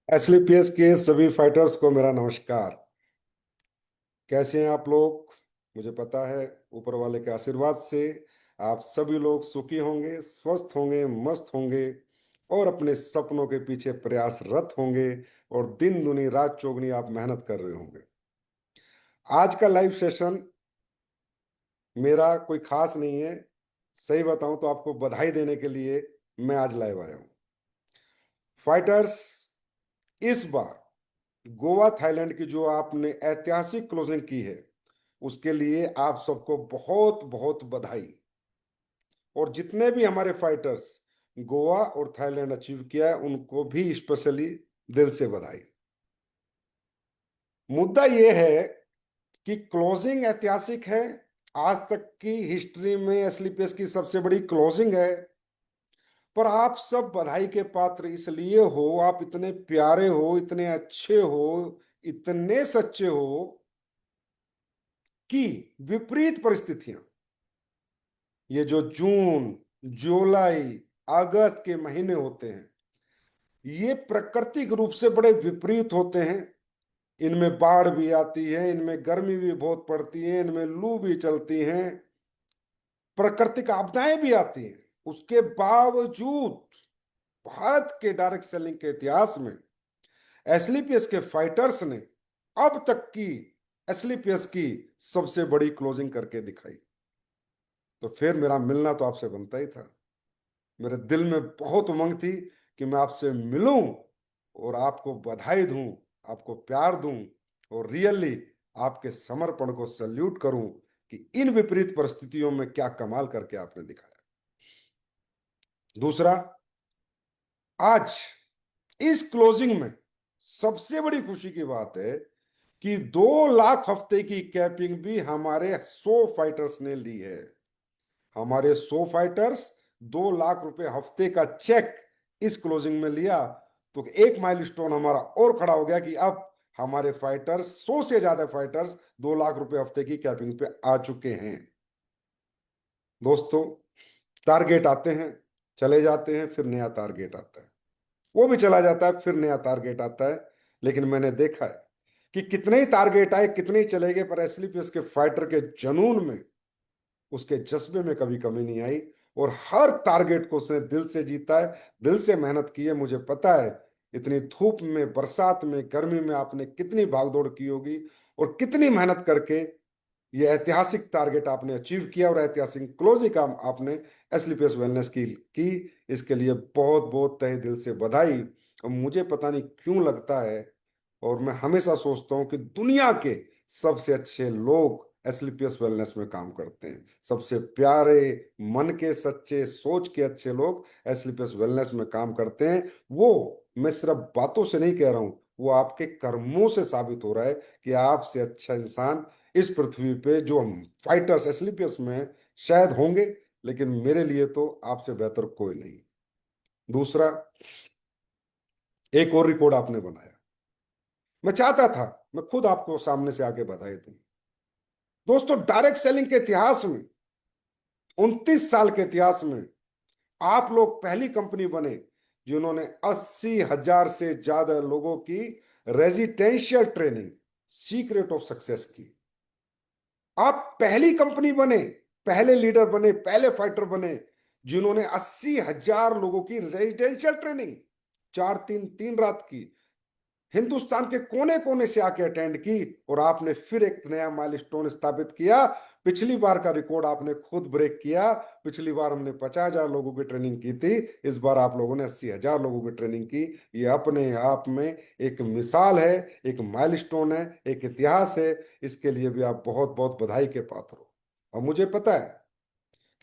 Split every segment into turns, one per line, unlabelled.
एसलीपीएस के सभी फाइटर्स को मेरा नमस्कार। कैसे हैं आप लोग? मुझे पता है ऊपर वाले के आशीर्वाद से आप सभी लोग सुखी होंगे, स्वस्थ होंगे, मस्त होंगे और अपने सपनों के पीछे प्रयासरत होंगे और दिन दुनी रात चौगनी आप मेहनत कर रहे होंगे। आज का लाइव सेशन मेरा कोई खास नहीं है। सही बताऊं तो आपको बधाई देने के लिए मैं आज लाइव आया हूं। फाइटर्स, इस बार गोवा थाईलैंड की जो आपने ऐतिहासिक क्लोजिंग की है उसके लिए आप सबको बहुत बहुत बधाई। और जितने भी हमारे फाइटर्स गोवा और थाईलैंड अचीव किया है उनको भी स्पेशली दिल से बधाई। मुद्दा यह है कि क्लोजिंग ऐतिहासिक है। आज तक की हिस्ट्री में एसलीपीएस की सबसे बड़ी क्लोजिंग है। पर आप सब बधाई के पात्र इसलिए हो, आप इतने प्यारे हो, इतने अच्छे हो, इतने सच्चे हो कि विपरीत परिस्थितियां, ये जो जून, जुलाई, अगस्त के महीने होते हैं ये प्राकृतिक रूप से बड़े विपरीत होते हैं। इनमें बाढ़ भी आती है, इनमें गर्मी भी बहुत पड़ती है, इनमें लू भी चलती हैं, प्राकृतिक आपदाएं भी आती हैं। उसके बावजूद भारत के डायरेक्ट सेलिंग के इतिहास में एसलीपीएस के फाइटर्स ने अब तक की एसलीपीएस की सबसे बड़ी क्लोजिंग करके दिखाई। तो फिर मेरा मिलना तो आपसे बनता ही था। मेरे दिल में बहुत उमंग थी कि मैं आपसे मिलूं और आपको बधाई दूं, आपको प्यार दूं और रियली आपके समर्पण को सल्यूट करूं कि इन विपरीत परिस्थितियों में क्या कमाल करके आपने दिखाया। दूसरा, आज इस क्लोजिंग में सबसे बड़ी खुशी की बात है कि 2 लाख हफ्ते की कैपिंग भी हमारे 100 फाइटर्स ने ली है। हमारे 100 फाइटर्स 2 लाख रुपए हफ्ते का चेक इस क्लोजिंग में लिया। तो एक माइलस्टोन हमारा और खड़ा हो गया कि अब हमारे फाइटर्स, 100 से ज्यादा फाइटर्स 2 लाख रुपए हफ्ते की कैपिंग पे आ चुके हैं। दोस्तों, टारगेट आते हैं, चले जाते हैं, फिर नया टारगेट आता है, वो भी चला जाता है, फिर नया टारगेट आता है। लेकिन मैंने देखा है कि कितने ही टारगेट आए, कितने ही चले गए, पर एसलीपीएस के फाइटर के जुनून में, उसके जज्बे में कभी कमी नहीं आई और हर टारगेट को उसने दिल से जीता है, दिल से मेहनत की है। मुझे पता है इतनी धूप में, बरसात में, गर्मी में आपने कितनी भागदौड़ की होगी और कितनी मेहनत करके ये ऐतिहासिक टारगेट आपने अचीव किया और ऐतिहासिक क्लोजिंग काम आपने एसलीपीएस वेलनेस की। इसके लिए बहुत बहुत तहे दिल से बधाई। और मुझे पता नहीं क्यों लगता है और मैं हमेशा सोचता हूं कि दुनिया के सबसे अच्छे लोग एसलीपीएस वेलनेस में काम करते हैं। सबसे प्यारे, मन के सच्चे, सोच के अच्छे लोग एसलीपीएस वेलनेस में काम करते हैं। वो मैं सिर्फ बातों से नहीं कह रहा हूं, वो आपके कर्मों से साबित हो रहा है कि आपसे अच्छा इंसान इस पृथ्वी पे, जो हम फाइटर्स एसलीपीएस में शायद होंगे, लेकिन मेरे लिए तो आपसे बेहतर कोई नहीं। दूसरा, एक और रिकॉर्ड आपने बनाया। मैं चाहता था मैं खुद आपको सामने से आके बधाई दूं। दोस्तों, डायरेक्ट सेलिंग के इतिहास में, 29 साल के इतिहास में आप लोग पहली कंपनी बने जिन्होंने 80,000 से ज्यादा लोगों की residential training, secret of success की। आप पहली कंपनी बने, पहले लीडर बने, पहले फाइटर बने जिन्होंने 80,000 लोगों की रेजिडेंशियल ट्रेनिंग 4 दिन 3 रात की हिंदुस्तान के कोने कोने से आके अटेंड की। और आपने फिर एक नया माइलस्टोन स्थापित किया। पिछली बार का रिकॉर्ड आपने खुद ब्रेक किया। पिछली बार हमने 50,000 लोगों की ट्रेनिंग की थी, इस बार आप लोगों ने 80,000 लोगों की ट्रेनिंग की। ये अपने आप में एक मिसाल है, एक माइलस्टोन है, एक इतिहास है। इसके लिए भी आप बहुत बहुत बधाई के पात्र हो। और मुझे पता है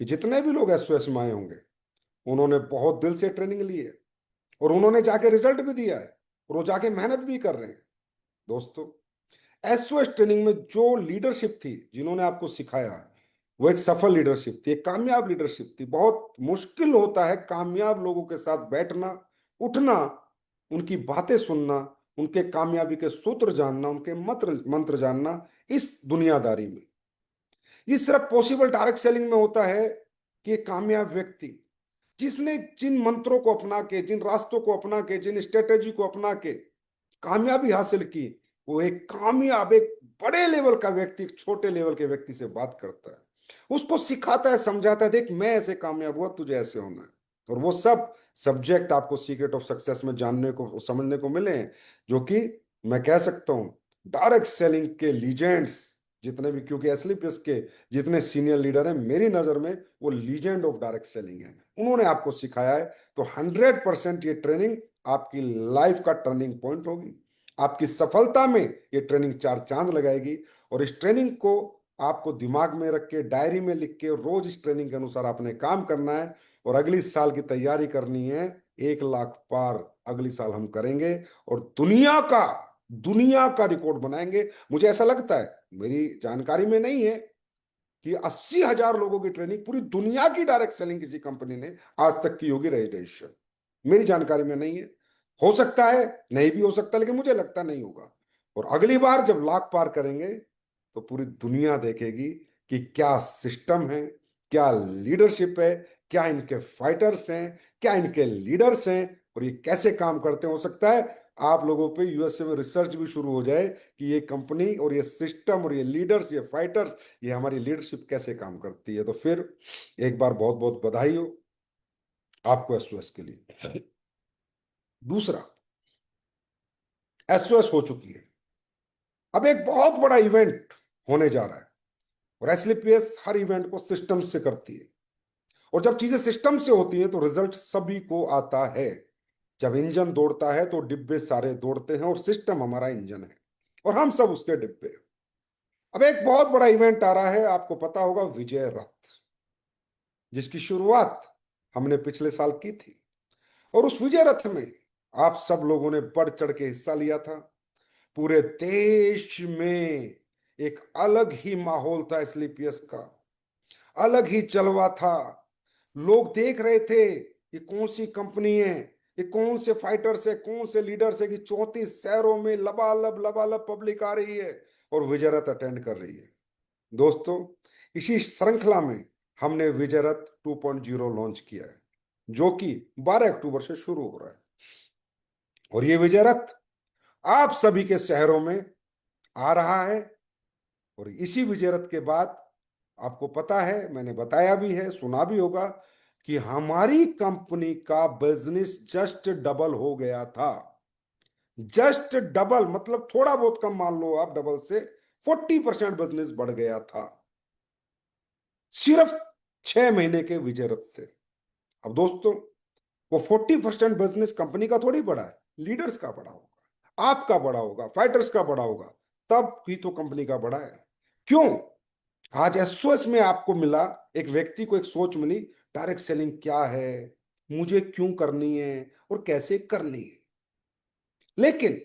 कि जितने भी लोग एसओएस में आए होंगे उन्होंने बहुत दिल से ट्रेनिंग ली है और उन्होंने जाके रिजल्ट भी दिया है और वो जाके मेहनत भी कर रहे हैं। दोस्तों, एसओएस ट्रेनिंग में जो लीडरशिप थी, जिन्होंने आपको सिखाया, वो एक सफल लीडरशिप थी, एक कामयाब लीडरशिप थी। बहुत मुश्किल होता है कामयाब लोगों के साथ बैठना, उठना, उनकी बातें सुनना, उनके कामयाबी के सूत्र जानना, उनके मंत्र मंत्र जानना इस दुनियादारी में। ये सिर्फ पॉसिबल डायरेक्ट सेलिंग में होता है कि एक कामयाब व्यक्ति जिसने जिन मंत्रों को अपना के, जिन रास्तों को अपना के, जिन स्ट्रेटेजी को अपना के कामयाबी हासिल की, वो एक कामयाब, एक बड़े लेवल का व्यक्ति एक छोटे लेवल के व्यक्ति से बात करता है, उसको सिखाता है, समझाता है, देख मैं ऐसे कामयाब हुआ, तुझे ऐसे होना है। और वो सब सब्जेक्ट आपको सीक्रेट ऑफ सक्सेस में जानने को, समझने को मिले हैं, जो कि मैं कह सकता हूं डायरेक्ट सेलिंग के लीजेंड्स जितने भी, क्योंकि एसलीपीएस के जितने सीनियर लीडर हैं मेरी नजर में वो लीजेंड ऑफ डायरेक्ट सेलिंग है, उन्होंने आपको सिखाया है। तो 100% ये ट्रेनिंग आपकी लाइफ का टर्निंग पॉइंट होगी, आपकी सफलता में ये ट्रेनिंग चार चांद लगाएगी। और इस ट्रेनिंग को आपको दिमाग में रख के, डायरी में लिख के, रोज इस ट्रेनिंग के अनुसार आपने काम करना है और अगली साल की तैयारी करनी है। 1 लाख पार अगली साल हम करेंगे और दुनिया का रिकॉर्ड बनाएंगे। मुझे ऐसा लगता है, मेरी जानकारी में नहीं है, कि 80,000 लोगों की ट्रेनिंग पूरी दुनिया की डायरेक्ट सेलिंग किसी कंपनी ने आज तक की होगी रेजिडेंशियल। मेरी जानकारी में नहीं है, हो सकता है, नहीं भी हो सकता, लेकिन मुझे लगता नहीं होगा। और अगली बार जब लाख पार करेंगे तो पूरी दुनिया देखेगी कि क्या सिस्टम है, क्या लीडरशिप है, क्या इनके फाइटर्स हैं, क्या इनके लीडर्स हैं, और ये कैसे काम करते हैं। हो सकता है आप लोगों पे यूएसए में रिसर्च भी शुरू हो जाए कि ये कंपनी और ये सिस्टम और ये लीडर्स, ये फाइटर्स, ये हमारी लीडरशिप कैसे काम करती है। तो फिर एक बार बहुत बहुत बधाई हो आपको एसओएस के लिए। दूसरा, एसओएस हो चुकी है, अब एक बहुत बड़ा इवेंट होने जा रहा है। और एसलीपीएस हर इवेंट को सिस्टम से करती है, और जब चीजें सिस्टम से होती हैं तो रिजल्ट सभी को आता है। जब इंजन दौड़ता है तो डिब्बे सारे दौड़ते हैं, और सिस्टम हमारा इंजन है और हम सब उसके डिब्बे हैं। अब एक बहुत बड़ा इवेंट आ रहा है, आपको पता होगा, विजय रथ, जिसकी शुरुआत हमने पिछले साल की थी। और उस विजय रथ में आप सब लोगों ने बढ़ चढ़ के हिस्सा लिया था। पूरे देश में एक अलग ही माहौल था एसलीपीएस का, अलग ही जलवा था। लोग देख रहे थे ये कौन सी कंपनी है, ये कौन से फाइटर्स है, कौन से लीडर्स है, कि 34 शहरों में लबालब लबालब पब्लिक आ रही है और विजय रथ अटेंड कर रही है। दोस्तों, इसी श्रृंखला में हमने विजय रथ 2.0 लॉन्च किया है, जो कि 12 अक्टूबर से शुरू हो रहा है। और ये विजय रथ आप सभी के शहरों में आ रहा है। और इसी विजय रथ के बाद आपको पता है, मैंने बताया भी है, सुना भी होगा, कि हमारी कंपनी का बिजनेस जस्ट डबल हो गया था। जस्ट डबल मतलब थोड़ा बहुत कम मान लो आप, डबल से 40% बिजनेस बढ़ गया था सिर्फ 6 महीने के विजय रथ से। अब दोस्तों, वो 40% बिजनेस कंपनी का थोड़ी बड़ा है, लीडर्स का बड़ा होगा, आपका बड़ा होगा, फाइटर्स का बड़ा होगा, तब ही तो कंपनी का बड़ा है। क्यों? आज एसओएस में आपको मिला, एक व्यक्ति को एक सोच मिली, डायरेक्ट सेलिंग क्या है, मुझे क्यों करनी है और कैसे करनी है। लेकिन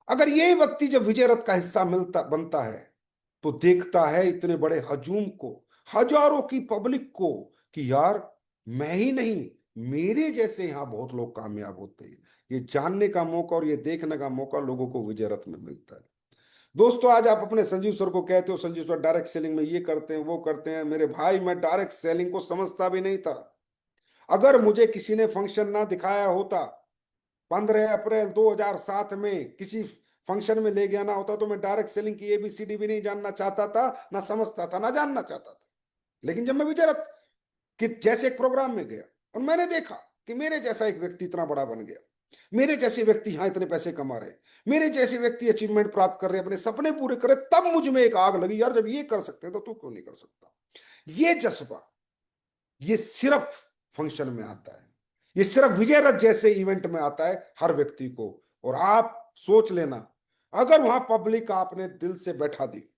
अगर यही व्यक्ति जब विजय रथ का हिस्सा मिलता बनता है तो देखता है इतने बड़े हजूम को, हजारों की पब्लिक को, कि यार मैं ही नहीं, मेरे जैसे यहां बहुत लोग कामयाब होते हैं। ये जानने का मौका और ये देखने का मौका लोगों को विजय रथ में मिलता है। दोस्तों, आज आप अपने संजीव सर को कहते हो, संजीव सर डायरेक्ट सेलिंग में ये करते हैं, वो करते हैं। मेरे भाई, मैं डायरेक्ट सेलिंग को समझता भी नहीं था। अगर मुझे किसी ने फंक्शन ना दिखाया होता, 15 अप्रैल 2007 में किसी फंक्शन में ले गया ना होता, तो मैं डायरेक्ट सेलिंग की एबीसीडी भी नहीं जानना चाहता था, ना समझता था, ना जानना चाहता था। लेकिन जब मैं विजय रथ कि जैसे एक प्रोग्राम में गया और मैंने देखा कि मेरे जैसा एक व्यक्ति इतना बड़ा बन गया, मेरे जैसे व्यक्ति यहां इतने पैसे कमा रहे, मेरे जैसे व्यक्ति अचीवमेंट प्राप्त कर रहे, अपने सपने पूरे करे, तब मुझ में एक आग लगी, यार जब ये कर सकते हैं तो तू क्यों नहीं कर सकता। ये जज्बा, ये सिर्फ फंक्शन में आता है, ये सिर्फ विजय रथ जैसे इवेंट में आता है हर व्यक्ति को। और आप सोच लेना, अगर वहां पब्लिक आपने दिल से बैठा दी,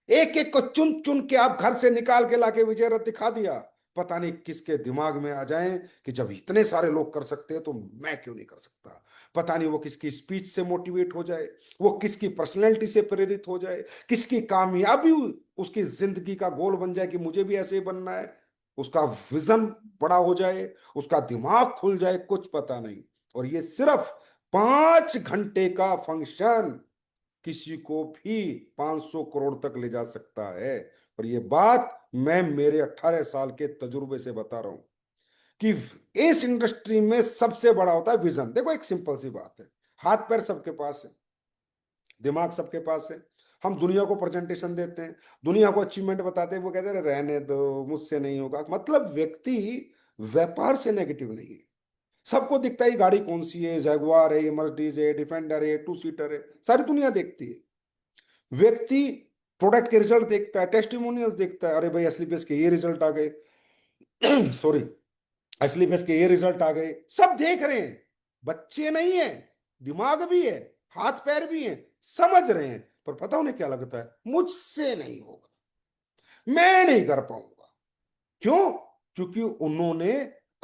एक एक को चुन चुन के आप घर से निकाल के लाके विजय रथ दिखा दिया, पता नहीं किसके दिमाग में आ जाए कि जब इतने सारे लोग कर सकते हैं तो मैं क्यों नहीं कर सकता। पता नहीं वो किसकी स्पीच से मोटिवेट हो जाए, वो किसकी पर्सनैलिटी से प्रेरित हो जाए, किसकी कामयाबी उसकी जिंदगी का गोल बन जाए कि मुझे भी ऐसे ही बनना है, उसका विजन बड़ा हो जाए, उसका दिमाग खुल जाए, कुछ पता नहीं। और ये सिर्फ 5 घंटे का फंक्शन किसी को भी 500 करोड़ तक ले जा सकता है। और ये बात मैं मेरे 18 साल के तजुर्बे से बता रहा हूं कि इस इंडस्ट्री में सबसे बड़ा होता है विजन। देखो एक सिंपल सी बात है, हाथ पैर सबके पास है, दिमाग सबके पास है, हम दुनिया को प्रेजेंटेशन देते हैं, दुनिया को अचीवमेंट बताते हैं, वो कहते हैं रहने दो मुझसे नहीं होगा। मतलब व्यक्ति व्यापार से नेगेटिव नहीं है, सबको दिखता है ये गाड़ी कौन सी है, जैगुआर है, ये मर्सिडीज है, डिफेंडर है, टू सीटर है, सारी दुनिया देखती है। व्यक्ति प्रोडक्ट के रिजल्ट देखता है, टेस्टिमोनियल्स देखता है, अरे भाई असली पेस के ये रिजल्ट आ गए सॉरी, असली पेस के ये रिजल्ट आ गए, सब देख रहे हैं। बच्चे नहीं है, दिमाग भी है, हाथ पैर भी है, समझ रहे हैं, पर पता उन्हें क्या लगता है, मुझसे नहीं होगा, मैं नहीं कर पाऊंगा। क्यों? क्योंकि उन्होंने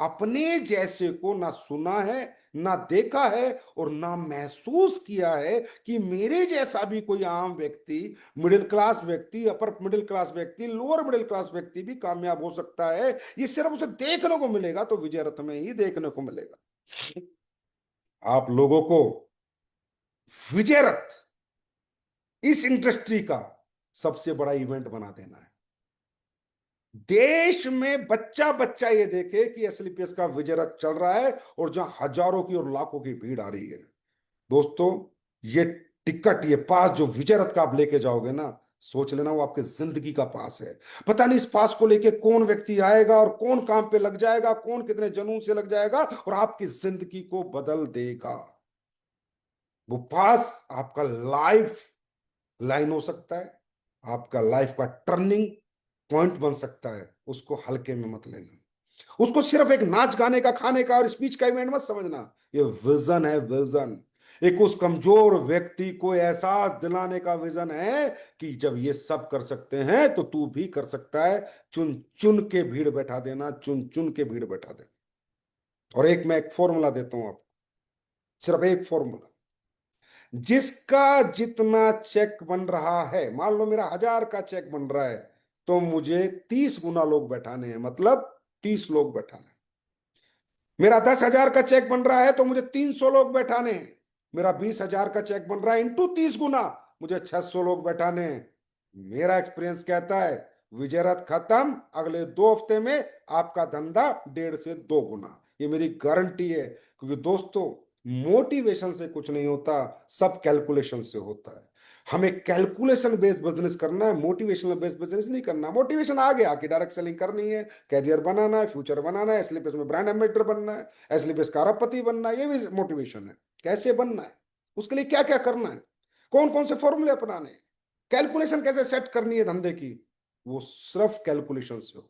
अपने जैसे को ना सुना है, ना देखा है, और ना महसूस किया है कि मेरे जैसा भी कोई आम व्यक्ति, मिडिल क्लास व्यक्ति, अपर मिडिल क्लास व्यक्ति, लोअर मिडिल क्लास व्यक्ति भी कामयाब हो सकता है। ये सिर्फ उसे देखने को मिलेगा तो विजय रथ में ही देखने को मिलेगा। आप लोगों को विजय रथ इस इंडस्ट्री का सबसे बड़ा इवेंट बना देना है। देश में बच्चा बच्चा ये देखे कि एसलीपीएस का विजय रथ चल रहा है और जहां हजारों की और लाखों की भीड़ आ रही है। दोस्तों, ये टिकट, ये पास जो विजय रथ का आप लेके जाओगे ना, सोच लेना वो आपके जिंदगी का पास है। पता नहीं इस पास को लेके कौन व्यक्ति आएगा और कौन काम पे लग जाएगा, कौन कितने जुनून से लग जाएगा और आपकी जिंदगी को बदल देगा। वो पास आपका लाइफ लाइन हो सकता है, आपका लाइफ का टर्निंग पॉइंट बन सकता है। उसको हल्के में मत लेना, उसको सिर्फ एक नाच गाने का, खाने का और स्पीच का इवेंट मत समझना। ये विजन है, विजन। एक उस कमजोर व्यक्ति को एहसास दिलाने का विजन है कि जब ये सब कर सकते हैं तो तू भी कर सकता है। चुन चुन के भीड़ बैठा देना, चुन चुन के भीड़ बैठा देना। और एक फॉर्मूला देता हूं आपको, सिर्फ एक फॉर्मूला। जिसका जितना चेक बन रहा है, मान लो मेरा 1000 का चेक बन रहा है, तो मुझे 30 गुना लोग बैठाने हैं, मतलब 30 लोग बैठाने हैं। मेरा 10,000 का चेक बन रहा है तो मुझे 300 लोग बैठाने हैं। मेरा 20,000 का चेक बन रहा है इंटू 30 गुना, मुझे 600 लोग बैठाने हैं। मेरा एक्सपीरियंस कहता है विजय रथ खत्म, अगले 2 हफ्ते में आपका धंधा 1.5 से 2 गुना। ये मेरी गारंटी है। क्योंकि दोस्तों, मोटिवेशन से कुछ नहीं होता, सब कैलकुलेशन से होता है। हमें कैलकुलेशन बेस्ड बिजनेस करना है, मोटिवेशनल बेस्ड बिजनेस नहीं करना। मोटिवेशन आ गया कि डायरेक्ट सेलिंग करनी है, कैरियर बनाना है, फ्यूचर बनाना है, एसलीपेस में ब्रांड एम्बेसडर बनना है, एसलीपेस का अरबपति बनना है, ये भी मोटिवेशन है। कैसे बनना है, उसके लिए क्या क्या करना है, कौन कौन से फॉर्मूले अपनाने हैं, कैलकुलेशन कैसे सेट करनी है धंधे की, वो सिर्फ कैलकुलेशन से हो।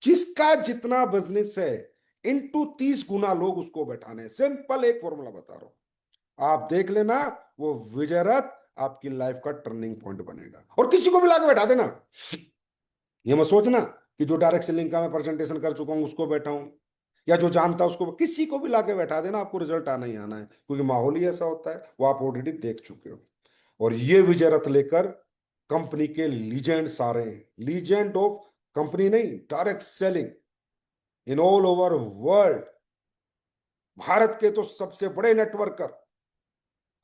जिसका जितना बिजनेस है इंटू 30 गुना लोग उसको बैठाने हैं। सिंपल एक फॉर्मूला बता रहा हूं, आप देख लेना। वो विजय रथ आपकी लाइफ का टर्निंग पॉइंट बनेगा। और किसी को भी लाके बैठा देना, ये मत सोचना कि जो डायरेक्ट सेलिंग का मैं प्रेजेंटेशन कर चुका हूं उसको बैठाऊं, या जो जानता उसको, किसी को भी लाके बैठा देना, आपको रिजल्ट आना ही आना है। क्योंकि माहौल ही ऐसा होता है, वो आप ऑलरेडी देख चुके हो। और ये विजय रथ लेकर कंपनी के लीजेंड्स आ रहे हैं, लीजेंड ऑफ कंपनी नहीं, direct selling in all over world. Bharat के तो सबसे बड़े नेटवर्कर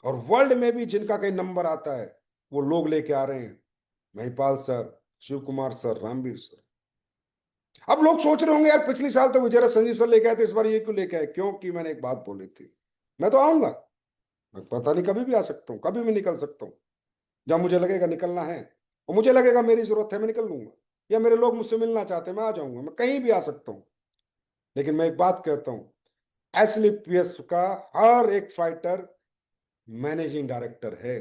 और वर्ल्ड में भी जिनका कहीं नंबर आता है, वो लोग लेके आ रहे हैं। Mahipal sir, Shiv Kumar sir, Ramveer sir. अब लोग सोच रहे होंगे यार पिछले साल तो विजय संजीव सर लेके आए थे, इस बार ये क्यों लेके आए? क्योंकि मैंने एक बात बोली थी, मैं तो आऊंगा, मैं पता नहीं कभी भी आ सकता हूँ, कभी भी निकल सकता हूँ। जब मुझे लगेगा निकलना है और मुझे लगेगा मेरी जरूरत है, मैं निकल लूंगा। या मेरे लोग मुझसे मिलना चाहते हैं, मैं आ जाऊंगा, मैं कहीं भी आ सकता हूँ। लेकिन मैं एक बात कहता हूँ, एसलीपीएस का हर एक फाइटर मैनेजिंग डायरेक्टर है।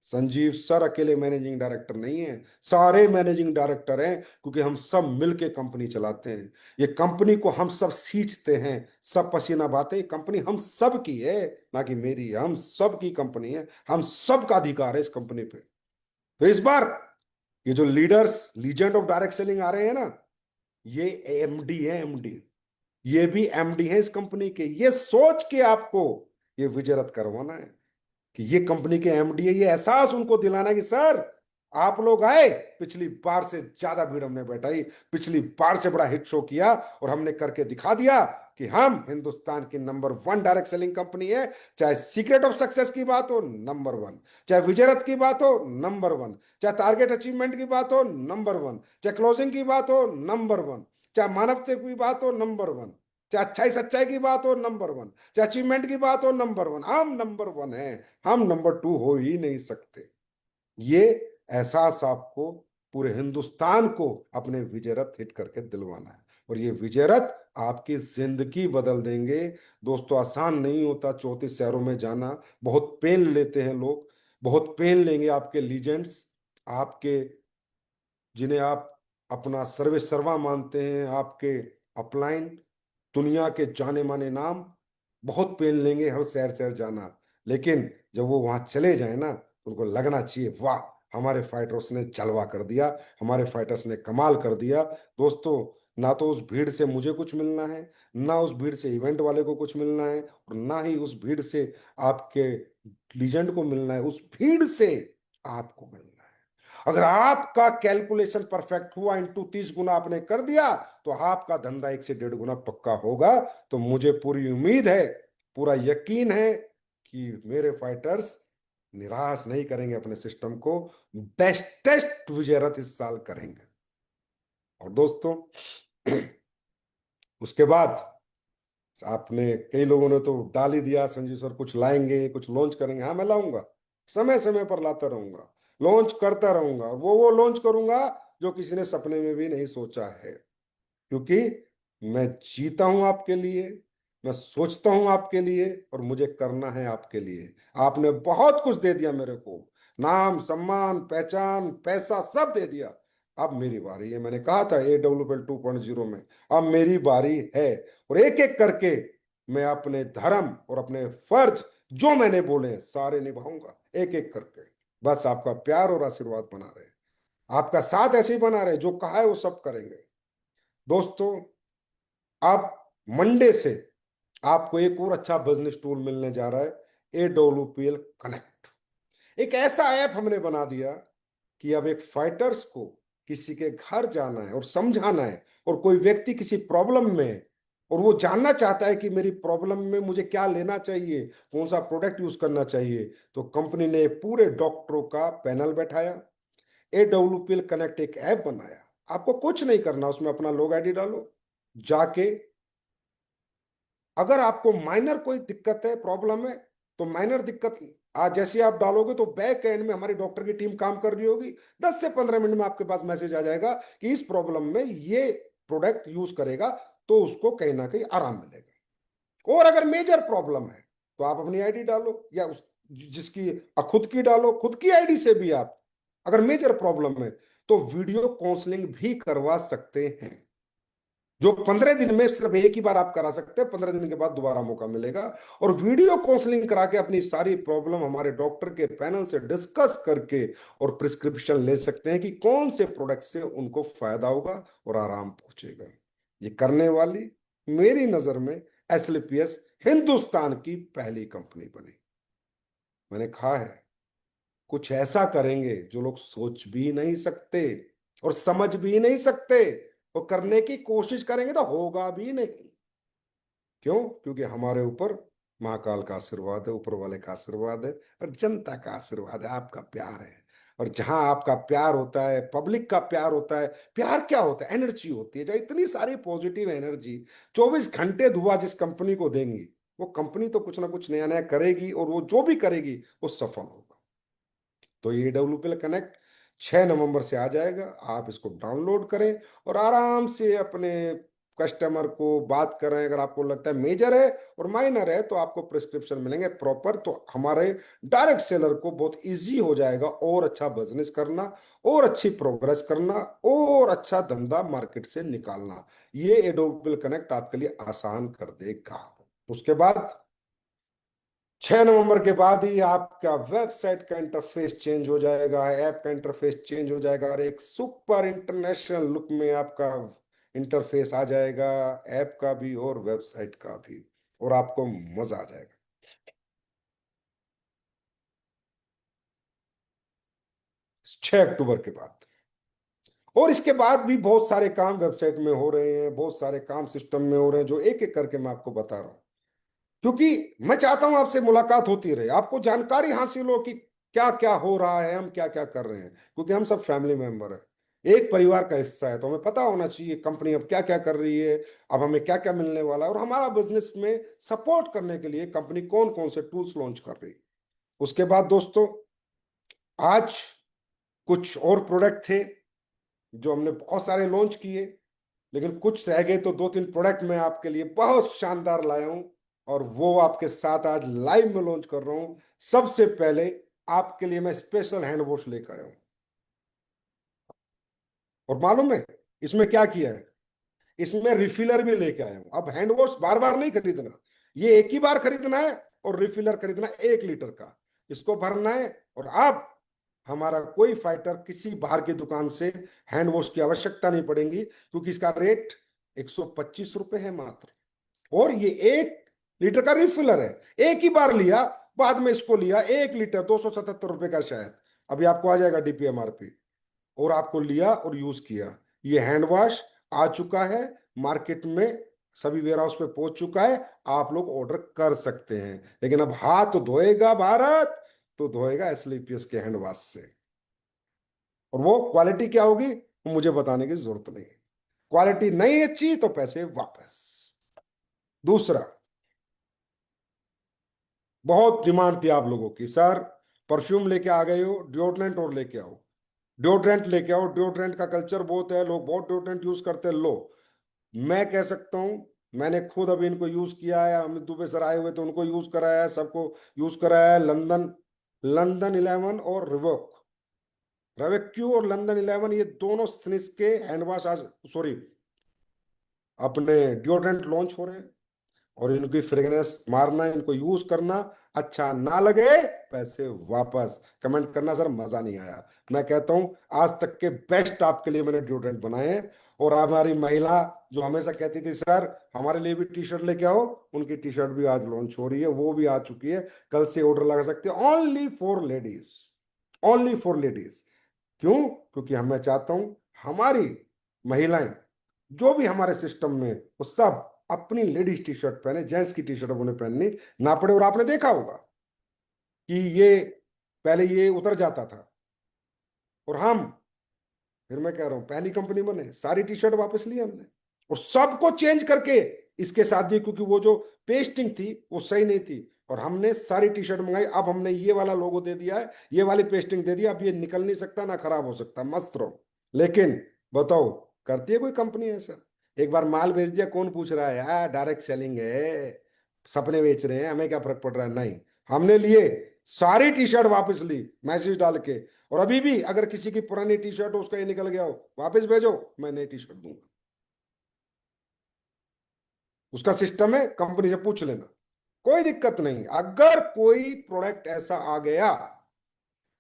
संजीव सर अकेले मैनेजिंग डायरेक्टर नहीं है, सारे मैनेजिंग डायरेक्टर हैं। क्योंकि हम सब मिलके कंपनी चलाते हैं। ये कंपनी को हम सब सींचते हैं, सब पसीना बहाते। कंपनी हम सब की है, ना कि मेरी, हम सब की कंपनी है, हम सब का अधिकार है इस कंपनी पे। तो इस बार ये जो leaders, legend of direct selling आ रहे हैं ना, ये एमडी है, एमडी। ये भी एमडी है इस कंपनी के। ये सोच के आपको ये विजय रथ करवाना है कि ये कंपनी के एमडी है, ये एहसास उनको दिलाना है कि सर आप लोग आए, पिछली बार से ज्यादा भीड़ हमने बैठाई, पिछली बार से बड़ा हिट शो किया और हमने करके दिखा दिया कि हम हिंदुस्तान की number one direct selling company है। चाहे सीक्रेट ऑफ सक्सेस की बात हो, नंबर वन। चाहे विजय रथ की बात हो, नंबर वन। चाहे टारगेट अचीवमेंट की बात हो, नंबर वन। चाहे क्लोजिंग की बात हो, नंबर वन। चाहे मानवता की बात हो, नंबर वन। चाहे अच्छाई सच्चाई की बात हो, नंबर वन। चाहे अचीवमेंट की बात हो, नंबर वन। हम नंबर वन है, हम नंबर टू हो ही नहीं सकते। ये एहसास आपको पूरे हिंदुस्तान को अपने विजय रथ हिट करके दिलवाना है, और ये विजय रथ आपकी जिंदगी बदल देंगे। दोस्तों, आसान नहीं होता 34 शहरों में जाना, बहुत पेन लेते हैं लोग, बहुत पेन लेंगे आपके लीजेंड्स, आपके जिन्हें आप अपना सर्वे सर्वा मानते हैं, आपके अपलाइन, दुनिया के जाने माने नाम, बहुत पेन लेंगे हर शहर शहर जाना। लेकिन जब वो वहां चले जाए ना, तो उनको लगना चाहिए वाह, हमारे फाइटर्स ने जलवा कर दिया, हमारे फाइटर्स ने कमाल कर दिया। दोस्तों, ना तो उस भीड़ से मुझे कुछ मिलना है, ना उस भीड़ से इवेंट वाले को कुछ मिलना है, और ना ही उस भीड़ से आपके लीजेंड को मिलना है, उस भीड़ से आपको मिलना है। अगर आपका कैलकुलेशन परफेक्ट हुआ, इंटू 30 गुना आपने कर दिया, तो आपका धंधा 1 से 1.5 गुना पक्का होगा। तो मुझे पूरी उम्मीद है, पूरा यकीन है कि मेरे फाइटर्स निराश नहीं करेंगे अपने सिस्टम को, बेस्टेस्ट विजय रथ इस साल करेंगे। और दोस्तों, उसके बाद आपने कई लोगों ने तो डाल ही दिया, संजीव सर कुछ लाएंगे, कुछ लॉन्च करेंगे। हाँ, मैं लाऊंगा, समय समय पर लाता रहूंगा, लॉन्च करता रहूंगा। वो लॉन्च करूंगा जो किसी ने सपने में भी नहीं सोचा है, क्योंकि मैं जीता हूं आपके लिए, मैं सोचता हूं आपके लिए, और मुझे करना है आपके लिए। आपने बहुत कुछ दे दिया मेरे को, नाम सम्मान पहचान पैसा सब दे दिया। अब मेरी बारी है, मैंने कहा था AWL 2.0 में, अब मेरी बारी है। और एक एक करके मैं अपने धर्म और अपने फर्ज जो मैंने बोले हैं सारे निभाऊंगा, एक एक करके। बस आपका प्यार और आशीर्वाद बना रहे, आपका साथ ऐसे ही बना रहे, जो कहा है वो सब करेंगे। दोस्तों, अब मंडे से आपको एक और अच्छा बिजनेस टूल मिलने जा रहा है, AWPL कनेक्ट। एक ऐसा ऐप हमने बना दिया कि अब एक फाइटर्स को किसी के घर जाना है और समझाना है, और कोई व्यक्ति किसी प्रॉब्लम में है और वो जानना चाहता है कि मेरी प्रॉब्लम में मुझे क्या लेना चाहिए, कौन सा प्रोडक्ट यूज करना चाहिए, तो कंपनी ने पूरे डॉक्टरों का पैनल बैठाया, AWPL कनेक्ट एक ऐप बनाया। आपको कुछ नहीं करना, उसमें अपना लोग आईडी डालो, जाके अगर आपको माइनर कोई दिक्कत है, प्रॉब्लम है, तो माइनर दिक्कत आज जैसे आप डालोगे तो बैक एंड में हमारी डॉक्टर की टीम काम कर रही होगी, 10 से 15 मिनट में आपके पास मैसेज आ जाएगा कि इस प्रॉब्लम में ये प्रोडक्ट यूज करेगा तो उसको कहीं ना कहीं आराम मिलेगा। और अगर मेजर प्रॉब्लम है तो आप अपनी आईडी डालो, या उस जिसकी खुद की डालो, खुद की आईडी से भी आप, अगर मेजर प्रॉब्लम है तो वीडियो काउंसलिंग भी करवा सकते हैं, जो 15 दिन में सिर्फ एक ही बार आप करा सकते हैं, 15 दिन के बाद दोबारा मौका मिलेगा। और वीडियो काउंसलिंग करा के अपनी सारी प्रॉब्लम हमारे डॉक्टर के पैनल से डिस्कस करके और प्रिस्क्रिप्शन ले सकते हैं कि कौन से प्रोडक्ट से उनको फायदा होगा और आराम पहुंचेगा। ये करने वाली मेरी नजर में SLPS हिंदुस्तान की पहली कंपनी बनी। मैंने कहा है, कुछ ऐसा करेंगे जो लोग सोच भी नहीं सकते और समझ भी नहीं सकते, और करने की कोशिश करेंगे तो होगा भी नहीं। क्यों? क्योंकि हमारे ऊपर महाकाल का आशीर्वाद है, ऊपर वाले का आशीर्वाद है, और जनता का आशीर्वाद है, आपका प्यार है। और जहां आपका प्यार होता है, पब्लिक का प्यार होता है, प्यार क्या होता है? एनर्जी होती है। जब इतनी सारी पॉजिटिव एनर्जी 24 घंटे धुआं जिस कंपनी को देंगी, वो कंपनी तो कुछ ना कुछ नया नया करेगी, और वो जो भी करेगी वो सफल होगा। तो ये AWPL कनेक्ट 6 नवंबर से आ जाएगा, आप इसको डाउनलोड करें और आराम से अपने कस्टमर को बात करें। अगर आपको लगता है मेजर है और माइनर है तो आपको प्रिस्क्रिप्शन मिलेंगे प्रॉपर, तो हमारे डायरेक्ट सेलर को बहुत इजी हो जाएगा और अच्छा बिजनेस करना, और अच्छी प्रोग्रेस करना, और अच्छा धंधा मार्केट से निकालना। ये AWPL कनेक्ट आपके लिए आसान कर देगा। उसके बाद 6 नवंबर के बाद ही आपका वेबसाइट का इंटरफेस चेंज हो जाएगा, ऐप का इंटरफेस चेंज हो जाएगा, और एक सुपर इंटरनेशनल लुक में आपका इंटरफेस आ जाएगा, ऐप का भी और वेबसाइट का भी, और आपको मजा आ जाएगा। 6 अक्टूबर के बाद। और इसके बाद भी बहुत सारे काम वेबसाइट में हो रहे हैं, बहुत सारे काम सिस्टम में हो रहे हैं, जो एक एक करके मैं आपको बता रहा हूं। क्योंकि मैं चाहता हूं आपसे मुलाकात होती रहे, आपको जानकारी हासिल हो कि क्या क्या हो रहा है, हम क्या क्या कर रहे हैं, क्योंकि हम सब फैमिली मेंबर हैं, एक परिवार का हिस्सा है, तो हमें पता होना चाहिए कंपनी अब क्या क्या कर रही है, अब हमें क्या क्या मिलने वाला है, और हमारा बिजनेस में सपोर्ट करने के लिए कंपनी कौन कौन से टूल्स लॉन्च कर रही है। उसके बाद दोस्तों, आज कुछ और प्रोडक्ट थे जो हमने बहुत सारे लॉन्च किए, लेकिन कुछ रह गए, तो 2-3 प्रोडक्ट मैं आपके लिए बहुत शानदार लाया हूं, और वो आपके साथ आज लाइव में लॉन्च कर रहा हूं। सबसे पहले आपके लिए मैं स्पेशल हैंड वॉश लेकर आया हूं। और मालूम है इसमें क्या किया है? इसमें रिफिलर भी लेके आया हूं। अब हैंड वॉश बार बार नहीं खरीदना, ये एक ही बार खरीदना है, और रिफिलर खरीदना 1 लीटर का, इसको भरना है। और अब हमारा कोई फाइटर किसी बाहर की दुकान से हैंड वॉश की आवश्यकता नहीं पड़ेगी, क्योंकि इसका रेट 125 रुपए है मात्र। और ये 1 लीटर का रिफिलर है, एक ही बार लिया, बाद में इसको लिया 1 लीटर 277 रुपए का शायद, अभी आपको आ जाएगा DPMRP, और आपको लिया और यूज किया। ये हैंड वॉश आ चुका है मार्केट में, सभी वेयर हाउस पे पहुंच चुका है, आप लोग ऑर्डर कर सकते हैं। लेकिन अब हाथ धोएगा भारत, तो धोएगा SLPS के हैंड वॉश से। और वो क्वालिटी क्या होगी वो मुझे बताने की जरूरत नहीं है, क्वालिटी नहीं अच्छी तो पैसे वापस। दूसरा, बहुत डिमांड थी आप लोगों की, सर परफ्यूम लेके आ गए हो, डिओड्रेंट और लेके आओ, डिओड्रेंट लेके आओ, डिओड्रेंट का कल्चर बहुत है, लोग बहुत डिओड्रेंट यूज करते हैं। लो, मैं कह सकता हूं, मैंने खुद अभी इनको यूज किया है, अमित दुबे सर आए हुए तो उनको यूज कराया है, सबको यूज कराया है। लंदन लंदन 11 और रिवोक, रेवेक्यू और लंदन 11, ये दोनों स्निस के हैंड वॉश आज, सॉरी, अपने डिओड्रेंट लॉन्च हो रहे हैं। और इनकी फ्रेग्रेंस मारना, इनको यूज करना, अच्छा ना लगे पैसे वापस। कमेंट करना सर मजा नहीं आया, मैं कहता हूं आज तक के बेस्ट आपके लिए मैंने डिओड्रेंट बनाए हैं। और हमारी महिला जो हमेशा कहती थी सर हमारे लिए भी टी शर्ट लेके आओ, उनकी टी शर्ट भी आज लॉन्च हो रही है, वो भी आ चुकी है, कल से ऑर्डर लगा सकते हैं। Only for ladies, only for ladies. क्यों? क्योंकि मैं चाहता हूं हमारी महिलाएं जो भी हमारे सिस्टम में, वो सब अपनी लेडीज टी शर्ट पहने, जेंट्स की टी शर्ट उन्हें पहननी ना पड़े। और आपने देखा होगा कि ये पहले ये उतर जाता था, और हम, फिर मैं कह रहा हूं पहली कंपनी बने, सारी टी शर्ट वापस ली हमने, और सबको चेंज करके इसके साथ दी, क्योंकि वो जो पेस्टिंग थी वो सही नहीं थी, और हमने सारी टी शर्ट मंगाई। अब हमने ये वाला लोगो दे दिया है, ये वाली पेस्टिंग दे दिया, अब ये निकल नहीं सकता ना खराब हो सकता, मस्त रहो। लेकिन बताओ, करती है कोई कंपनी ऐसा? एक बार माल भेज दिया, कौन पूछ रहा है यार, डायरेक्ट सेलिंग है, सपने बेच रहे हैं, हमें क्या फर्क पड़ रहा है? नहीं, हमने लिए, सारी टी शर्ट वापस ली मैसेज डाल के। और अभी भी अगर किसी की पुरानी टी शर्ट हो, उसका ये निकल गया हो, वापस भेजो, मैं नई टी शर्ट दूंगा। उसका सिस्टम है, कंपनी से पूछ लेना, कोई दिक्कत नहीं। अगर कोई प्रोडक्ट ऐसा आ गया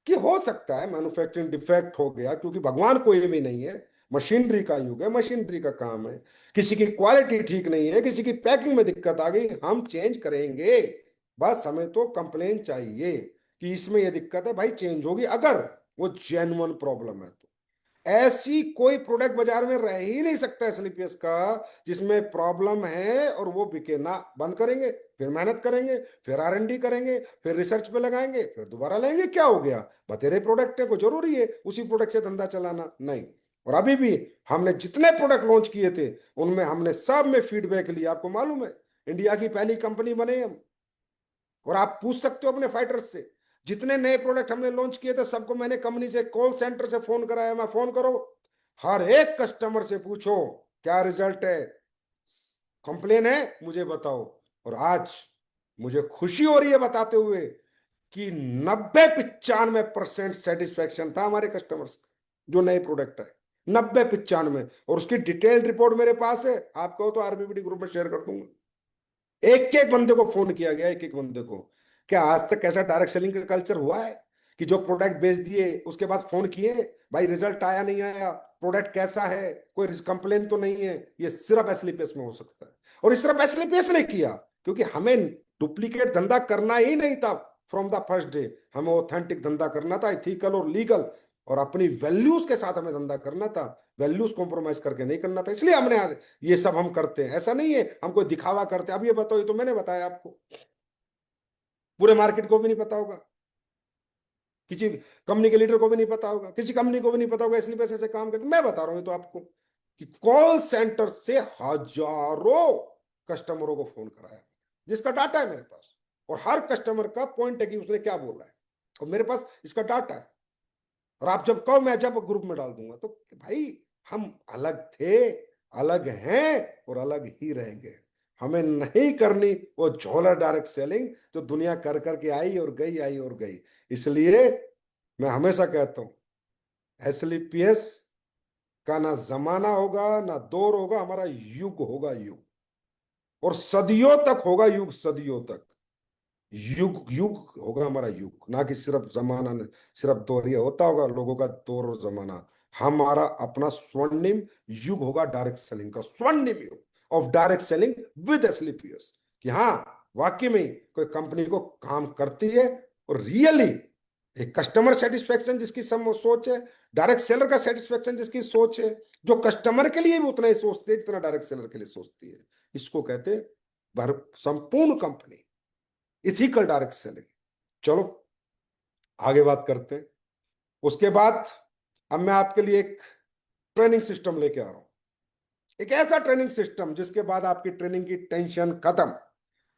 कि हो सकता है मैन्युफैक्चरिंग डिफेक्ट हो गया, क्योंकि भगवान कोई भी नहीं है, मशीनरी का युग है, मशीनरी का काम है, किसी की क्वालिटी ठीक नहीं है, किसी की पैकिंग में दिक्कत आ गई, हम चेंज करेंगे। बस हमें तो कंप्लेन चाहिए कि इसमें यह दिक्कत है भाई, चेंज होगी, अगर वो जेन्युइन प्रॉब्लम है तो। ऐसी कोई प्रोडक्ट बाजार में रह ही नहीं सकता SLPS का जिसमें प्रॉब्लम है और वो बिके ना। बंद करेंगे, फिर मेहनत करेंगे, फिर R&D करेंगे, फिर रिसर्च पे लगाएंगे, फिर दोबारा लेंगे, क्या हो गया, बतेरे प्रोडक्ट है, को जरूरी है उसी प्रोडक्ट से धंधा चलाना? नहीं। और अभी भी हमने जितने प्रोडक्ट लॉन्च किए थे, उनमें हमने सब में फीडबैक लिया, आपको मालूम है, इंडिया की पहली कंपनी बने हम। और आप पूछ सकते हो अपने फाइटर्स से, जितने नए प्रोडक्ट हमने लॉन्च किए थे, सबको मैंने कंपनी से कॉल सेंटर से फोन कराया, मैं फोन करो, हर एक कस्टमर से पूछो क्या रिजल्ट है, कंप्लेन है मुझे बताओ। और आज मुझे खुशी हो रही है बताते हुए कि 90-95% सेटिस्फैक्शन था हमारे कस्टमर्स का, जो नए प्रोडक्ट है, 90-95। और उसकी डिटेल्ड रिपोर्ट मेरे पास है, आपको तो RBBD ग्रुप में शेयर कर दूंगा। एक एक बंदे को फोन किया गया, एक एक बंदे को। क्या आज तक ऐसा डायरेक्ट सेलिंग का कल्चर हुआ है कि जो प्रोडक्ट बेच दिए उसके बाद फोन किए, भाई रिजल्ट आया नहीं आया, प्रोडक्ट कैसा है, कोई कंप्लेन तो नहीं है? ये सिर्फ SLPS में हो सकता है। और ये सिर्फ SLPS ने किया, क्योंकि हमें डुप्लीकेट धंधा करना ही नहीं था फ्रॉम द फर्स्ट डे, हमें ऑथेंटिक धंधा करना था, इथिकल और लीगल। और अपनी वैल्यूज के साथ हमें धंधा करना था, वैल्यूज कॉम्प्रोमाइज करके नहीं करना था, इसलिए हमने आज ये सब हम करते हैं। ऐसा नहीं है हम कोई दिखावा करते। अब ये बताओ, ये तो मैंने बताया आपको, पूरे मार्केट को भी नहीं पता होगा, किसी कंपनी के लीडर को भी नहीं पता होगा, किसी कंपनी को भी नहीं पता होगा, इसलिए पैसे से काम करते। मैं बता रहा हूं तो आपको कि कॉल सेंटर से हजारों कस्टमरों को फोन कराया, जिसका डाटा है मेरे पास, और हर कस्टमर का पॉइंट है कि उसने क्या बोला है, और मेरे पास इसका डाटा है। और आप जब कहो मैं जब ग्रुप में डाल दूंगा, तो भाई हम अलग थे, अलग हैं और अलग ही रहेंगे। हमें नहीं करनी वो झोला डायरेक्ट सेलिंग जो दुनिया कर करके आई और गई, आई और गई। इसलिए मैं हमेशा कहता हूं, एसलीपीएस का ना जमाना होगा ना दौर होगा, हमारा युग होगा, युग। और सदियों तक होगा युग, सदियों तक युग, युग होगा हमारा युग, ना कि सिर्फ जमाना, सिर्फ दौर। ये होता होगा लोगों का दौर और जमाना, हमारा अपना स्वर्णिम युग होगा डायरेक्ट सेलिंग का, स्वर्णिम युग ऑफ डायरेक्ट सेलिंग विद एसलीपीएस। कि हाँ, वाकई में कोई कंपनी को काम करती है, और रियली एक कस्टमर सेटिस्फेक्शन जिसकी सब सोच है, डायरेक्ट सेलर का सेटिस्फेक्शन जिसकी सोच है, जो कस्टमर के लिए भी उतना ही सोचती है जितना डायरेक्ट सेलर के लिए सोचती है, इसको कहते हैं संपूर्ण कंपनी इथिकल डायरेक्ट सेलिंग। चलो आगे बात करते हैं। उसके बाद अब मैं आपके लिए एक ट्रेनिंग सिस्टम लेके आ रहा हूं, एक ऐसा ट्रेनिंग सिस्टम जिसके बाद आपकी ट्रेनिंग की टेंशन खत्म,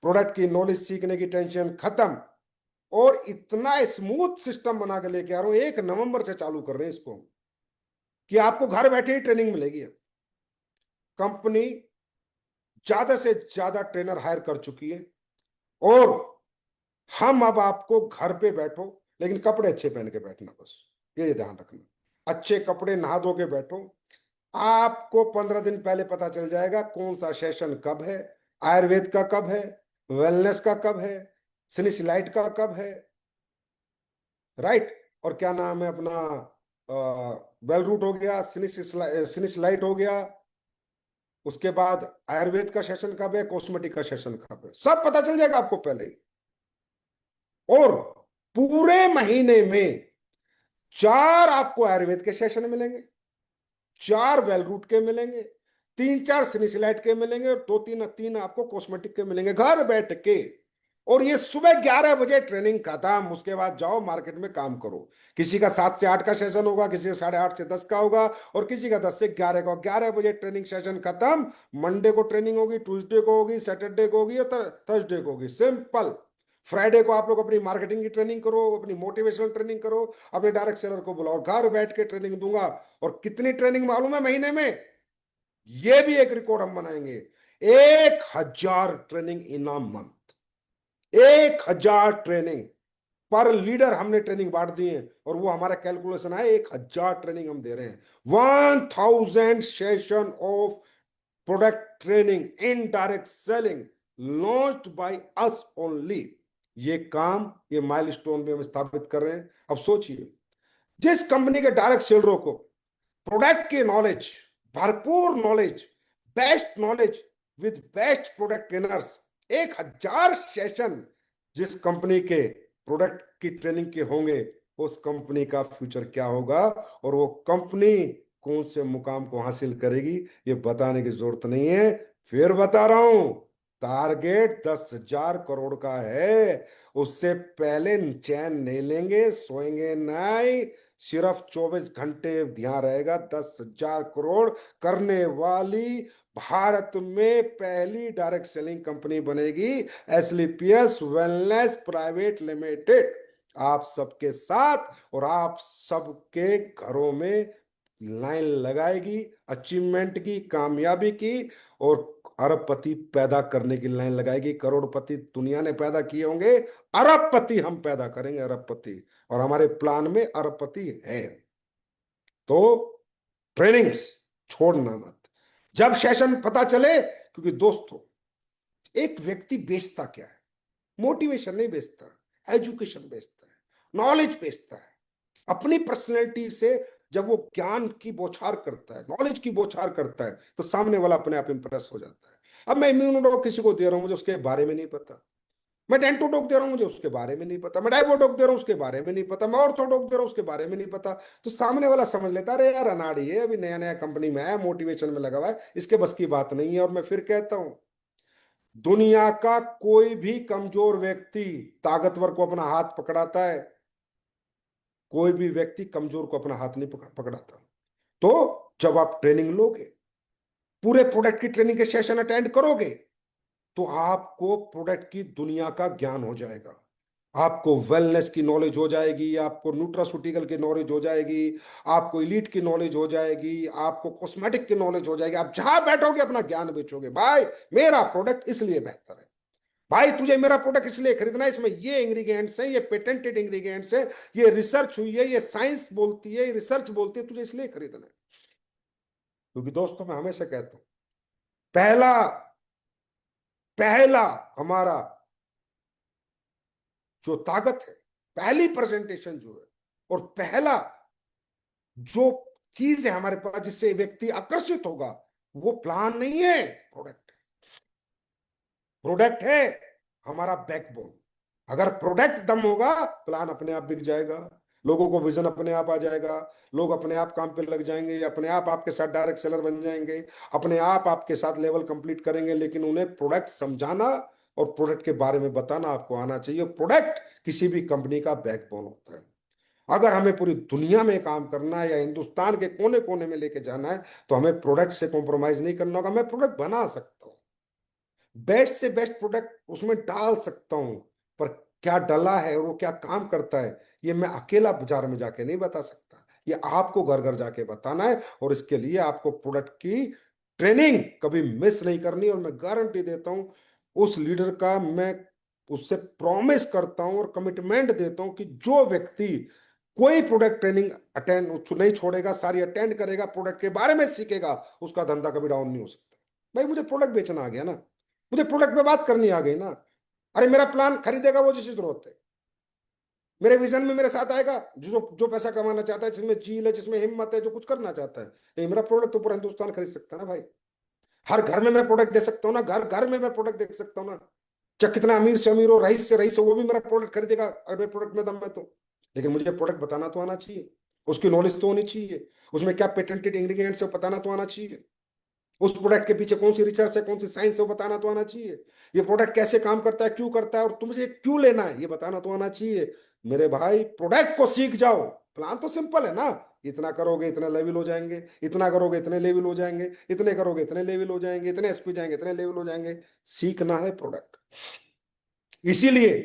प्रोडक्ट की नॉलेज सीखने की टेंशन खत्म, और इतना स्मूथ सिस्टम बना के लेके आ रहा हूं, 1 नवंबर से चालू कर रहे हैं इसको, कि आपको घर बैठे ही ट्रेनिंग मिलेगी। कंपनी ज्यादा से ज्यादा ट्रेनर हायर कर चुकी है, और हम अब आपको घर पे बैठो, लेकिन कपड़े अच्छे पहन के बैठना, बस ये ध्यान रखना, अच्छे कपड़े नहा धो के बैठो। आपको 15 दिन पहले पता चल जाएगा कौन सा सेशन कब है, आयुर्वेद का कब है, वेलनेस का कब है, सिनिसलाइट का कब है, राइट। और क्या नाम है अपना, वेल रूट हो गया, सिनिसलाइट हो गया, उसके बाद आयुर्वेद का सेशन कब है, कॉस्मेटिक का सेशन कब है, सब पता चल जाएगा आपको पहले ही। और पूरे महीने में 4 आपको आयुर्वेद के सेशन मिलेंगे, 4 वेल रूट के मिलेंगे, 3-4 सिनिसिलाइट के मिलेंगे, और 2-3 आपको कॉस्मेटिक के मिलेंगे घर बैठ के। और ये सुबह 11 बजे ट्रेनिंग खत्म, उसके बाद जाओ मार्केट में काम करो। किसी का 7 से 8 का सेशन होगा, किसी का 8:30 से 10 का होगा, और किसी का 10 से 11 का। 11 बजे ट्रेनिंग सेशन खत्म। मंडे को ट्रेनिंग होगी, ट्यूसडे को होगी, सैटरडे को होगी, और थर्सडे को होगी, सिंपल। फ्राइडे को आप लोग अपनी मार्केटिंग की ट्रेनिंग करो, अपनी मोटिवेशनल ट्रेनिंग करो, अपने डायरेक्ट सेलर को बुलाओ, घर बैठ के ट्रेनिंग दूंगा। और कितनी ट्रेनिंग मालूम है महीने में? ये भी एक रिकॉर्ड हम बनाएंगे, 1000 training in a month, 1000 training पर लीडर हमने ट्रेनिंग बांट दी है, और वो हमारा कैलकुलेशन है, 1000 ट्रेनिंग हम दे रहे हैं। 1000 session of product training in direct selling launched by us only. ये काम, ये माइलस्टोन भी हम स्थापित कर रहे हैं। अब सोचिए, जिस कंपनी के डायरेक्ट सेलरों को प्रोडक्ट की नॉलेज, भरपूर knowledge, best knowledge with best product trainers, 1000 session जिस कंपनी के प्रोडक्ट की ट्रेनिंग के होंगे, उस कंपनी का फ्यूचर क्या होगा, और वो कंपनी कौन से मुकाम को हासिल करेगी, ये बताने की जरूरत नहीं है। फिर बता रहा हूं, टारगेट 10,000 करोड़ का है। उससे पहले चैन नहीं लेंगे, सोएंगे नहीं, सिर्फ 24 घंटे ध्यान रहेगा। 10,000 करोड़ करने वाली भारत में पहली डायरेक्ट सेलिंग कंपनी बनेगी, एसलीपीएस वेलनेस प्राइवेट लिमिटेड। आप सबके साथ और आप सबके घरों में लाइन लगाएगी, अचीवमेंट की, कामयाबी की, और अरबपति पैदा करने की लाइन लगाएगी। करोड़पति दुनिया ने पैदा किए होंगे, अरबपति हम पैदा करेंगे, अरबपति। और हमारे प्लान में अरबपति है। तो ट्रेनिंग्स छोड़ना मत, जब सेशन पता चले। क्योंकि दोस्तों, एक व्यक्ति बेचता क्या है? मोटिवेशन नहीं बेचता, एजुकेशन बेचता है, नॉलेज बेचता है। अपनी पर्सनैलिटी से जब वो ज्ञान की बौछार करता है, नॉलेज की बौछार करता है, तो सामने वाला अपने आप इंप्रेस हो जाता है। अब मैं इम्यूनो किसी को दे रहा हूं, मुझे उसके बारे में नहीं पता, मैं डेंटोडोक दे रहा हूं, मुझे उसके बारे में नहीं पता, मैं डाइबोडोक दे रहा हूं, उसके बारे में नहीं पता, मैं ऑर्थोडोक दे रहा हूं, उसके बारे में नहीं पता। तो सामने वाला समझ लेता, अरे यार अनाड़ी है, अभी नया नया कंपनी में है, मोटिवेशन में लगा हुआ है, इसके बस की बात नहीं है। और मैं फिर कहता हूं, दुनिया का कोई भी कमजोर व्यक्ति ताकतवर को अपना हाथ पकड़ाता है, कोई भी व्यक्ति कमजोर को अपना हाथ नहीं पकड़ाता। तो जब आप ट्रेनिंग लोगे, पूरे प्रोडक्ट की ट्रेनिंग के सेशन अटेंड करोगे, तो आपको प्रोडक्ट की दुनिया का ज्ञान हो जाएगा, आपको वेलनेस की नॉलेज हो जाएगी, आपको न्यूट्रास्यूटिकल की नॉलेज हो जाएगी, आपको इलीट की नॉलेज हो जाएगी, आपको कॉस्मेटिक की नॉलेज हो जाएगी। आप जहां बैठोगे अपना ज्ञान बेचोगे, भाई मेरा प्रोडक्ट इसलिए बेहतर है, भाई तुझे मेरा प्रोडक्ट इसलिए खरीदना है, इसमें ये इंग्रेडिएंट्स हैं, ये पेटेंटेड इंग्रेडिएंट्स हैं, ये रिसर्च हुई है, ये साइंस बोलती है, ये रिसर्च बोलती है, तुझे इसलिए खरीदना है। क्योंकि दोस्तों मैं हमेशा कहता हूं, पहला पहला हमारा जो ताकत है, पहली प्रेजेंटेशन जो है, और पहला जो चीज है हमारे पास जिससे व्यक्ति आकर्षित होगा, वो प्लान नहीं है, प्रोडक्ट है। प्रोडक्ट है हमारा बैकबोन। अगर प्रोडक्ट दम होगा, प्लान अपने आप बिक जाएगा, लोगों को विजन अपने आप आ जाएगा, लोग अपने आप काम पे लग जाएंगे, अपने आप आपके साथ डायरेक्ट सेलर बन जाएंगे, अपने आप आपके साथ लेवल कंप्लीट करेंगे। लेकिन उन्हें प्रोडक्ट समझाना और प्रोडक्ट के बारे में बताना आपको आना चाहिए। प्रोडक्ट किसी भी कंपनी का बैकबोन होता है। अगर हमें पूरी दुनिया में काम करना है या हिंदुस्तान के कोने कोने में लेके जाना है, तो हमें प्रोडक्ट से कॉम्प्रोमाइज नहीं करना होगा। मैं प्रोडक्ट बना सकता हूँ, बेस्ट से बेस्ट प्रोडक्ट उसमें डाल सकता हूं, पर क्या डला है और वो क्या काम करता है, ये मैं अकेला बाजार में जाके नहीं बता सकता, ये आपको घर घर जाके बताना है। और इसके लिए आपको प्रोडक्ट की ट्रेनिंग कभी मिस नहीं करनी। और मैं गारंटी देता हूं, उस लीडर का मैं उससे प्रॉमिस करता हूं और कमिटमेंट देता हूं कि जो व्यक्ति कोई प्रोडक्ट ट्रेनिंग अटेंड नहीं छोड़ेगा, सारी अटेंड करेगा, प्रोडक्ट के बारे में सीखेगा, उसका धंधा कभी डाउन नहीं हो सकता। भाई मुझे प्रोडक्ट बेचना आ गया ना, मुझे प्रोडक्ट पे बात करनी आ गई ना, अरे मेरा प्लान खरीदेगा वो जिसकी जरूरत है, मेरे विजन में मेरे साथ आएगा जो जो पैसा कमाना चाहता है, जिसमें चील है, जिसमें हिम्मत है, जो कुछ करना चाहता है। नहीं, मेरा प्रोडक्ट तो पूरा हिंदुस्तान खरीद सकता है ना भाई। हर घर में मैं प्रोडक्ट दे सकता हूँ ना, घर घर में मैं प्रोडक्ट दे सकता हूँ ना। चाहे कितना अमीर से अमीर हो, रईस से रईस हो, वो भी मेरा प्रोडक्ट खरीदेगा अगर मेरे प्रोडक्ट में दम है तो। लेकिन मुझे प्रोडक्ट बताना तो आना चाहिए, उसकी नॉलेज तो होनी चाहिए, उसमें क्या पेटेंटेड इंग्रेडिएंट्स है वो बताना तो आना चाहिए, उस प्रोडक्ट के पीछे कौन सी रिसर्च है, कौन सी साइंस है, वो बताना तो आना चाहिए, ये प्रोडक्ट कैसे काम करता है, क्यों करता है, और तुझे क्यों लेना है, ये बताना तो आना चाहिए। मेरे भाई प्रोडक्ट को सीख जाओ, प्लान तो सिंपल है ना, इतना करोगे इतने लेवल हो जाएंगे, इतना करोगे इतने लेवल हो जाएंगे, इतने करोगे इतने लेवल हो जाएंगे, इतने एसपी जाएंगे इतने लेवल हो जाएंगे। सीखना है प्रोडक्ट। इसीलिए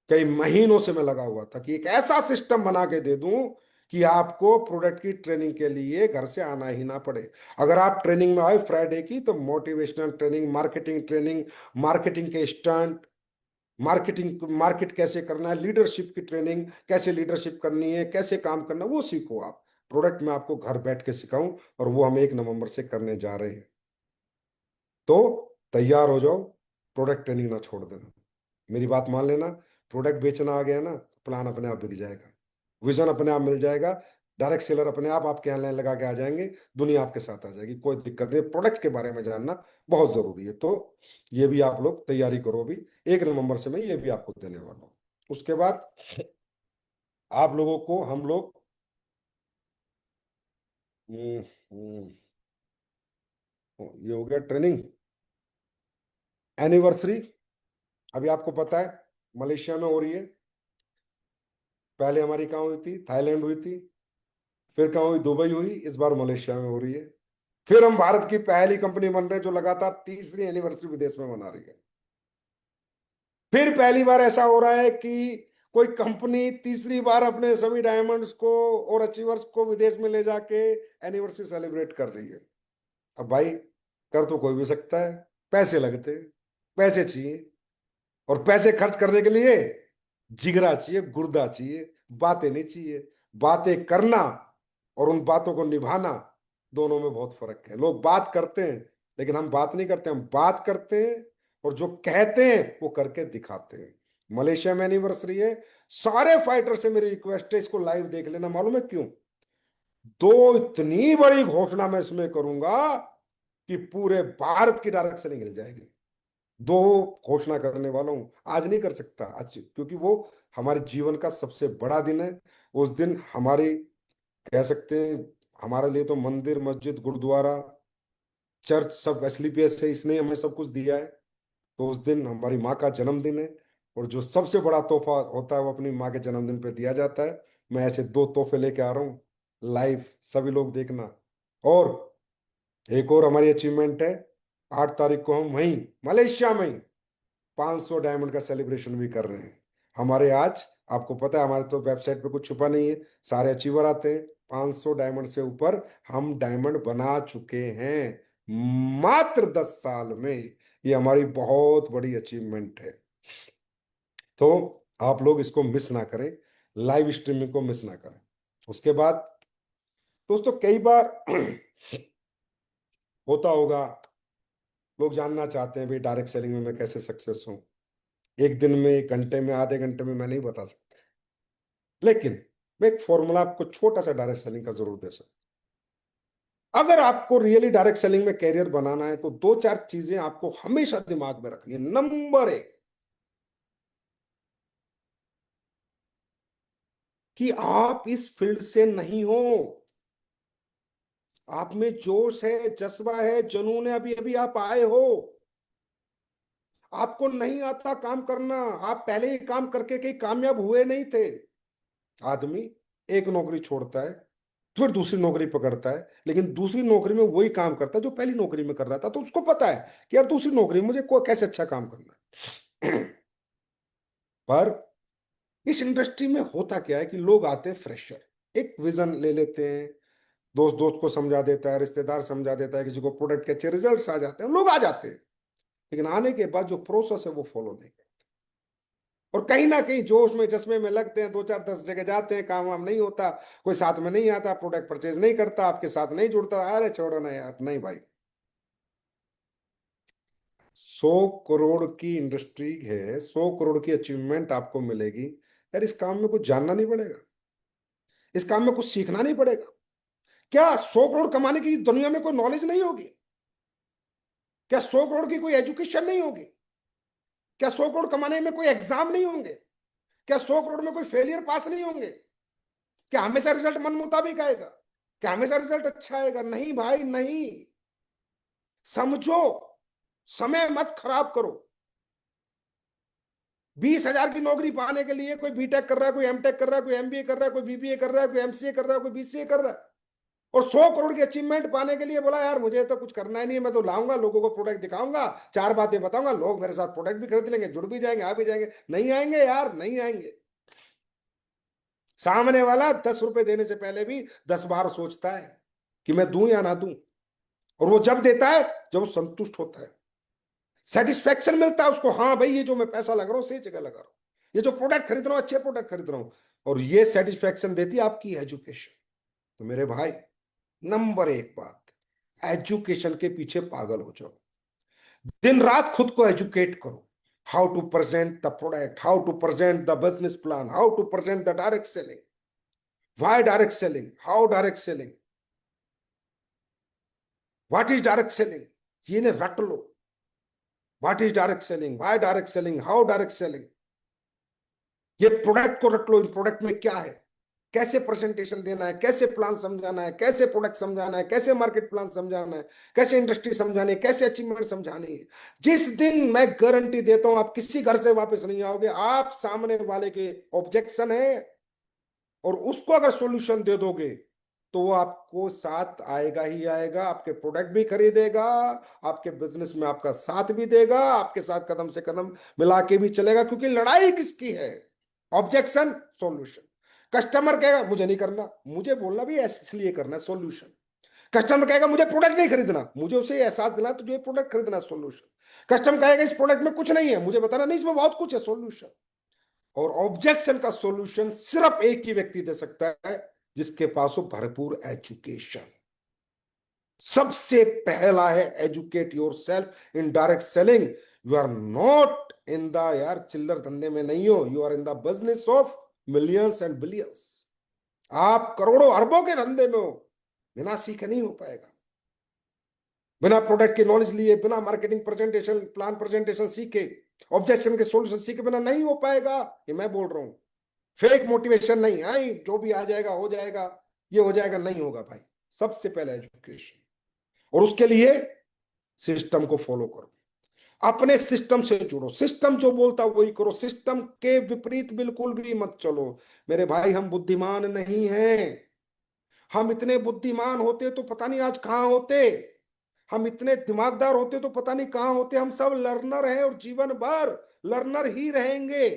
कई महीनों से मैं लगा हुआ था कि एक ऐसा सिस्टम बना के दे दूं कि आपको प्रोडक्ट की ट्रेनिंग के लिए घर से आना ही ना पड़े। अगर आप ट्रेनिंग में आए फ्राइडे की, तो मोटिवेशनल ट्रेनिंग, मार्केटिंग के स्टंट, मार्केट कैसे करना है, लीडरशिप की ट्रेनिंग, कैसे लीडरशिप करनी है, कैसे काम करना है, वो सीखो आप। प्रोडक्ट में आपको घर बैठ के सिखाऊं, और वो हम 1 नवंबर से करने जा रहे हैं। तो तैयार हो जाओ, प्रोडक्ट ट्रेनिंग ना छोड़ देना, मेरी बात मान लेना। प्रोडक्ट बेचना आ गया ना, प्लान अपने आप बिक जाएगा, विजन अपने आप मिल जाएगा, डायरेक्ट सेलर अपने आप आपके यहाँ लाइन लगा के आ जाएंगे, दुनिया आपके साथ आ जाएगी, कोई दिक्कत नहीं। प्रोडक्ट के बारे में जानना बहुत जरूरी है। तो ये भी आप लोग तैयारी करो भी, 1 नवंबर से मैं ये भी आपको देने वाला हूँ। उसके बाद आप लोगों को हम लोग हम्म, हम्म, ये हो गया ट्रेनिंग। एनिवर्सरी अभी आपको पता है मलेशिया में हो रही है, पहले हमारी कहाँ हुई थी, थाईलैंड हुई थी, फिर कहाँ हुई, दुबई हुई, इस बार मलेशिया में हो रही है। फिर हम भारत की पहली कंपनी बन रहे हैं जो लगातार तीसरी एनिवर्सरी विदेश में मना रही है। फिर पहली बार ऐसा हो रहा है कि कोई कंपनी तीसरी बार अपने सभी डायमंड्स को और अचीवर्स को विदेश में ले जाके एनिवर्सरी सेलिब्रेट कर रही है। अब भाई कर तो कोई भी सकता है, पैसे लगते हैं, पैसे चाहिए, और पैसे खर्च करने के लिए जिगरा चाहिए, गुर्दा चाहिए, बातें नहीं चाहिए। बातें करना और उन बातों को निभाना, दोनों में बहुत फर्क है। लोग बात करते हैं लेकिन हम बात नहीं करते, हम बात करते हैं और जो कहते हैं वो करके दिखाते हैं। मलेशिया में एनिवर्सरी है, सारे फाइटर से मेरी रिक्वेस्ट है इसको लाइव देख लेना। मालूम है क्यों? दो इतनी बड़ी घोषणा मैं इसमें करूंगा कि पूरे भारत की डायरेक्ट सेलिंग हिल जाएगी। दो घोषणा करने वाला हूं, आज नहीं कर सकता आज, क्योंकि वो हमारे जीवन का सबसे बड़ा दिन है। उस दिन हमारी, कह सकते हैं, हमारे लिए तो मंदिर, मस्जिद, गुरुद्वारा, चर्च सब एसलीपीएस है, इसने हमें सब कुछ दिया है। तो उस दिन हमारी माँ का जन्मदिन है, और जो सबसे बड़ा तोहफा होता है वो अपनी माँ के जन्मदिन पे दिया जाता है। मैं ऐसे दो तोहफे लेके आ रहा हूँ, लाइव, सभी लोग देखना। और एक और हमारी अचीवमेंट है, 8 तारीख को हम वहीं मलेशिया में 500 डायमंड का सेलिब्रेशन भी कर रहे हैं। हमारे आज, आपको पता है हमारे तो वेबसाइट पे कुछ छुपा नहीं है, सारे अचीवर आते हैं। 500 डायमंड से ऊपर हम डायमंड बना चुके हैं मात्र 10 साल में। ये हमारी बहुत बड़ी अचीवमेंट है। तो आप लोग इसको मिस ना करें, लाइव स्ट्रीमिंग को मिस ना करें। उसके बाद दोस्तों, कई बार होता होगा, लोग जानना चाहते हैं भाई डायरेक्ट सेलिंग में मैं कैसे सक्सेस हूं। एक दिन में, 1 घंटे में, आधे घंटे में मैं नहीं बता सकता, लेकिन मैं एक फॉर्मूला आपको छोटा सा डायरेक्ट सेलिंग का जरूर दे सकता। अगर आपको रियली डायरेक्ट सेलिंग में कैरियर बनाना है तो दो चार चीजें आपको हमेशा दिमाग में रखनी है। नंबर 1, कि आप इस फील्ड से नहीं हो। आप में जोश है, जज्बा है, जुनून है, अभी अभी आप आए हो, आपको नहीं आता काम करना, आप पहले ही काम करके कहीं कामयाब हुए नहीं थे। आदमी एक नौकरी छोड़ता है, फिर दूसरी नौकरी पकड़ता है, लेकिन दूसरी नौकरी में वही काम करता है जो पहली नौकरी में कर रहा था। तो उसको पता है कि यार दूसरी नौकरी में मुझे को कैसे अच्छा काम करना है। पर इस इंडस्ट्री में होता क्या है कि लोग आते हैं फ्रेशर, एक विजन ले लेते हैं, दोस्त दोस्त को समझा देता है, रिश्तेदार समझा देता है, किसी को प्रोडक्ट के अच्छे रिजल्ट्स आ जाते हैं, लोग आ जाते हैं। लेकिन आने के बाद जो प्रोसेस है वो फॉलो नहीं करते, और कहीं ना कहीं जोश में चश्मे में लगते हैं, 2 4 10 जगह जाते हैं, काम वाम नहीं होता, कोई साथ में नहीं आता, प्रोडक्ट परचेज नहीं करता, आपके साथ नहीं जुड़ता। अरे छोड़ो ना यार, नहीं भाई। 100 करोड़ की इंडस्ट्री है, 100 करोड़ की अचीवमेंट आपको मिलेगी, यार इस काम में कुछ जानना नहीं पड़ेगा, इस काम में कुछ सीखना नहीं पड़ेगा। क्या 100 करोड़ कमाने की दुनिया में कोई नॉलेज नहीं होगी? क्या 100 करोड़ की कोई एजुकेशन नहीं होगी? क्या 100 करोड़ कमाने में कोई एग्जाम नहीं होंगे? क्या 100 करोड़ में कोई फेलियर पास नहीं होंगे? क्या हमेशा रिजल्ट मन मुताबिक आएगा? क्या हमेशा रिजल्ट अच्छा आएगा? नहीं भाई, नहीं। समझो, समय मत खराब करो। 20,000 की नौकरी पाने के लिए कोई बीटेक कर रहा है, कोई एमटेक कर रहा है, कोई एमबीए कर रहा है, कोई बीबीए कर रहा है, कोई एमसीए कर रहा है, कोई बीसीए कर रहा है, और 100 करोड़ की अचीवमेंट पाने के लिए बोला यार मुझे तो कुछ करना ही नहीं है, मैं तो लाऊंगा, लोगों को प्रोडक्ट दिखाऊंगा, चार बातें बताऊंगा, लोग मेरे साथ प्रोडक्ट भी खरीद लेंगे, जुड़ भी जाएंगे, आ भी जाएंगे। नहीं आएंगे यार, नहीं आएंगे। सामने वाला 10 रुपए देने से पहले भी 10 बार सोचता है कि मैं दूं या ना दूं, और वो जब देता है जब वो संतुष्ट होता है, सेटिस्फेक्शन मिलता है उसको, हाँ भाई ये जो मैं पैसा लगा रहा हूँ सही जगह लगा रहा हूँ, ये जो प्रोडक्ट खरीद रहा हूँ अच्छे प्रोडक्ट खरीद रहा हूँ। और ये सेटिस्फेक्शन देती है आपकी एजुकेशन। तो मेरे भाई, नंबर 1 बात, एजुकेशन के पीछे पागल हो जाओ, दिन रात खुद को एजुकेट करो। How to present the product, how to present the business plan, how to present the direct selling, why direct selling, how direct selling, what is direct selling, ये ने रट लो। What is direct selling, why direct selling, how direct selling, ये product को रट लो। इन product में क्या है, कैसे प्रेजेंटेशन देना है, कैसे प्लान समझाना है, कैसे प्रोडक्ट समझाना है, कैसे मार्केट प्लान समझाना है, कैसे इंडस्ट्री समझानी है, कैसे अचीवमेंट समझानी है। जिस दिन, मैं गारंटी देता हूं, आप किसी घर से वापस नहीं आओगे, आप सामने वाले के ऑब्जेक्शन है और उसको अगर सॉल्यूशन दे दोगे तो वो आपको साथ आएगा ही आएगा, आपके प्रोडक्ट भी खरीदेगा, आपके बिजनेस में आपका साथ भी देगा, आपके साथ कदम से कदम मिला के भी चलेगा। क्योंकि लड़ाई किसकी है? Objection, solution. कस्टमर कहेगा मुझे नहीं करना, मुझे बोलना भी इसलिए करना है, सॉल्यूशन। कस्टमर कहेगा मुझे प्रोडक्ट नहीं खरीदना, मुझे उसे एहसास दिला तुझे प्रोडक्ट खरीदना, सॉल्यूशन। कस्टमर कहेगा इस प्रोडक्ट में कुछ नहीं है, मुझे बताना नहीं इसमें बहुत कुछ है, सॉल्यूशन। और ऑब्जेक्शन का सॉल्यूशन सिर्फ एक ही व्यक्ति दे सकता है, जिसके पास हो भरपूर एजुकेशन। सबसे पहला है educate yourself in direct selling. You are not in the, यार चिल्लर धंधे में नहीं हो, you are in the business of millions and billions. आप करोड़ों अरबों के धंधे में हो, बिना सीखे नहीं हो पाएगा। बिना प्रोडक्ट की नॉलेज लिए, बिना मार्केटिंग प्रेजेंटेशन प्लान प्रेजेंटेशन सीखे, ऑब्जेक्शन के सॉल्यूशन सीखे बिना नहीं हो पाएगा। ये मैं बोल रहा हूं, फेक मोटिवेशन नहीं, आई जो भी आ जाएगा हो जाएगा, ये हो जाएगा, नहीं होगा भाई। सबसे पहले एजुकेशन, और उसके लिए सिस्टम को फॉलो करो, अपने सिस्टम से जुड़ो, सिस्टम जो बोलता वही करो, सिस्टम के विपरीत बिल्कुल भी मत चलो। मेरे भाई हम बुद्धिमान नहीं हैं, हम इतने बुद्धिमान होते तो पता नहीं आज कहां होते, हम इतने दिमागदार होते तो पता नहीं कहां होते। हम सब लर्नर हैं और जीवन भर लर्नर ही रहेंगे।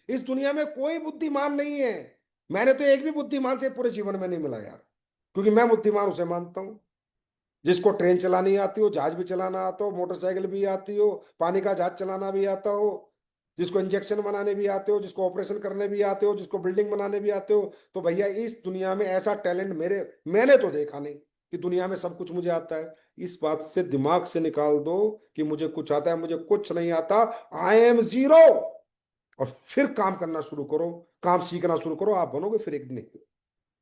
इस दुनिया में कोई बुद्धिमान नहीं है। मैंने तो एक भी बुद्धिमान से पूरे जीवन में नहीं मिला यार, क्योंकि मैं बुद्धिमान उसे मानता हूं जिसको ट्रेन चलानी आती हो, जहाज भी चलाना आता हो, मोटरसाइकिल भी आती हो, पानी का जहाज चलाना भी आता हो, जिसको इंजेक्शन बनाने भी आते हो, जिसको ऑपरेशन करने भी आते हो, जिसको बिल्डिंग बनाने भी आते हो। तो भैया इस दुनिया में ऐसा टैलेंट मैंने तो देखा नहीं कि दुनिया में सब कुछ मुझे आता है। इस बात से दिमाग से निकाल दो कि मुझे कुछ आता है, मुझे कुछ नहीं आता। I am zero. और फिर काम करना शुरू करो, काम सीखना शुरू करो, आप बनोगे फिर एक दिन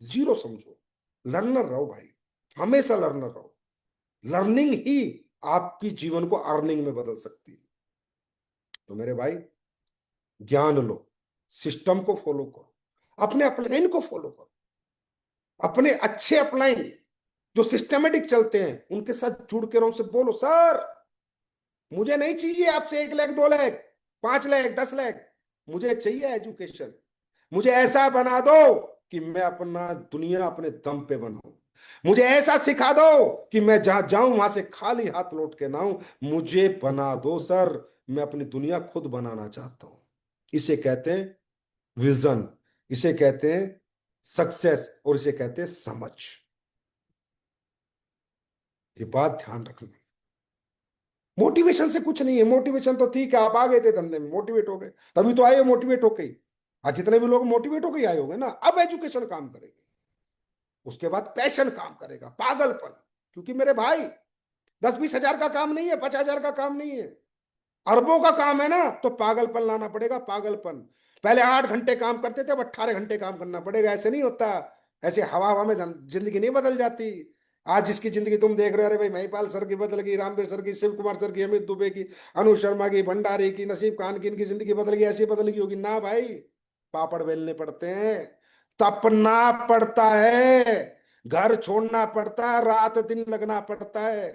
जीरो समझो। लर्नर रहो भाई, हमेशा लर्नर रहो। लर्निंग ही आपकी जीवन को अर्निंग में बदल सकती है। तो मेरे भाई ज्ञान लो, सिस्टम को फॉलो करो, अपने अपलाइन को फॉलो करो, अपने अच्छे अपलाइन जो सिस्टमेटिक चलते हैं उनके साथ जुड़ के रहो, उनसे बोलो सर मुझे नहीं चाहिए आपसे 1 लाख 2 लाख 5 लाख 10 लाख, मुझे चाहिए एजुकेशन। मुझे ऐसा बना दो कि मैं अपना दुनिया अपने दम पे बनाऊं। मुझे ऐसा सिखा दो कि मैं जहां जाऊं वहां से खाली हाथ लौट के ना आऊं। मुझे बना दो सर, मैं अपनी दुनिया खुद बनाना चाहता हूं। इसे कहते हैं विजन, इसे कहते हैं सक्सेस, और इसे कहते हैं समझ। ये बात ध्यान रखना। मोटिवेशन से कुछ नहीं है, मोटिवेशन तो ठीक है, आप आ गए थे धंधे में, मोटिवेट हो गए, तभी तो आए हो मोटिवेट होके ही। आज जितने भी लोग मोटिवेट होके ही आए होंगे ना, अब एजुकेशन काम करेगी, उसके बाद पैशन काम करेगा, पागलपन। क्योंकि मेरे भाई 10-20 हजार का काम नहीं है, 50 हजार का काम नहीं है, अरबों का काम है ना। तो पागलपन लाना पड़ेगा, पागलपन। पहले 8 घंटे काम करते थे, अब 18 घंटे काम करना पड़ेगा। ऐसे नहीं होता, ऐसे हवा हवा में जिंदगी नहीं बदल जाती। आज जिसकी जिंदगी तुम देख रहे हो, अरे भाई महिपाल सर की बदल गई, रामदेव सर की, शिव कुमार सर की, अमित दुबे की, अनु शर्मा की, भंडारी की, नसीब खान की, इनकी जिंदगी बदल गई, ऐसी बदल गई होगी ना भाई। पापड़ बेलने पड़ते हैं, तपना पड़ता है, घर छोड़ना पड़ता है, रात दिन लगना पड़ता है,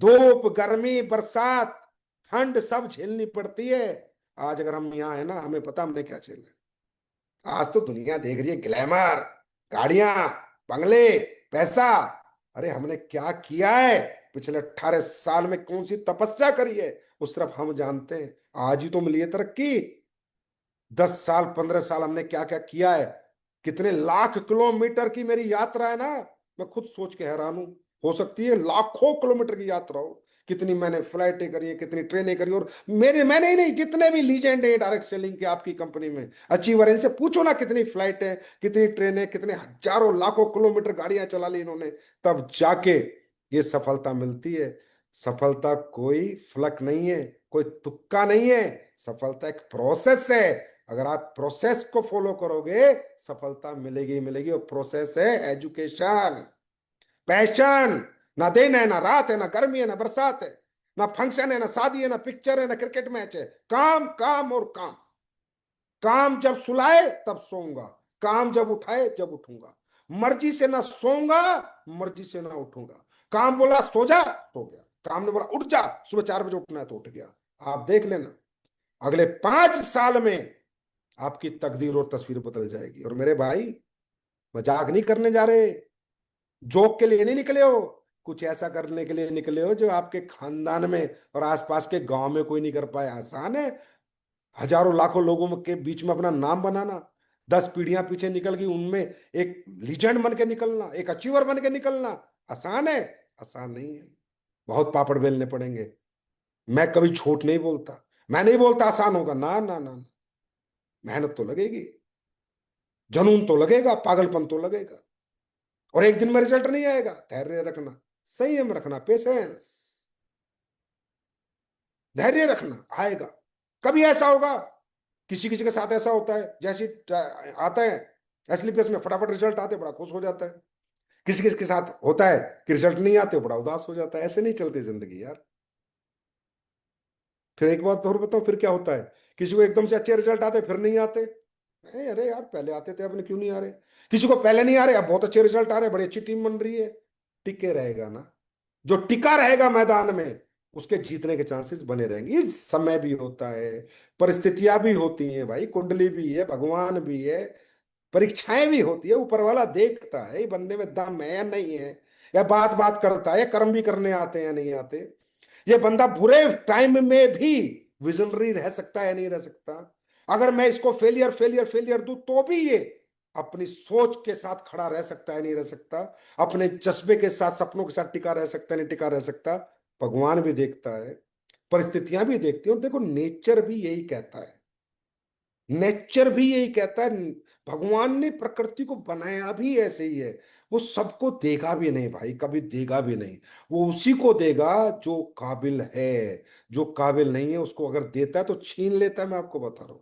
धूप गर्मी बरसात ठंड सब झेलनी पड़ती है। आज अगर हम यहाँ है ना, हमें पता हमने क्या झेला है। आज तो दुनिया देख रही है ग्लैमर, गाड़ियां, बंगले, पैसा। अरे हमने क्या किया है, पिछले 18 साल में कौन सी तपस्या करी है, उस तरफ हम जानते हैं। आज ही तो मिली है तरक्की। 10 साल 15 साल हमने क्या क्या किया है, कितने लाख किलोमीटर की मेरी यात्रा है ना। मैं खुद सोच के हैरान हूं, हो सकती है लाखों किलोमीटर की यात्रा हो। कितनी मैंने फ्लाइटें करी है, कितनी ट्रेनें करी, और मैंने ही नहीं, जितने भी लीजेंड है डायरेक्ट सेलिंग के आपकी कंपनी में, अचीवर, इनसे पूछो ना कितनी फ्लाइटें, कितनी ट्रेनें, कितने हजारों लाखों किलोमीटर गाड़ियां चला ली इन्होंने, तब जाके ये सफलता मिलती है। सफलता कोई फ्लक नहीं है, कोई तुक्का नहीं है, सफलता एक प्रोसेस है। अगर आप प्रोसेस को फॉलो करोगे सफलता मिलेगी ही मिलेगी। और प्रोसेस है एजुकेशन, पैशन। ना दिन है ना रात है, ना गर्मी है ना बरसात है, ना फंक्शन है ना शादी है, ना पिक्चर है ना क्रिकेट मैच है, काम काम और काम। काम जब सुलाए तब सोऊंगा, काम जब उठाए जब उठूंगा, मर्जी से ना सोऊंगा, मर्जी से ना उठूंगा। काम बोला सो जा, सो गया। काम ने बोला उठ जा, सुबह 4 बजे उठना है तो उठ गया। आप देख लेना, अगले 5 साल में आपकी तकदीर और तस्वीर बदल जाएगी। और मेरे भाई मजाक नहीं करने जा रहे, जोक के लिए नहीं निकले हो, कुछ ऐसा करने के लिए निकले हो जो आपके खानदान में और आसपास के गांव में कोई नहीं कर पाया। आसान है हजारों लाखों लोगों के बीच में अपना नाम बनाना, 10 पीढ़ियां पीछे निकल गई, उनमें एक लीजेंड बन के निकलना, एक अचीवर बन के निकलना। आसान है? आसान नहीं है, बहुत पापड़ बेलने पड़ेंगे। मैं कभी झूठ नहीं बोलता, मैं नहीं बोलता आसान होगा, ना ना ना, मेहनत तो लगेगी, जुनून तो लगेगा, पागलपन तो लगेगा, और एक दिन में रिजल्ट नहीं आएगा। धैर्य रखना, संयम रखना, पेशेंस, धैर्य रखना, आएगा। कभी ऐसा होगा, किसी किसी के साथ ऐसा होता है, जैसे आता है एसलीपीएस में फटाफट रिजल्ट आते बड़ा खुश हो जाता है, किसी किसी के साथ होता है कि रिजल्ट नहीं आते, बड़ा उदास हो जाता है। ऐसे नहीं चलती जिंदगी यार। फिर एक बात और बताओ, फिर क्या होता है? किसी को एकदम से अच्छे रिजल्ट आते, फिर नहीं आते। अरे यार, पहले आते थे, अपने क्यों नहीं आ रहे? किसी को पहले नहीं आ रहे, अब बहुत अच्छे रिजल्ट आ रहे, बड़ी अच्छी टीम बन रही है। टिके रहेगा ना। जो टिका रहेगा मैदान में, उसके जीतने के चांसेस बने रहेंगे। ये समय भी होता है, परिस्थितियां भी होती हैं भाई, कुंडली भी है, भगवान भी है, परीक्षाएं भी होती है। ऊपर वाला देखता है ये बंदे में दम है या नहीं है, या बात बात करता है, या कर्म भी करने आते हैं या नहीं आते। ये बंदा बुरे टाइम में भी विजनरी रह सकता है या नहीं रह सकता। अगर मैं इसको फेलियर फेलियर फेलियर दूं तो भी ये अपनी सोच के साथ खड़ा रह सकता है नहीं रह सकता, अपने जज्बे के साथ, सपनों के साथ टिका रह सकता है नहीं टिका रह सकता। भगवान भी देखता है, परिस्थितियां भी देखती हैं। और देखो, नेचर भी यही कहता है, नेचर भी यही कहता है। भगवान ने प्रकृति को बनाया भी ऐसे ही है। वो सबको देगा भी नहीं भाई, कभी देगा भी नहीं। वो उसी को देगा जो काबिल है। जो काबिल नहीं है उसको अगर देता है तो छीन लेता है, मैं आपको बता रहा हूं।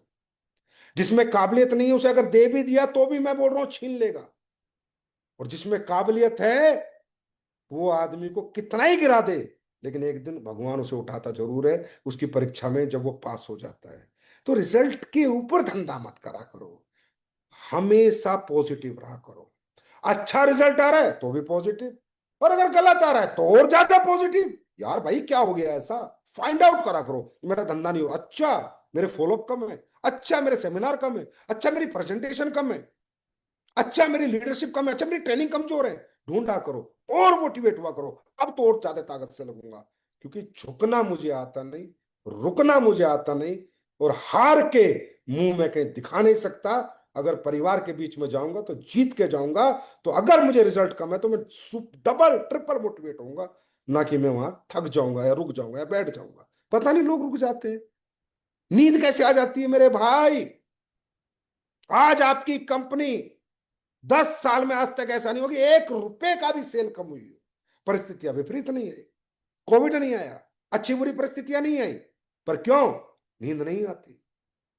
जिसमें काबिलियत नहीं है उसे अगर दे भी दिया तो भी मैं बोल रहा हूं छीन लेगा। और जिसमें काबिलियत है, वो आदमी को कितना ही गिरा दे, लेकिन एक दिन भगवान उसे उठाता जरूर है, उसकी परीक्षा में जब वो पास हो जाता है। तो रिजल्ट के ऊपर धंधा मत करा करो, हमेशा पॉजिटिव रहा करो। अच्छा रिजल्ट आ रहा है तो भी पॉजिटिव, और अगर गलत आ रहा है तो और ज्यादा पॉजिटिव। यार भाई, क्या हो गया ऐसा? फाइंड आउट करा करो। मेरा धंधा नहीं हो रहा, अच्छा मेरे फॉलोअप कम है, अच्छा मेरे सेमिनार कम है, अच्छा मेरी प्रेजेंटेशन कम है, अच्छा मेरी लीडरशिप कम है, अच्छा मेरी ट्रेनिंग कमजोर है। ढूंढा करो और मोटिवेट हुआ करो। अब तो और ज्यादा ताकत से लगूंगा, क्योंकि झुकना मुझे आता नहीं, रुकना मुझे आता नहीं, और हार के मुंह में कहीं दिखा नहीं सकता। अगर परिवार के बीच में जाऊंगा तो जीत के जाऊंगा। तो अगर मुझे रिजल्ट कम है तो मैं डबल ट्रिपल मोटिवेट होऊंगा, ना कि मैं वहां थक जाऊंगा या रुक जाऊंगा या बैठ जाऊंगा। पता नहीं लोग रुक जाते हैं, नींद कैसे आ जाती है मेरे भाई। आज आपकी कंपनी 10 साल में आज तक ऐसा नहीं होगी 1 रुपए का भी सेल कम हुई हो। परिस्थितियां विपरीत नहीं है, कोविड नहीं आया, अच्छी बुरी परिस्थितियां नहीं आई। पर क्यों? नींद नहीं आती,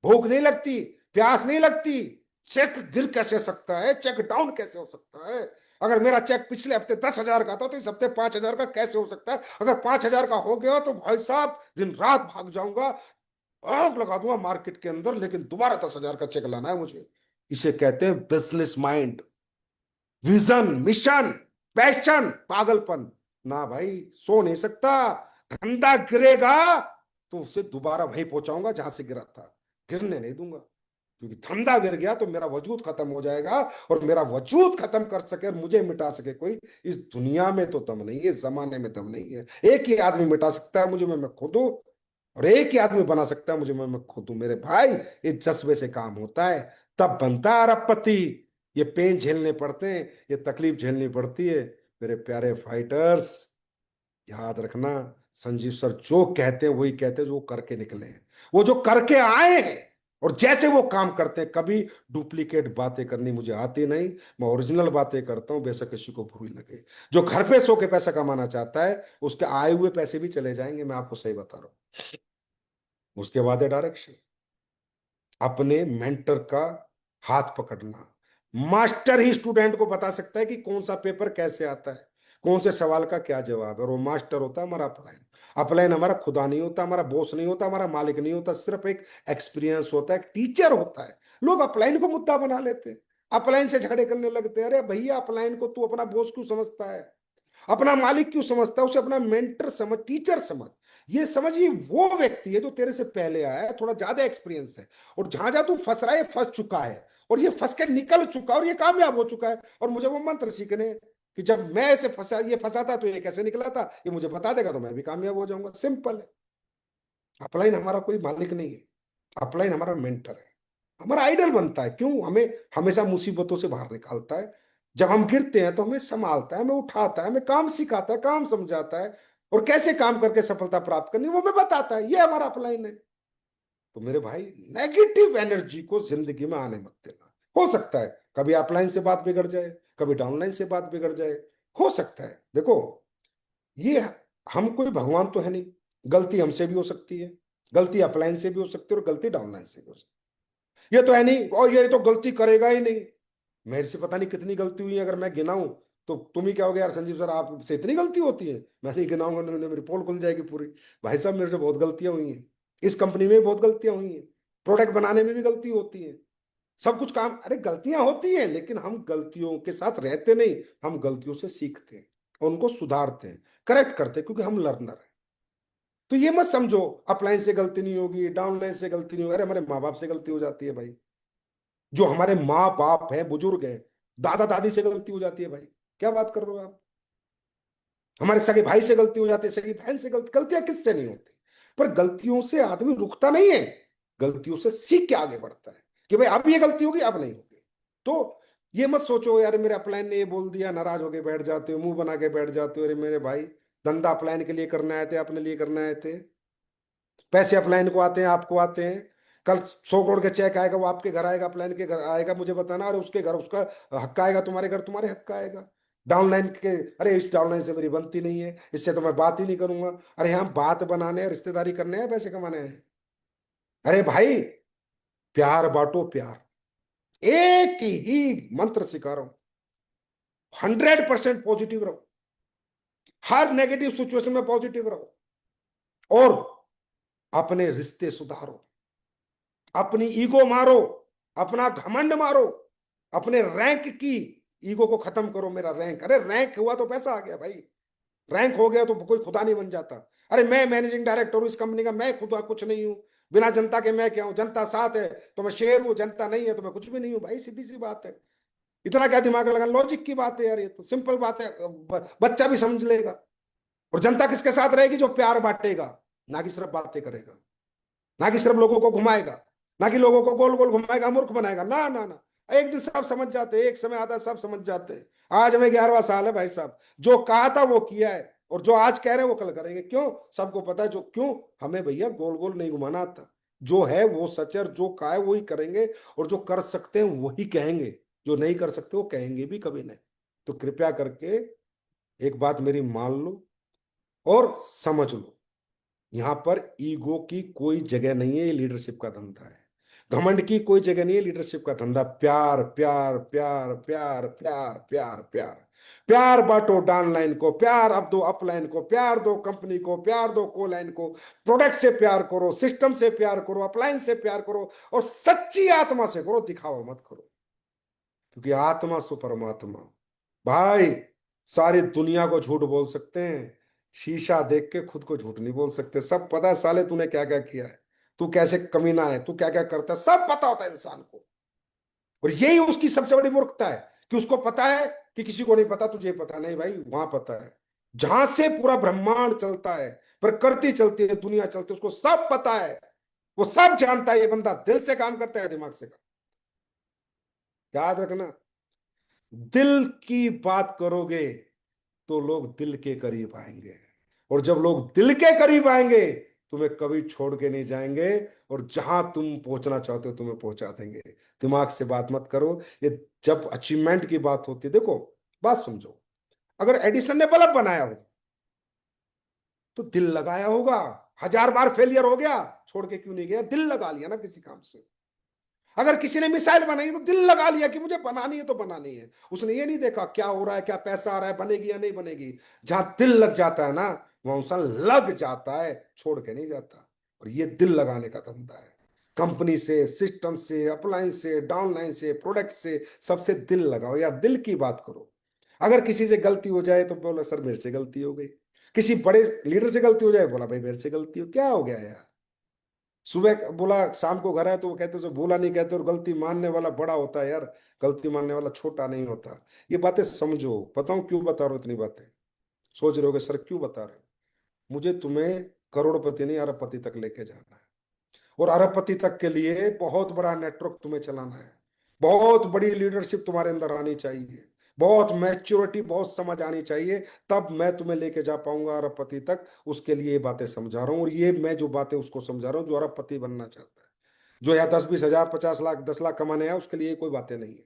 भूख नहीं लगती, प्यास नहीं लगती। चेक गिर कैसे सकता है, चेक डाउन कैसे हो सकता है? अगर मेरा चेक पिछले हफ्ते 10,000 का था तो इस हफ्ते 5,000 का कैसे हो सकता है? अगर 5,000 का हो गया तो भाई साहब दिन रात भाग जाऊंगा, आग लगा दूंगा मार्केट के अंदर, लेकिन दोबारा 10,000 का चेक लाना है मुझे। इसे कहते हैं business mind, vision, mission, passion, पागलपन। ना भाई, सो नहीं सकता। धंधा गिरेगा तो उसे दोबारा वहीं पहुंचाऊंगा जहां से गिरा था, गिरने नहीं दूंगा। क्योंकि धंधा गिर गया तो मेरा वजूद खत्म हो जाएगा, और मेरा वजूद खत्म कर सके और मुझे मिटा सके कोई, इस दुनिया में तो दम नहीं है, इस जमाने में दम नहीं है। एक ही आदमी मिटा सकता है मुझे, मैं खुद हूं। और एक ही आदमी बना सकता है मुझे, मैं खुद हूं मेरे भाई। ये जज्बे से काम होता है, तब बनता है अरबपति। ये पेन झेलने पड़ते हैं, ये तकलीफ झेलनी पड़ती है। मेरे प्यारे फाइटर्स, याद रखना, संजीव सर जो कहते हैं वही कहते हैं जो वो करके निकले हैं, वो जो करके आए हैं। और जैसे वो काम करते हैं, कभी डुप्लीकेट बातें करनी मुझे आती नहीं। मैं ओरिजिनल बातें करता हूं, बेशक किसी को बुरी लगे। जो घर पे सो के पैसा कमाना चाहता है, उसके आए हुए पैसे भी चले जाएंगे, मैं आपको सही बता रहा हूं। उसके बाद है डायरेक्शन, अपने मेंटर का हाथ पकड़ना। मास्टर ही स्टूडेंट को बता सकता है कि कौन सा पेपर कैसे आता है, कौन से सवाल का क्या जवाब है। और वो मास्टर होता है हमारा अपलाइन। अपलाइन हमारा खुदा नहीं होता, हमारा बॉस नहीं होता, हमारा मालिक नहीं होता, सिर्फ एक एक्सपीरियंस होता है, एक टीचर होता है। लोग अपलाइन को मुद्दा बना लेते हैं, अपलाइन से झगड़े करने लगते हैं। अरे भैया, अपलाइन को तू अपना बॉस क्यों समझता है, अपना मालिक क्यों समझता है? उसे अपना मेंटर समझ, टीचर समझ। ये समझिए वो व्यक्ति है जो तेरे से पहले आया है, थोड़ा ज्यादा एक्सपीरियंस है, और जहां जहां तू फंस रहा है फंस चुका है, और ये फंस के निकल चुका है, और ये कामयाब हो चुका है। और मुझे वो मंत्र सीखने हैं कि जब मैं ऐसे फंसा, ये फंसा था तो ये कैसे निकला था, ये मुझे बता देगा तो मैं भी कामयाब हो जाऊंगा। सिंपल है। अपलाइन हमारा कोई मालिक नहीं है, अपलाइन हमारा मेंटर है, हमारा आइडल बनता है। क्यों? हमें हमेशा मुसीबतों से बाहर निकालता है। जब हम गिरते हैं तो हमें संभालता है, हमें उठाता है, हमें काम सिखाता है, काम समझाता है, और कैसे काम करके सफलता प्राप्त करनी वो हमें बताता है। ये हमारा अपलाइन है। तो मेरे भाई, नेगेटिव एनर्जी को जिंदगी में आने मत देना। हो सकता है कभी अपलाइन से बात बिगड़ जाए, कभी डाउनलाइन से बात बिगड़ जाए, हो सकता है। देखो, ये हम कोई भगवान तो है नहीं, गलती हमसे भी हो सकती है, गलती अपलाइन से भी हो सकती है, और गलती डाउनलाइन से भी हो सकती है। ये तो है नहीं और ये तो गलती करेगा ही नहीं। मेरे से पता नहीं कितनी गलती हुई है, अगर मैं गिनाऊं तो तुम ही कहोगे यार संजीव सर आपसे इतनी गलती होती है, मैं नहीं गिनाऊंगा, नहीं मेरी पोल खुल जाएगी पूरी। भाई साहब मेरे से बहुत गलतियां हुई हैं, इस कंपनी में भी बहुत गलतियां हुई हैं, प्रोडक्ट बनाने में भी गलती होती है, सब कुछ काम, अरे गलतियां होती हैं, लेकिन हम गलतियों के साथ रहते नहीं, हम गलतियों से सीखते हैं, उनको सुधारते हैं, करेक्ट करते हैं, क्योंकि हम लर्नर हैं। तो ये मत समझो अपलाइन से गलती नहीं होगी, डाउनलाइन से गलती नहीं होगी, अरे हमारे माँ बाप से गलती हो जाती है भाई, जो हमारे माँ बाप है, बुजुर्ग है, दादा दादी से गलती हो जाती है भाई, क्या बात कर रहे हो आप। हमारे सगे भाई से गलती हो जाती है, सगी बहन से गलतियां किससे नहीं होती। पर गलतियों से आदमी रुकता नहीं है, गलतियों से सीख के आगे बढ़ता है कि भाई अब ये गलती होगी, अब नहीं होगी। तो ये मत सोचो यार मेरे अपलाइन ने ये बोल दिया, नाराज होके बैठ जाते हो, मुंह बना के बैठ जाते हो, अरे मेरे भाई धंधा अपलाइन के लिए करने आए थे, अपने लिए करने आए थे, पैसे अपलाइन को आते हैं, आपको आते हैं। कल 100 करोड़ का चेक आएगा, वो आपके घर आएगा, अपलाइन के घर आएगा, मुझे बताना, और उसके घर उसका हक आएगा, तुम्हारे घर तुम्हारे हक का आएगा। डाउनलाइन के, अरे इस डाउनलाइन से मेरी बनती नहीं है, इससे तो मैं बात ही नहीं करूंगा। अरे हम बात बनाने हैं, रिश्तेदारी करने हैं, पैसे कमाने हैं। अरे भाई प्यार बांटो, प्यार, एक ही मंत्र सिखा रहा हूं, 100% पॉजिटिव रहो, हर नेगेटिव सिचुएशन में पॉजिटिव रहो, और अपने रिश्ते सुधारो, अपनी ईगो मारो, अपना घमंड मारो, अपने रैंक की ईगो को खत्म करो। मेरा रैंक, अरे रैंक हुआ तो पैसा आ गया भाई, रैंक हो गया तो कोई खुदा नहीं बन जाता। अरे मैं मैनेजिंग डायरेक्टर हूं इस कंपनी का, मैं खुदा कुछ नहीं हूं, बिना जनता के मैं क्या हूं, जनता साथ है तो मैं शेर हूं, जनता नहीं है तो मैं कुछ भी नहीं हूं भाई, सीधी सी बात है। इतना क्या दिमाग लगा, लॉजिक की बात है यार, ये तो सिंपल बात है, बच्चा भी समझ लेगा। और जनता किसके साथ रहेगी, जो प्यार बांटेगा, ना कि सिर्फ बातें करेगा, ना कि सिर्फ लोगों को घुमाएगा, ना कि लोगों को गोल गोल घुमाएगा, मूर्ख बनाएगा, ना ना ना। एक दिन सब समझ जाते हैं, एक समय आता है सब समझ जाते हैं। आज हमें 11वां साल है भाई साहब, जो कहा था वो किया है, और जो आज कह रहे हैं वो कल करेंगे, क्यों, सबको पता है जो क्यों। हमें भैया गोल गोल नहीं घुमाना आता, जो है वो सच है, और जो कहा है वही करेंगे, और जो कर सकते हैं वही कहेंगे, जो नहीं कर सकते वो कहेंगे भी कभी नहीं। तो कृपया करके एक बात मेरी मान लो और समझ लो, यहां पर ईगो की कोई जगह नहीं है, ये लीडरशिप का धंधा है। घमंड की कोई जगह नहीं है, लीडरशिप का धंधा प्यार प्यार प्यार प्यार प्यार प्यार प्यार। प्यार बांटो डाउनलाइन को, प्यार अब दो अपलाइन को, प्यार दो कंपनी को, प्यार दो को लाइन को, प्रोडक्ट से प्यार करो, सिस्टम से प्यार करो, अपलाइन से प्यार करो, और सच्ची आत्मा से करो, दिखावा मत करो, क्योंकि आत्मा सु परमात्मा। भाई सारी दुनिया को झूठ बोल सकते हैं, शीशा देख के खुद को झूठ नहीं बोल सकते। सब पता है साले तूने क्या क्या किया है, तू कैसे कमीना है, तू क्या क्या करता है, सब पता होता है इंसान को। और यही उसकी सबसे बड़ी मूर्खता है, कि उसको पता है कि किसी को नहीं पता, तुझे पता नहीं भाई, वहां पता है जहां से पूरा ब्रह्मांड चलता है, प्रकृति चलती है, दुनिया चलती है, उसको सब पता है, वो सब जानता है। ये बंदा दिल से काम करता है, दिमाग से काम, याद रखना। दिल की बात करोगे तो लोग दिल के करीब आएंगे, और जब लोग दिल के करीब आएंगे तुम्हें कभी छोड़ के नहीं जाएंगे, और जहां तुम पहुंचना चाहते हो तुम्हें पहुंचा देंगे। दिमाग से बात मत करो। ये जब अचीवमेंट की बात होती है, देखो बात समझो, अगर एडिसन ने बल्ब बनाया होगा तो दिल लगाया होगा, 1000 बार फेलियर हो गया, छोड़ के क्यों नहीं गया, दिल लगा लिया ना किसी काम से। अगर किसी ने मिसाइल बनाई तो दिल लगा लिया कि मुझे बनानी है तो बनानी है, उसने ये नहीं देखा क्या हो रहा है, क्या पैसा आ रहा है, बनेगी या नहीं बनेगी। जहां दिल लग जाता है ना, वहां इंसान लग जाता है, छोड़ के नहीं जाता। और ये दिल लगाने का धंधा है, कंपनी से, सिस्टम से, अप्लायंस से, डाउनलाइन से, प्रोडक्ट से, सबसे दिल लगाओ यार, दिल की बात करो। अगर किसी से गलती हो जाए तो बोला सर मेरे से गलती हो गई, किसी बड़े लीडर से गलती हो जाए, बोला भाई मेरे से गलती हो, क्या हो गया यार। सुबह बोला शाम को घर आए तो वो कहते उसे भूला नहीं कहते, और गलती मानने वाला बड़ा होता है यार, गलती मानने वाला छोटा नहीं होता। ये बातें समझो। बताऊं क्यों बता रहा हूं इतनी बातें, सोच रहे होगे सर क्यों बता रहे हो। मुझे तुम्हें करोड़पति नहीं अरबपति तक लेके जाना है, और अरबपति तक के लिए बहुत बड़ा नेटवर्क तुम्हें चलाना है, बहुत बड़ी लीडरशिप तुम्हारे अंदर आनी चाहिए, बहुत मैच्योरिटी, बहुत समझ आनी चाहिए, तब मैं तुम्हें लेके जा पाऊंगा अरबपति तक। उसके लिए ये बातें समझा रहा हूँ, और ये मैं जो बातें उसको समझा रहा हूँ जो अरबपति बनना चाहता है, जो या 10-20 हजार 50 लाख 10 लाख कमाने हैं, उसके लिए कोई बातें नहीं है,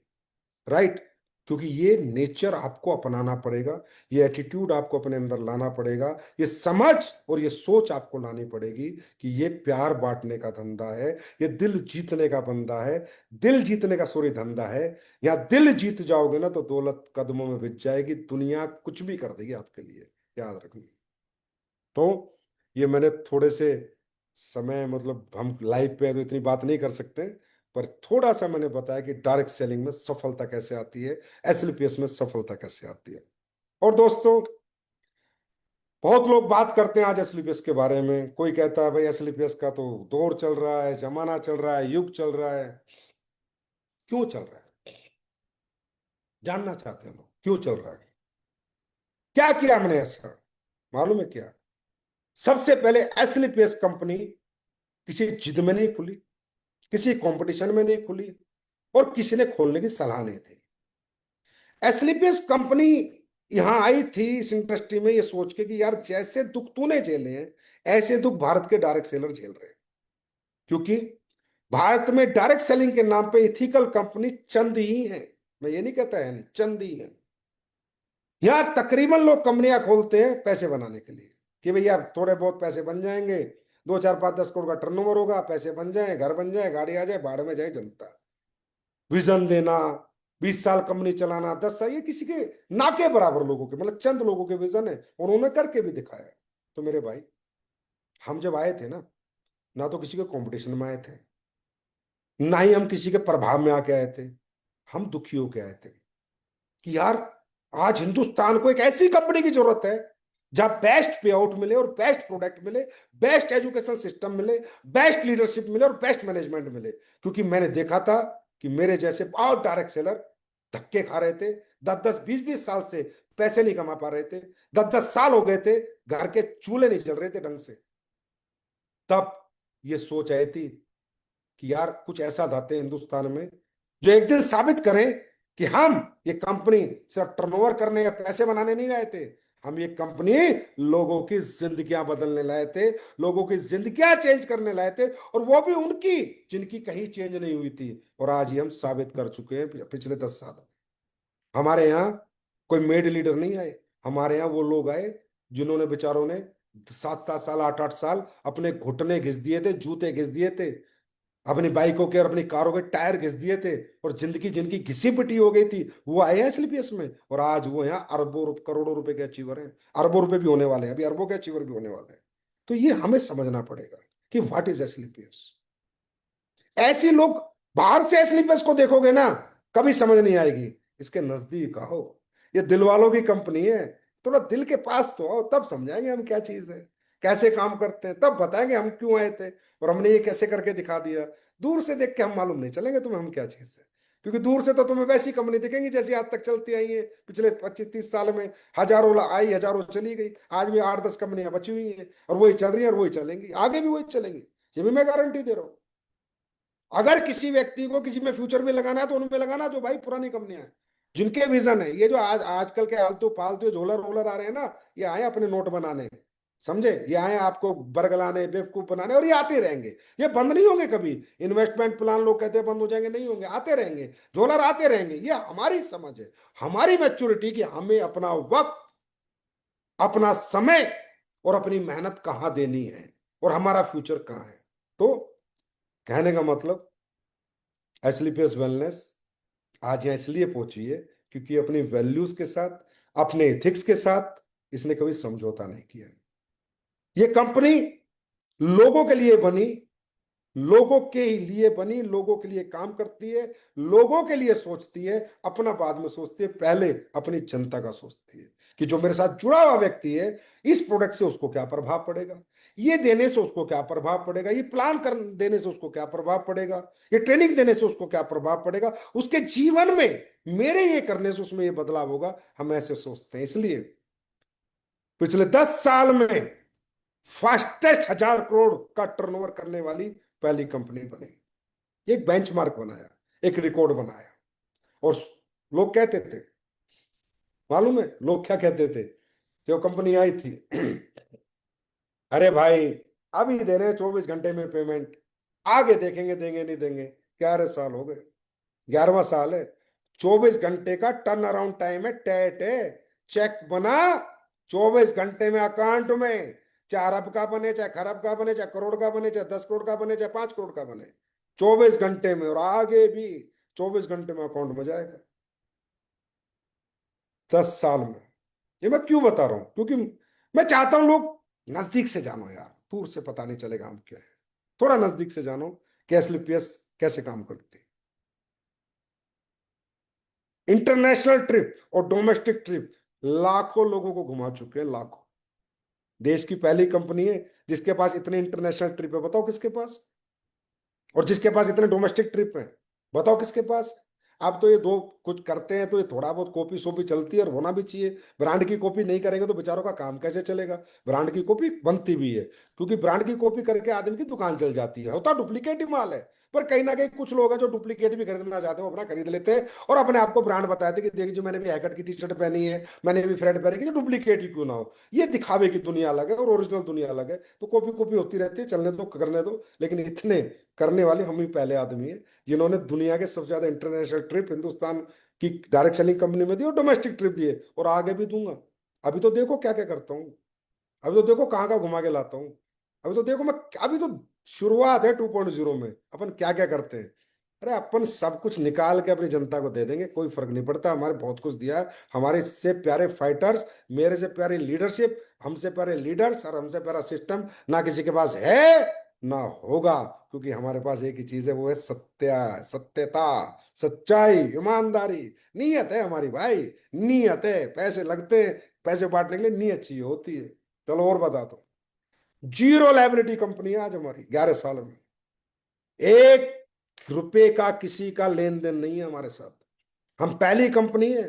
राइट। क्योंकि ये नेचर आपको अपनाना पड़ेगा, ये एटीट्यूड आपको अपने अंदर लाना पड़ेगा, ये समझ और ये सोच आपको लानी पड़ेगी कि ये प्यार बांटने का धंधा है, ये दिल जीतने का बंदा है, दिल जीतने का सॉरी धंधा है। या दिल जीत जाओगे ना तो दौलत कदमों में बिछ जाएगी, दुनिया कुछ भी कर देगी आपके लिए, याद रखना। तो ये मैंने थोड़े से समय, मतलब हम लाइव पे हैं तो इतनी बात नहीं कर सकते, पर थोड़ा सा मैंने बताया कि डायरेक्ट सेलिंग में सफलता कैसे आती है, एसएलपीएस में सफलता कैसे आती है। और दोस्तों, बहुत लोग बात करते हैं आज एसएलपीएस के बारे में, कोई कहता है भाई एसएलपीएस का तो दौर चल रहा है, जमाना चल रहा है, युग चल रहा है। क्यों चल रहा है? जानना चाहते हैं लोग क्यों चल रहा है, क्या किया हमने ऐसा, मालूम है क्या? सबसे पहले एसएलपीएस कंपनी किसी जिद में नहीं खुली, किसी कंपटीशन में नहीं खुली, और किसी ने खोलने की सलाह नहीं दी। एसलीपीएस कंपनी यहां आई थी इस इंडस्ट्री में ये सोच के कि यार जैसे दुख तूने झेले हैं, ऐसे दुख भारत के डायरेक्ट सेलर झेल रहे हैं। क्योंकि भारत में डायरेक्ट सेलिंग के नाम पे इथिकल कंपनी चंद ही है, मैं ये नहीं कहता है नहीं, चंद ही है। यहां तकरीबन लोग कंपनियां खोलते हैं पैसे बनाने के लिए, कि भैया थोड़े बहुत पैसे बन जाएंगे, 2 4 5 10 करोड़ का टर्नओवर होगा, पैसे बन जाए, घर बन जाए, गाड़ी आ जाए, बाढ़ में जाए जनता। विजन देना, 20 साल कंपनी चलाना, 10 साल, ये किसी के ना के बराबर लोगों के, मतलब चंद लोगों के विजन है, और उन्होंने करके भी दिखाया। तो मेरे भाई, हम जब आए थे ना तो किसी के कंपटीशन में आए थे, ना ही हम किसी के प्रभाव में आके आए थे। हम दुखी होके आए थे कि यार आज हिंदुस्तान को एक ऐसी कंपनी की जरूरत है जहां बेस्ट पे आउट मिले और बेस्ट प्रोडक्ट मिले, बेस्ट एजुकेशन सिस्टम मिले, बेस्ट लीडरशिप मिले और बेस्ट मैनेजमेंट मिले। क्योंकि मैंने देखा था कि मेरे जैसे बहुत डायरेक्ट सेलर धक्के खा रहे थे, 10 10 20 20 साल से पैसे नहीं कमा पा रहे थे, 10 10 साल हो गए थे, घर के चूल्हे नहीं चल रहे थे ढंग से। तब ये सोच आई थी कि यार कुछ ऐसा लाते हैं हिंदुस्तान में जो एक दिन साबित करें कि हम ये कंपनी सिर्फ टर्नओवर करने या पैसे बनाने नहीं लाए थे, हम ये कंपनी लोगों की जिंदगियां बदलने लाए थे, लोगों की जिंदगियां चेंज करने लाए थे, और वो भी उनकी जिनकी कहीं चेंज नहीं हुई थी। और आज ये हम साबित कर चुके हैं पिछले 10 साल में। हमारे यहाँ कोई मेड लीडर नहीं आए, हमारे यहाँ वो लोग आए जिन्होंने बेचारों ने 7 7 साल 8 8 साल अपने घुटने घिस दिए थे, जूते घिस दिए थे, अपनी बाइकों के और अपनी कारों के टायर घिस दिए थे, और जिंदगी जिनकी घिसी पिटी हो गई थी वो आए हैं एसलीपीएस में, और आज वो यहाँ अरबों करोड़ों रुपए के अचीवर हैं, अरबों रुपए भी होने वाले हैं, अभी अरबों के अचीवर भी होने वाले हैं। तो ये हमें समझना पड़ेगा कि व्हाट इज एसलीपीएस। ऐसे लोग, बाहर से एसलीपीएस को देखोगे ना, कभी समझ नहीं आएगी, इसके नजदीक आओ, ये दिल वालों की कंपनी है, थोड़ा दिल के पास तो आओ, तब समझाएंगे हम क्या चीज है, कैसे काम करते हैं, तब बताएंगे हम क्यों आए थे और हमने ये कैसे करके दिखा दिया। दूर से देख के हम मालूम नहीं चलेंगे तुम्हें हम क्या चीज है, क्योंकि दूर से तो तुम्हें वैसी कंपनी दिखेंगी जैसी आज तक चलती आई है पिछले 25 30 साल में। हजारों आई, हजारों चली गई, आज भी 8 10 कंपनियां बची हुई हैं, और वही चल रही है और वही चलेंगी, आगे भी वही चलेंगी, ये भी मैं गारंटी दे रहा हूँ। अगर किसी व्यक्ति को किसी में फ्यूचर में लगाना है तो उनमें लगाना जो भाई पुरानी कंपनियां हैं, जिनके विजन है। ये जो आजकल के आलतू फालतू झोलर रोलर आ रहे हैं ना, ये आए अपने नोट बनाने, समझे, ये आए आपको बरगलाने, बेवकूफ बनाने, और ये आते रहेंगे, ये बंद नहीं होंगे कभी। इन्वेस्टमेंट प्लान लोग कहते हैं बंद हो जाएंगे, नहीं होंगे, आते रहेंगे, झोलर आते रहेंगे। ये हमारी समझ है, हमारी मैच्योरिटी कि हमें अपना वक्त, अपना समय और अपनी मेहनत कहाँ देनी है, और हमारा फ्यूचर कहाँ है। तो कहने का मतलब, एसलीपीएस वेलनेस आज यहाँ इसलिए पहुंची है क्योंकि अपनी वैल्यूज के साथ, अपने एथिक्स के साथ इसने कभी समझौता नहीं किया। ये कंपनी लोगों के लिए बनी, लोगों के लिए बनी, लोगों के लिए काम करती है, लोगों के लिए सोचती है, अपना बाद में सोचती है, पहले अपनी जनता का सोचती है कि जो मेरे साथ जुड़ा हुआ व्यक्ति है, इस प्रोडक्ट से उसको क्या प्रभाव पड़ेगा, ये देने से उसको क्या प्रभाव पड़ेगा, ये प्लान कर देने से उसको क्या प्रभाव पड़ेगा, ये ट्रेनिंग देने से उसको क्या प्रभाव पड़ेगा, उसके जीवन में मेरे ये करने से उसमें ये बदलाव होगा। हम ऐसे सोचते हैं, इसलिए पिछले 10 साल में फास्टेस्ट 1000 करोड़ का टर्नओवर करने वाली पहली कंपनी बनी, एक बेंचमार्क बनाया, एक रिकॉर्ड बनाया। और लोग कहते थे, मालूम है लोग क्या कहते थे जो कंपनी आई थी? अरे भाई, अभी दे रहे हैं 24 घंटे में पेमेंट, आगे देखेंगे देंगे नहीं देंगे। 11 साल हो गए, 11वां साल है, 24 घंटे का टर्न अराउंड टाइम है, टैट है। चेक बना 24 घंटे में अकाउंट में, चाहे अरब का बने, चाहे खरब का बने, चाहे करोड़ का बने, चाहे 10 करोड़ का बने, चाहे 5 करोड़ का बने, 24 घंटे में, और आगे भी 24 घंटे में अकाउंट में जाएगा। 10 साल में। ये मैं क्यों बता रहा हूं? क्योंकि मैं चाहता हूं लोग नजदीक से जानो यार, दूर से पता नहीं चलेगा हम क्या है। थोड़ा नजदीक से जानो कि एसलीपीएस कैसे काम करती है। इंटरनेशनल ट्रिप और डोमेस्टिक ट्रिप लाखों लोगों को घुमा चुके हैं, लाखों। देश की पहली कंपनी है जिसके पास इतने इंटरनेशनल ट्रिप है, बताओ किसके पास? और जिसके पास इतने डोमेस्टिक ट्रिप है, बताओ किसके पास? आप तो ये दो कुछ करते हैं तो ये थोड़ा बहुत कॉपी शोपी चलती है, और होना भी चाहिए। ब्रांड की कॉपी नहीं करेंगे तो बेचारों का काम कैसे चलेगा? ब्रांड की कॉपी बनती भी है, क्योंकि ब्रांड की कॉपी करके आदमी की दुकान चल जाती है, होता डुप्लीकेट ही माल है। पर कहीं ना कहीं कुछ लोग हैं जो डुप्लीकेट भी खरीदना चाहते हैं, वो अपना खरीद लेते हैं और अपने आप को ब्रांड बताते हैं कि देखिए मैंने भी हैकट की टी शर्ट पहनी है, मैंने भी फ्रेड पहनी है, डुप्लीकेट ही क्यों ना हो। ये दिखावे की दुनिया अलग है और ओरिजिनल दुनिया अलग है। तो कॉपी कॉपी होती रहती है, चलने दो, करने दो। लेकिन इतने करने वाले हम ही पहले आदमी हैं जिन्होंने दुनिया के सबसे ज्यादा इंटरनेशनल ट्रिप हिंदुस्तान की डायरेक्ट सेलिंग कंपनी में दी और डोमेस्टिक ट्रिप दिए, और आगे भी दूंगा। अभी तो देखो क्या क्या करता हूँ, अभी तो देखो कहाँ कहाँ घुमा के लाता हूँ। अभी तो देखो मैं, अभी तो शुरुआत है 2.0 में, अपन क्या क्या करते हैं। अरे अपन सब कुछ निकाल के अपनी जनता को दे देंगे, कोई फर्क नहीं पड़ता। हमारे बहुत कुछ दिया है, हमारे इससे प्यारे फाइटर्स, मेरे से प्यारी लीडरशिप, हमसे प्यारे लीडर्स और हमसे प्यारा सिस्टम ना किसी के पास है ना होगा। क्योंकि हमारे पास एक ही चीज है, वो है सत्यता, सच्चाई, ईमानदारी। नीयत है हमारी भाई, नीयत है। पैसे लगते हैं, पैसे बांटने के लिए नीयत चाहिए होती है। चलो और बता दो। जीरो लायबिलिटी कंपनी है आज हमारी, 11 सालों में। 1 रुपए का किसी का लेन देन नहीं है हमारे साथ। हम पहली कंपनी है।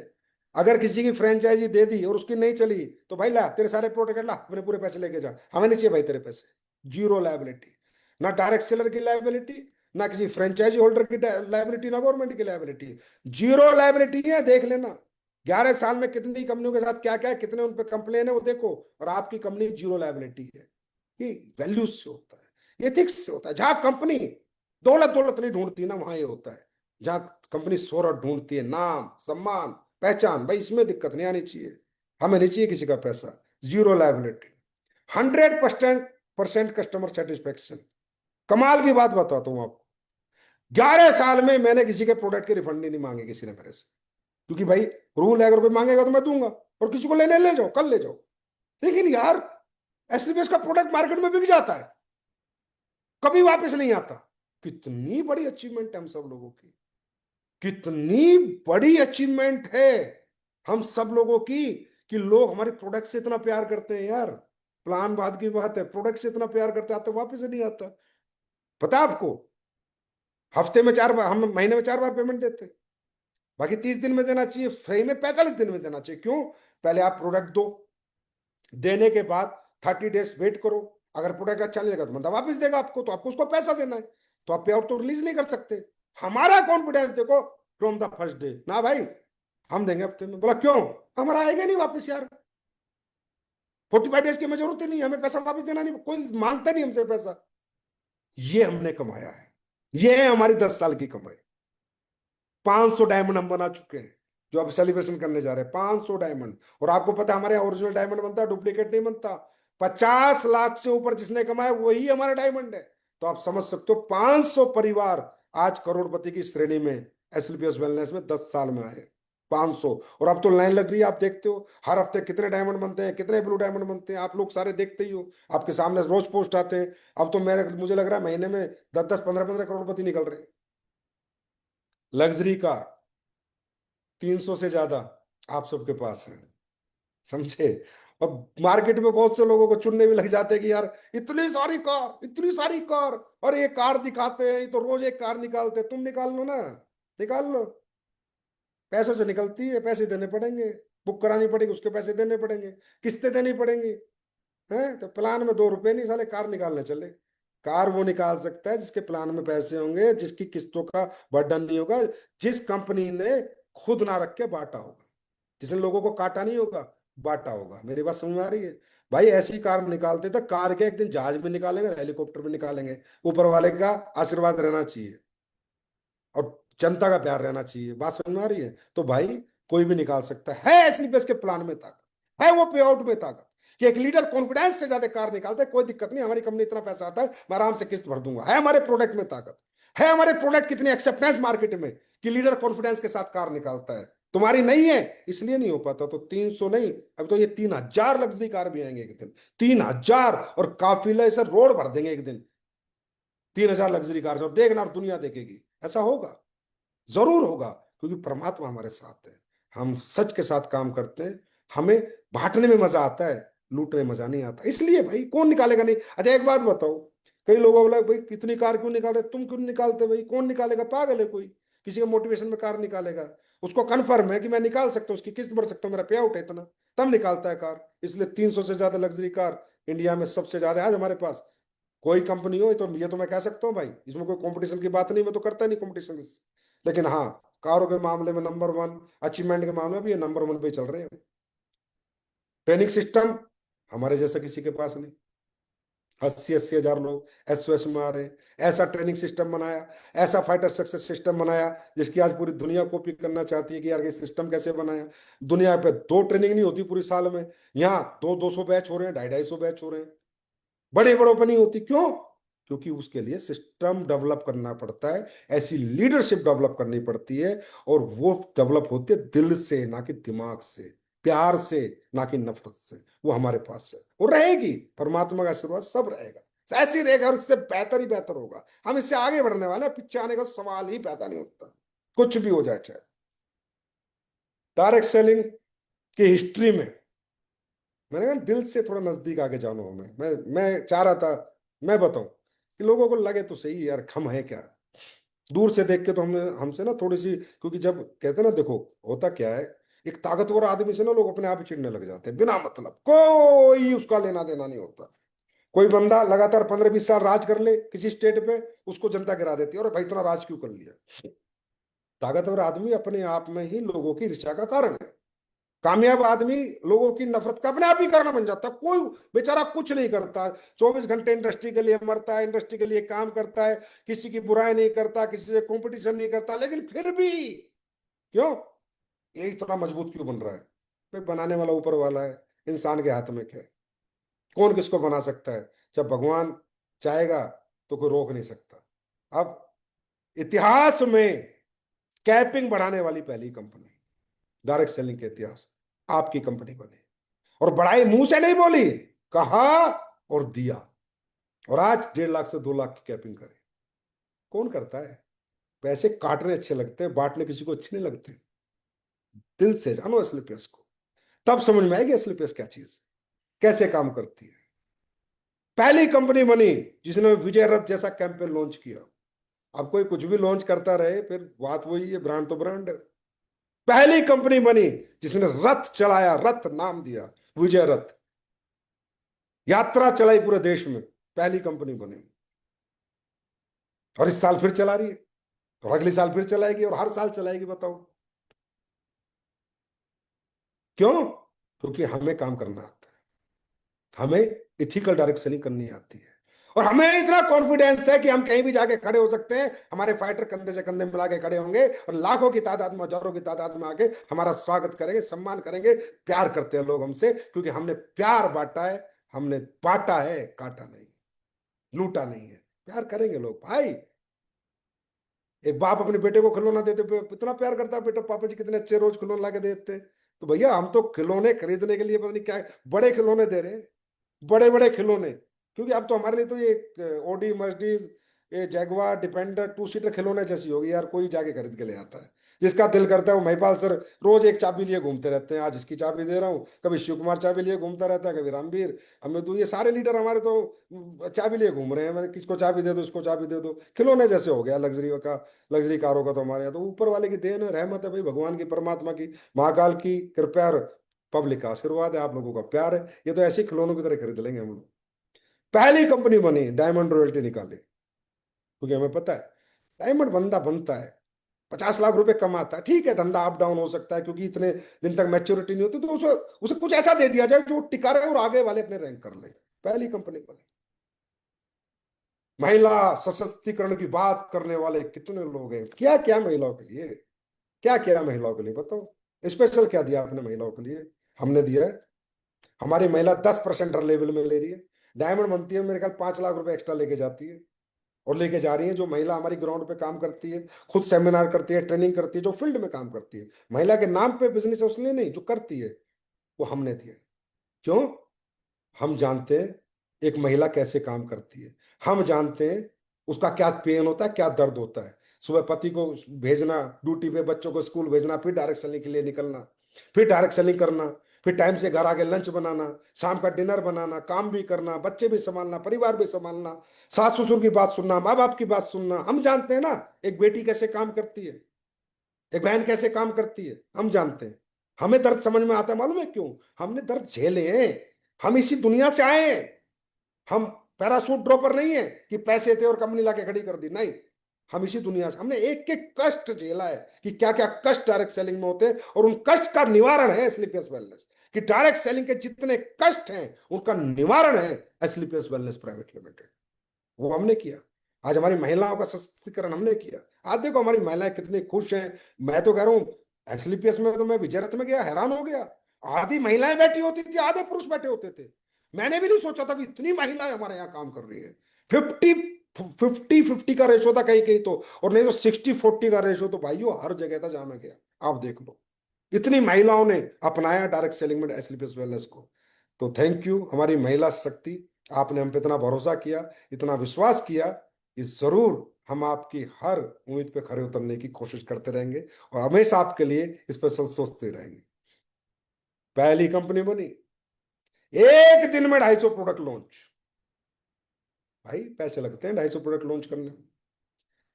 अगर किसी की फ्रेंचाइजी दे दी और उसकी नहीं चली, तो भाई ला तेरे सारे प्रोडक्ट, ला अपने पूरे पैसे लेके जा, हमें नहीं चाहिए भाई तेरे पैसे। जीरो लायबिलिटी, ना डायरेक्ट सेलर की लायबिलिटी, ना किसी फ्रेंचाइजी होल्डर की लायबिलिटी, ना गवर्नमेंट की लायबिलिटी। जीरो लायबिलिटी है, देख लेना। 11 साल में कितनी कंपनियों के साथ क्या क्या है, कितने उन पर कंप्लेन है, वो देखो। और आपकी कंपनी जीरो लायबिलिटी है। ये वैल्यूज से होता है, एथिक्स से होता है। जहां कंपनी दौलत दौलत नहीं ढूंढती ना, वहां ये होता है। जहां कंपनी शोहरत ढूंढती है, नाम सम्मान पहचान, भाई इसमें दिक्कत नहीं आनी चाहिए। हमें नहीं चाहिए किसी का पैसा। Zero liability, 100% customer satisfaction. कमाल की बात बताता हूँ आपको, 11 साल में मैंने किसी के प्रोडक्ट के रिफंड नहीं मांगे किसी ने मेरे से। क्योंकि भाई रूल है, अगर कोई मांगेगा तो मैं दूंगा, और किसी को लेने ले जाओ, कल ले जाओ। लेकिन यार एसलीपीएस का प्रोडक्ट मार्केट में बिक जाता है, कभी वापस नहीं आता। कितनी बड़ी अचीवमेंट है हम सब लोगों की, कितनी बड़ी अचीवमेंट है हम सब लोगों की, कि लोग हमारे प्रोडक्ट से इतना प्यार करते हैं यार। प्लान बाद की बात है, प्रोडक्ट से इतना प्यार करते आते वापस नहीं आता। पता है आपको, हफ्ते में 4 बार, हम महीने में 4 बार पेमेंट देते हैं। बाकी 30 दिन में देना चाहिए, फ्री में 45 दिन में देना चाहिए। क्यों? पहले आप प्रोडक्ट दो, देने के बाद 30 डेज वेट करो। अगर प्रोडक्ट अच्छा नहीं लगा तो बंदा वापस देगा आपको, तो आपको उसको पैसा देना है। तो आप पे आउट तो रिलीज नहीं कर सकते। हमारा कॉन्फिडेंस देखो, फ्रॉम द फर्स्ट डे, ना भाई हम देंगे हफ्ते में। बोला क्यों? हमारा आएगा नहीं वापस यार। 45 डेज की हमें जरूरत ही नहीं, हमें पैसा वापस देना नहीं, कोई मांगता नहीं हमसे पैसा। ये हमने कमाया है, ये है हमारी 10 साल की कमाई। 500 डायमंड हम बना चुके हैं, जो अब सेलिब्रेशन करने जा रहे हैं, 500 डायमंड। और आपको पता है हमारे यहाँ ओरिजिनल डायमंड बनता है, डुप्लीकेट नहीं बनता। 50 लाख से ऊपर जिसने कमाया वही हमारा डायमंड है। तो आप समझ सकते हो 500 परिवार आज करोड़पति की श्रेणी में एसलीपीएस वेलनेस में 10 साल में आए। 500। और अब तो लाइन लग रही है, आप देखते हो हर हफ्ते कितने डायमंड बनते हैं, कितने ब्लू डायमंड बनते हैं, आप लोग सारे देखते ही हो, आपके सामने रोज पोस्ट आते हैं। अब तो मेरे मुझे लग रहा है महीने में 10 10 15 15 करोड़पति निकल रहे हैं। लग्जरी कार 300 से ज्यादा आप सबके पास है, समझे? अब मार्केट में बहुत से लोगों को चुनने भी लग जाते हैं कि यार इतनी सारी कार, इतनी सारी कार, और ये कार दिखाते हैं, ये तो रोज एक कार निकालते हैं। तुम निकाल लो ना, निकाल लो। पैसों से निकलती है, पैसे देने पड़ेंगे, बुक करानी पड़ेगी, उसके पैसे देने पड़ेंगे, किस्तें देनी पड़ेंगी। हैं तो प्लान में 2 रुपए नहीं, साले कार निकालने चले। कार वो निकाल सकता है जिसके प्लान में पैसे होंगे, जिसकी किस्तों का बर्डन नहीं होगा, जिस कंपनी ने खुद ना रख के बांटा होगा, जिसने लोगों को काटा नहीं होगा, बांटा होगा। मेरी बात समझ में आ रही है? भाई ऐसी कार निकालते तो कार के एक दिन जहाज में निकालेंगे, हेलीकॉप्टर में निकालेंगे। ऊपर वाले का आशीर्वाद रहना चाहिए। और जनता का प्यार रहना चाहिए। बात समझ में आ रही है? तो भाई कोई भी निकाल सकता है एसलीपीएस के प्लान में ताकत है, वो पे आउट में ताकत, कि एक लीडर कॉन्फिडेंस से ज्यादा कार निकालता है, कोई दिक्कत नहीं, हमारी कंपनी इतना पैसा आता है, मैं आराम से किस्त भर दूंगा, है हमारे प्रोडक्ट में ताकत, है हमारे प्रोडक्ट कितनी एक्सेप्टेंस मार्केट में कि लीडर कॉन्फिडेंस के साथ कार निकालता है। तुम्हारी नहीं है इसलिए नहीं हो पाता। तो 300 नहीं, अब तो ये 3000 लग्जरी कार भी आएंगे एक दिन, 3000, और काफिले से रोड भर देंगे एक दिन 3000 लग्जरी कार से, और देखना और दुनिया देखेगी। ऐसा होगा, जरूर होगा, क्योंकि परमात्मा हमारे साथ है, हम सच के साथ काम करते हैं, हमें बांटने में मजा आता है, लूटने में मजा नहीं आता। इसलिए भाई कौन निकालेगा नहीं। अच्छा एक बात बताओ, कई लोगों बोला भाई कितनी कार क्यों निकाल रहे, तुम क्यों नहीं निकालते, भाई कौन निकालेगा, पागल है कोई, किसी का मोटिवेशन में कार निकालेगा, उसको कन्फर्म है कि मैं निकाल सकता हूँ, उसकी किस्त भर सकता हूँ, मेरा पे आउट है इतना, तब निकालता है कार। इसलिए 300 से ज्यादा लग्जरी कार इंडिया में सबसे ज्यादा है आज हमारे पास। कोई कंपनी हो तो ये तो मैं कह सकता हूँ भाई, इसमें कोई कंपटीशन की बात नहीं, मैं तो करता नहीं कंपटीशन। लेकिन हाँ, कारों के मामले में नंबर वन, अचीवमेंट के मामले में भी ये नंबर वन पे चल रहे हैं। ट्रेनिंग सिस्टम हमारे जैसा किसी के पास नहीं, 80-80 हजार लोग एसओएस में आ रहे हैं। ऐसा ट्रेनिंग सिस्टम बनाया, ऐसा फाइटर सक्सेस सिस्टम बनाया, जिसकी आज पूरी दुनिया कॉपी करना चाहती है कि यार ये सिस्टम कैसे बनाया। दुनिया पे दो ट्रेनिंग नहीं होती पूरी साल में, यहाँ 200-200 बैच हो रहे हैं, 250-250 बैच हो रहे हैं, बड़े बड़ों पर नहीं होती। क्यों? क्योंकि उसके लिए सिस्टम डेवलप करना पड़ता है, ऐसी लीडरशिप डेवलप करनी पड़ती है, और वो डेवलप होती है दिल से, ना कि दिमाग से, प्यार से, ना कि नफरत से। वो हमारे पास है, वो रहेगी, परमात्मा का आशीर्वाद सब रहेगा, ऐसे ही रहेगा, और इससे बेहतर ही बेहतर होगा। हम इससे आगे बढ़ने वाले हैं, पीछे आने का सवाल ही पैदा नहीं होता, कुछ भी हो जाए चाहे। डायरेक्ट सेलिंग की हिस्ट्री में मैंने कहा दिल से थोड़ा नजदीक आके जानो हमें, मैं चाह रहा था मैं बताऊं कि लोगों को लगे तो सही यार हम है क्या। दूर से देख के तो हमें हमसे ना थोड़ी सी, क्योंकि जब कहते हैं ना, देखो होता क्या है, एक ताकतवर आदमी से ना लोग अपने आप ही चिढ़ने लग जाते हैं, बिना मतलब कोई उसका लेना देना नहीं होता। कोई बंदा लगातार 15-20 साल राज कर ले किसी स्टेट पे, उसको जनता गिरा देती है, और भाई इतना राज क्यों कर लिया। ताकतवर आदमी अपने आप में ही लोगों की ईर्ष्या का कारण है। कामयाब आदमी लोगों की नफरत का अपने आप ही कारण बन जाता है। कोई बेचारा कुछ नहीं करता, 24 घंटे इंडस्ट्री के लिए मरता है, इंडस्ट्री के लिए काम करता है, किसी की बुराई नहीं करता, किसी से कंपटीशन नहीं करता, लेकिन फिर भी क्यों, ये इतना मजबूत क्यों बन रहा है? भाई बनाने वाला ऊपर वाला है, इंसान के हाथ में क्या है, कौन किसको बना सकता है? जब भगवान चाहेगा तो कोई रोक नहीं सकता। अब इतिहास में कैपिंग बढ़ाने वाली पहली कंपनी, डायरेक्ट सेलिंग के इतिहास, आपकी कंपनी बनी, और बढ़ाई मुंह से नहीं बोली, कहा और दिया, और आज 1.5 लाख से 2 लाख की कैपिंग करे। कौन करता है? पैसे काटने अच्छे लगते हैं, बांटने किसी को अच्छे नहीं लगते। दिल से जानो एसलीपीएस को, तब समझ में आएगी एसलीपीएस क्या चीज, कैसे काम करती है। पहली कंपनी बनी जिसने विजय रथ जैसा कैंपेन लॉन्च किया। अब कोई कुछ भी लॉन्च करता रहे, फिर बात वही है, ब्रांड तो ब्रांड है। पहली कंपनी बनी जिसने रथ चलाया, रथ नाम दिया विजय रथ, यात्रा चलाई पूरे देश में, पहली कंपनी बनी, और इस साल फिर चला रही है, और अगले साल फिर चलाएगी, और हर साल चलाएगी। बताओ क्यों? क्योंकि हमें काम करना आता है, हमें इथिकल डायरेक्ट सेलिंग करनी आती है, और हमें इतना कॉन्फिडेंस है कि हम कहीं भी जाके खड़े हो सकते हैं, हमारे फाइटर कंधे से कंधे मिला के खड़े होंगे, और लाखों की तादाद में, हजारों की तादाद में आके हमारा स्वागत करेंगे, सम्मान करेंगे। प्यार करते हैं लोग हमसे, क्योंकि हमने प्यार बांटा है, हमने बांटा है, काटा नहीं, लूटा नहीं है। प्यार करेंगे लोग भाई। एक बाप अपने बेटे को खिलौना देते इतना प्यार करता है, बेटा पापा जी कितने अच्छे रोज खिलौना ला के देते हैं। तो भैया हम तो खिलौने खरीदने के लिए पता नहीं क्या बड़े खिलौने दे रहे हैं, बड़े बड़े खिलौने। क्योंकि अब तो हमारे लिए तो ये ओडी मर्सिडीज, ये जैगवार डिफेंडर 2 सीटर खिलौने जैसी होगी यार, कोई जाके खरीद के ले आता है। जिसका दिल करता है वो महिपाल सर रोज एक चाबी लिए घूमते रहते हैं, आज इसकी चाबी दे रहा हूँ, कभी शिव कुमार चाबी लिए घूमता रहता है, कभी रामवीर, हमें तो ये सारे लीडर हमारे तो चाबी लिए घूम रहे हैं। मैंने किसको चाबी दे दो, इसको चाबी दे दो, खिलौने जैसे हो गया लग्जरी का, लग्जरी कारों का। तो हमारे यहाँ तो ऊपर वाले की देन है, रहमत है भाई, भगवान की, परमात्मा की, महाकाल की कृपा और पब्लिक का आशीर्वाद है, आप लोगों का प्यार है। ये तो ऐसे ही खिलौनों की तरह खरीद लेंगे हम लोग। पहली कंपनी बनी डायमंड रॉयल्टी निकाली, क्योंकि हमें पता है डायमंड बंदा बनता है 50 लाख रुपए कमाता है, ठीक है धंधा अप डाउन हो सकता है, क्योंकि इतने दिन तक मैच्योरिटी नहीं होती, तो उसे उसे कुछ ऐसा दे दिया जाए जो टिका रहे और आगे वाले अपने रैंक कर ले। पहली कंपनी बनी, महिला सशक्तिकरण की बात करने वाले कितने लोग हैं, क्या क्या महिलाओं के लिए, क्या क्या महिलाओं के लिए बताओ, स्पेशल क्या दिया आपने महिलाओं के लिए? हमने दिया है। हमारी महिला 10% हर लेवल में ले रही है। डायमंड बनती है मेरे ख्याल 5 लाख रुपए एक्स्ट्रा लेके जाती है, और लेके जा रही है। जो महिला हमारी ग्राउंड पे काम करती है, खुद सेमिनार करती है, ट्रेनिंग करती है, जो फील्ड में काम करती है, महिला के नाम पे बिजनेस है उसने नहीं, जो करती है वो हमने दिया है। क्यों? हम जानते हैं एक महिला कैसे काम करती है, हम जानते हैं उसका क्या पेन होता है, क्या दर्द होता है। सुबह पति को भेजना ड्यूटी पे, बच्चों को स्कूल भेजना, फिर डायरेक्ट सेलिंग के लिए निकलना, फिर डायरेक्ट सेलिंग करना, फिर टाइम से घर आके लंच बनाना, शाम का डिनर बनाना, काम भी करना, बच्चे भी संभालना, परिवार भी संभालना, सास ससुर की बात सुनना, माँ बाप की बात सुनना। हम जानते हैं ना एक बेटी कैसे काम करती है, एक बहन कैसे काम करती है, हम जानते हैं। हमें दर्द समझ में आता है, मालूम है क्यों? हमने दर्द झेले हैं। हम इसी दुनिया से आए हैं। हम पैराशूट ड्रॉपर नहीं है कि पैसे थे और कंपनी लाके खड़ी कर दी, नहीं। हम इसी दुनिया से, हमने एक एक कष्ट झेला है कि क्या क्या कष्ट डायरेक्ट सेलिंग में होते हैं, और उन कष्ट का निवारण है स्लीपियस वेलनेस। कि डायरेक्ट सेलिंग के जितने कष्ट हैं उनका निवारण है स्लीपियस वेलनेस प्राइवेट लिमिटेड। वो हमने किया। आज हमारी महिलाओं का सशक्तिकरण हमने किया। आज देखो हमारी महिलाएं कितनी खुश हैं। मैं तो कह रहा हूँ एसलीपीएस में तो मैं विजय रथ में गया, हैरान हो गया। आधी महिलाएं बैठी होती थी, आधे पुरुष बैठे होते थे। मैंने भी नहीं सोचा था कि इतनी महिलाएं हमारे यहाँ काम कर रही है। 50-50 का रेशो था कहीं कहीं तो, और नहीं तो 60-40 का रेशो तो भाइयों हर जगह था जहां मैं गया। आप देख लो, इतनी महिलाओं ने अपनाया डायरेक्ट सेलिंग में एसलीपीएस वेलनेस को। तो थैंक यू हमारी महिला शक्ति, आपने हम पे इतना भरोसा किया, इतना विश्वास किया कि जरूर हम आपकी हर उम्मीद पे खरे उतरने की कोशिश करते रहेंगे, और हमेशा आपके लिए स्पेशल सोचते रहेंगे। पहली कंपनी बनी, एक दिन में 250 प्रोडक्ट लॉन्च। भाई पैसे लगते हैं 250 प्रोडक्ट लॉन्च करने में,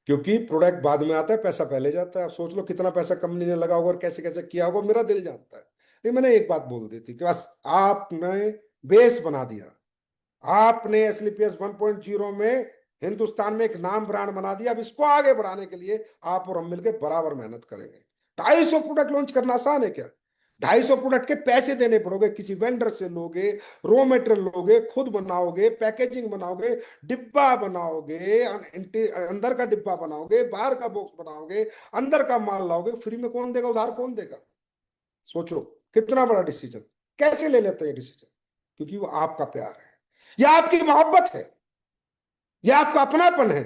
क्योंकि प्रोडक्ट बाद में आता है, पैसा पहले जाता है। आप सोच लो कितना पैसा कंपनी ने लगा होगा और कैसे कैसे किया होगा, मेरा दिल जानता है। नहीं, मैंने एक बात बोल दी थी कि बस आपने बेस बना दिया, आपने एसलीपीएस 1.0 में हिंदुस्तान में एक नाम ब्रांड बना दिया। अब इसको आगे बढ़ाने के लिए आप और हम मिलकर बराबर मेहनत करेंगे। 250 प्रोडक्ट लॉन्च करना आसान है क्या? 250 प्रोडक्ट के पैसे देने पड़ोगे, किसी वेंडर से लोगे, रॉ मटेरियल लोगे, खुद बनाओगे, पैकेजिंग बनाओगे, डिब्बा बनाओगे, अंदर का डिब्बा बनाओगे, बाहर का बॉक्स बनाओगे, अंदर का माल लाओगे, फ्री में कौन देगा? उधार कौन देगा? सोचो कितना बड़ा डिसीजन। कैसे ले लेते हैं डिसीजन? क्योंकि वो आपका प्यार है, यह आपकी मोहब्बत है, यह आपका अपनापन है,